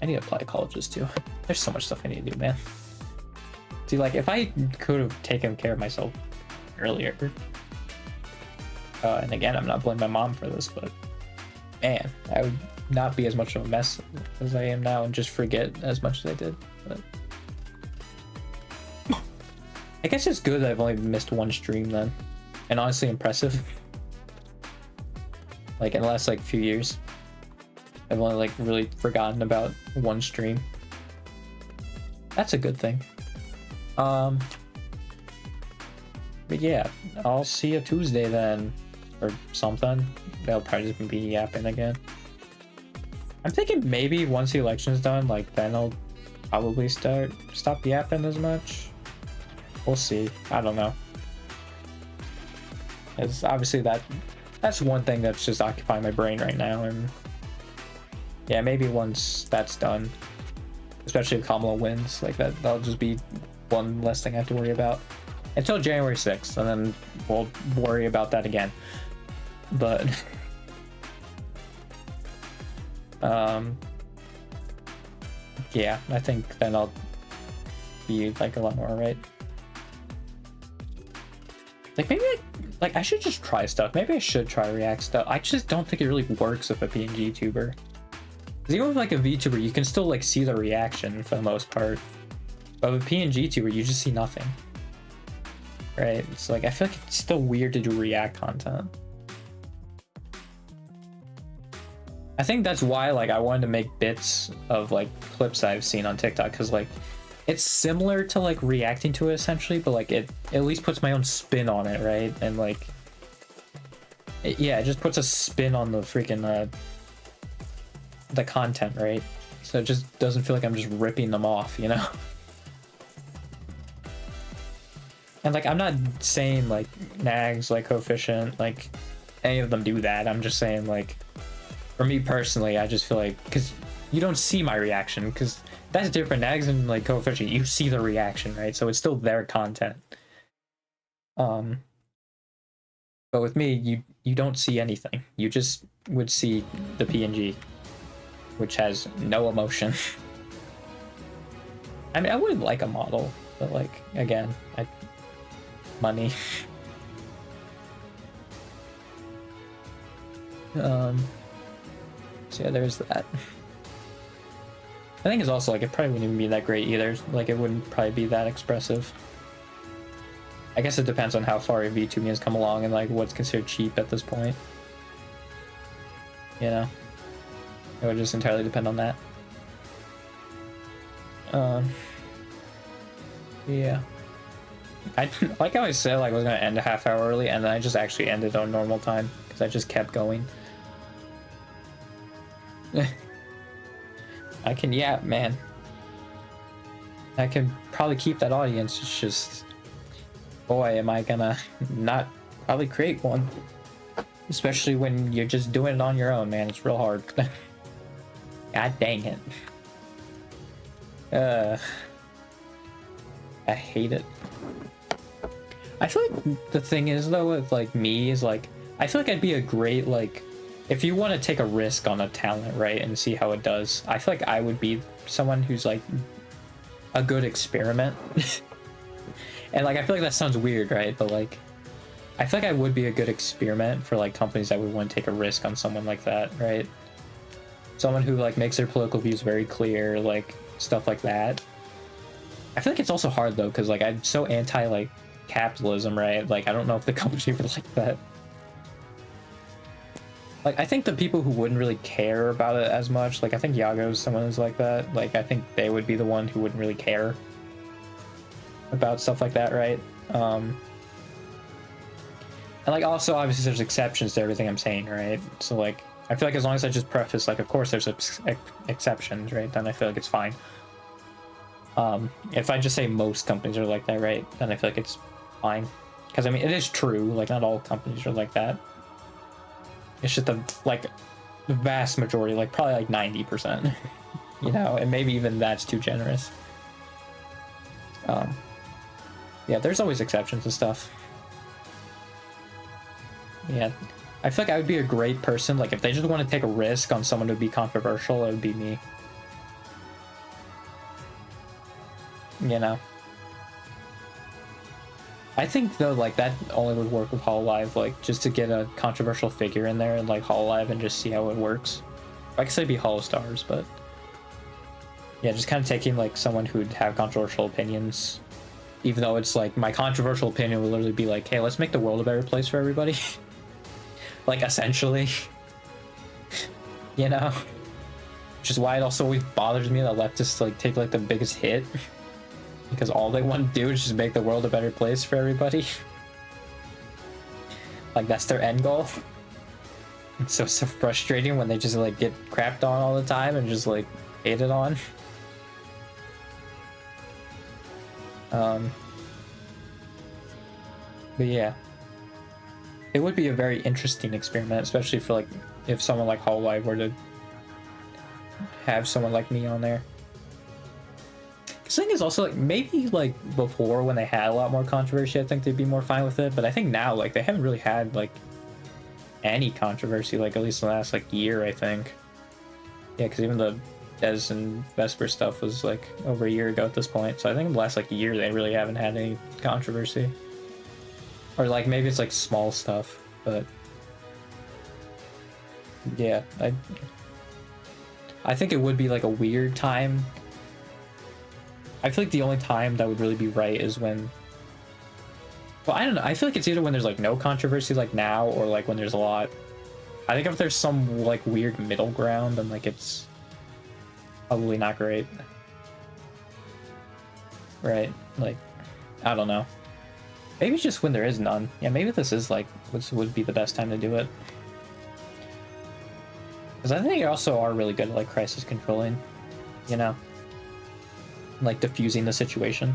I need to apply to colleges too. There's so much stuff I need to do, man. See, like, if I could have taken care of myself earlier, and again, I'm not blaming my mom for this, but man, I would not be as much of a mess as I am now and just forget as much as I did. But I guess it's good that I've only missed one stream then, and honestly impressive. Like, in the last like few years, I've only like really forgotten about one stream. That's a good thing. But yeah, I'll see you Tuesday then, or something. They'll probably just be yapping again. I'm thinking maybe once the election's done, like, then I'll probably stop yapping as much. We'll see. I don't know. Because obviously that's one thing that's just occupying my brain right now, and yeah, maybe once that's done, especially if Kamala wins, like that'll just be one less thing I have to worry about until January 6th, and then we'll worry about that again. But yeah, I think then I'll be like a lot more alright. Like, maybe I should just try stuff. Maybe I should try React stuff. I just don't think it really works with a PNG tuber. Because even with like a VTuber, you can still like see the reaction for the most part. But with a PNG tuber, you just see nothing. Right? It's like, I feel like it's still weird to do React content. I think that's why, like, I wanted to make bits of like clips I've seen on TikTok, because like it's similar to like reacting to it essentially, but like it at least puts my own spin on it, right? And like it just puts a spin on the freaking the content, right? So it just doesn't feel like I'm just ripping them off, you know? And like, I'm not saying like Nags, like Coefficient, like any of them do that. I'm just saying, like, for me personally, I just feel like, because you don't see my reaction, because that's different. Nags and like Coefficient, you see the reaction, right? So it's still their content. But with me, you don't see anything. You just would see the PNG. which has no emotion. I mean, I would like a model, but like, again, money. So yeah, there's that. I think it's also like it probably wouldn't even be that great either. Like it wouldn't probably be that expressive. I guess it depends on how far your VTubing has come along and like what's considered cheap at this point. You know, it would just entirely depend on that. Yeah. Like how I said, like I was gonna end a half hour early, and then I just actually ended on normal time because I just kept going. I can, yeah, man. I can probably keep that audience. It's just, boy, am I gonna not probably create one. Especially when you're just doing it on your own, man. It's real hard. God dang it. I hate it. I feel like the thing is though with like me is like I feel like I'd be a great like if you want to take a risk on a talent, right, and see how it does. I feel like I would be someone who's like a good experiment. And like I feel like that sounds weird, right? But like I feel like I would be a good experiment for like companies that would want to take a risk on someone like that, right? Someone who like makes their political views very clear, like stuff like that. I feel like it's also hard though, because like I'm so anti like capitalism, right? Like I don't know if the company would like that. Like I think the people who wouldn't really care about it as much, like I think Yago's someone who's like that. Like I think they would be the one who wouldn't really care about stuff like that, right? And like also obviously there's exceptions to everything I'm saying, right? So like I feel like as long as I just preface like of course there's exceptions, right? Then I feel like it's fine. If I just say most companies are like that, right? Then I feel like it's fine. Because I mean it is true, like not all companies are like that. It's just the vast majority, like probably like 90%. You know, and maybe even that's too generous. Yeah, there's always exceptions and stuff. Yeah, I feel like I would be a great person. Like if they just want to take a risk on someone to be controversial, it would be me. You know. I think though, like that only would work with Hololive, like just to get a controversial figure in there and like Hololive and just see how it works. I could say it'd be Holostars, but yeah, just kind of taking like someone who'd have controversial opinions, even though it's like my controversial opinion would literally be like, hey, let's make the world a better place for everybody. Like essentially, you know, which is why it also always bothers me that leftists like take like the biggest hit. Because all they want to do is just make the world a better place for everybody. Like that's their end goal. It's so frustrating when they just like get crapped on all the time and just like hated on. But yeah. It would be a very interesting experiment, especially for like if someone like Hololive were to have someone like me on there. The thing is also like maybe like before when they had a lot more controversy, I think they'd be more fine with it. But I think now like they haven't really had like any controversy, like at least in the last like year, I think. Yeah, because even the Dez and Vesper stuff was like over a year ago at this point. So I think in the last like year they really haven't had any controversy. Or like maybe it's like small stuff, but yeah, I think it would be like a weird time. I feel like the only time that would really be right is when, well, I don't know. I feel like it's either when there's like no controversy like now or like when there's a lot. I think if there's some like weird middle ground, then like it's probably not great. Right? Like, I don't know. Maybe just when there is none. Yeah, maybe this is like, this would be the best time to do it. Because I think they also are really good at like crisis controlling, you know? Like diffusing the situation.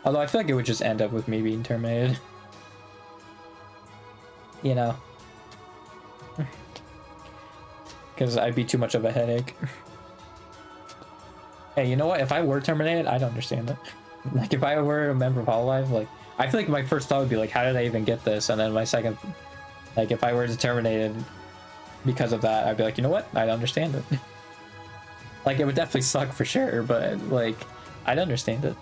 Although I feel like it would just end up with me being terminated. You know? Because I'd be too much of a headache. Hey, you know what? If I were terminated, I'd understand it. Like if I were a member of Hololive, like I feel like my first thought would be like, how did I even get this? And then my second Like if I were to terminate it because of that, I'd be like, you know what? I'd understand it. Like it would definitely suck for sure, but like I'd understand it.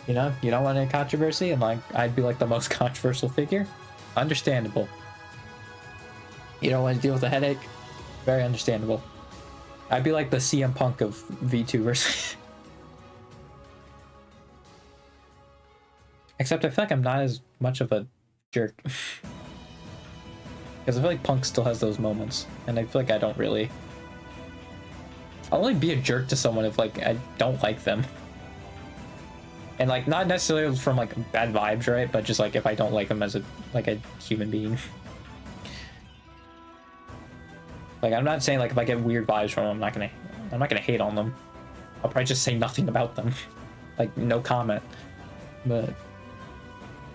You know, you don't want any controversy, and like I'd be like the most controversial figure. Understandable. You don't want to deal with a headache. Very understandable. I'd be like the CM Punk of VTubers. Except I feel like I'm not as much of a jerk. Because I feel like Punk still has those moments, and I feel like I don't really. I'll only be a jerk to someone if like I don't like them. And like not necessarily from like bad vibes, right? But just like if I don't like them as a human being. Like I'm not saying like if I get weird vibes from them, I'm not gonna hate on them. I'll probably just say nothing about them. Like no comment. But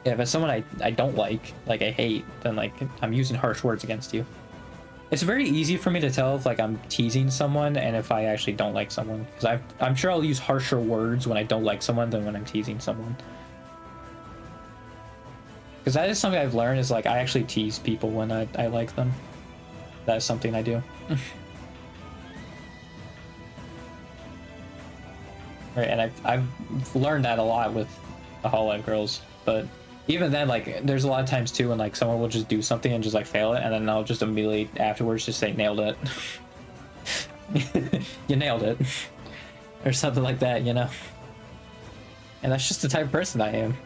yeah, if it's someone I don't like I hate, then like I'm using harsh words against you. It's very easy for me to tell if like I'm teasing someone and if I actually don't like someone, because I'm sure I'll use harsher words when I don't like someone than when I'm teasing someone. Because that is something I've learned, is like I actually tease people when I like them. That is something I do. Right, and I've learned that a lot with the Hololive girls, but even then, like, there's a lot of times too when like someone will just do something and just like fail it, and then I'll just immediately afterwards just say nailed it. You nailed it. Or something like that, you know. And that's just the type of person I am.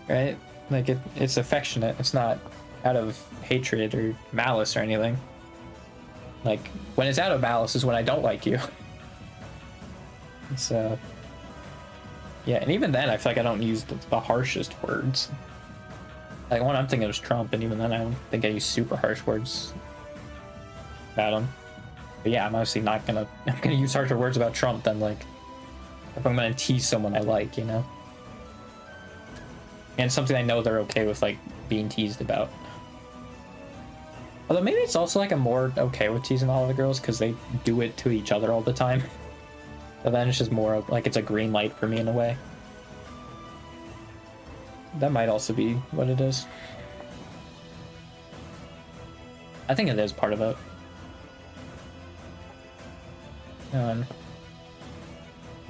Right? Like it's affectionate. It's not out of hatred or malice or anything. Like when it's out of malice is when I don't like you. So yeah, and even then I feel like I don't use the harshest words. Like one I'm thinking was Trump, and even then I don't think I use super harsh words about him. But yeah, I'm obviously not gonna use harsher words about Trump than like if I'm gonna tease someone I like, you know. And something I know they're okay with like being teased about. Although maybe it's also like I'm more okay with teasing all the girls because they do it to each other all the time. So then it's just more of, like it's a green light for me in a way. That might also be what it is. I think it is part of it. But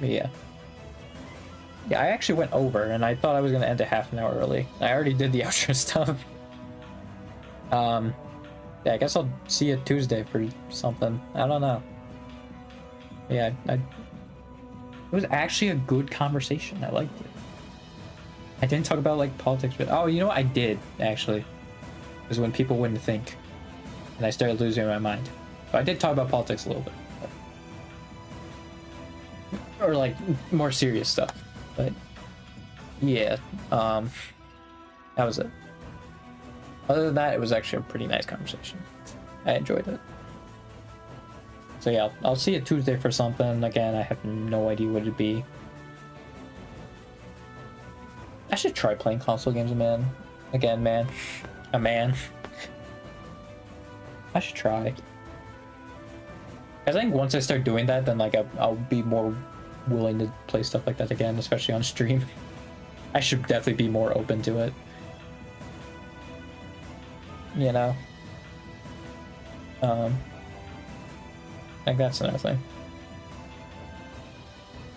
yeah. Yeah, I actually went over, and I thought I was going to end a half an hour early. I already did the outro stuff. Yeah, I guess I'll see you Tuesday for something. I don't know. Yeah, it was actually a good conversation. I liked it. I didn't talk about like politics, but oh, you know what I did actually? It was when people wouldn't think, and I started losing my mind. So I did talk about politics a little bit, but... or like more serious stuff. But yeah, that was it. Other than that, it was actually a pretty nice conversation. I enjoyed it. So yeah, I'll see you Tuesday for something. Again, I have no idea what it'd be. I should try playing console games, man. Again, man. A man. I should try. I think once I start doing that, then like I'll be more willing to play stuff like that again, especially on stream. I should definitely be more open to it. You know? I think that's another thing.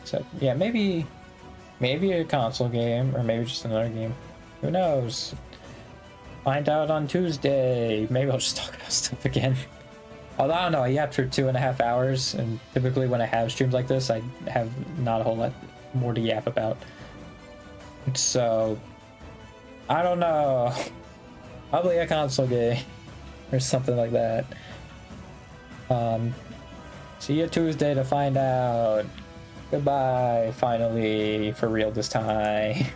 So yeah, maybe a console game, or maybe just another game. Who knows? Find out on Tuesday. Maybe I'll just talk about stuff again. Although I don't know, I yapped for 2.5 hours, and typically when I have streams like this, I have not a whole lot more to yap about. So I don't know. Probably a console game or something like that. See you Tuesday to find out. Goodbye, finally, for real this time.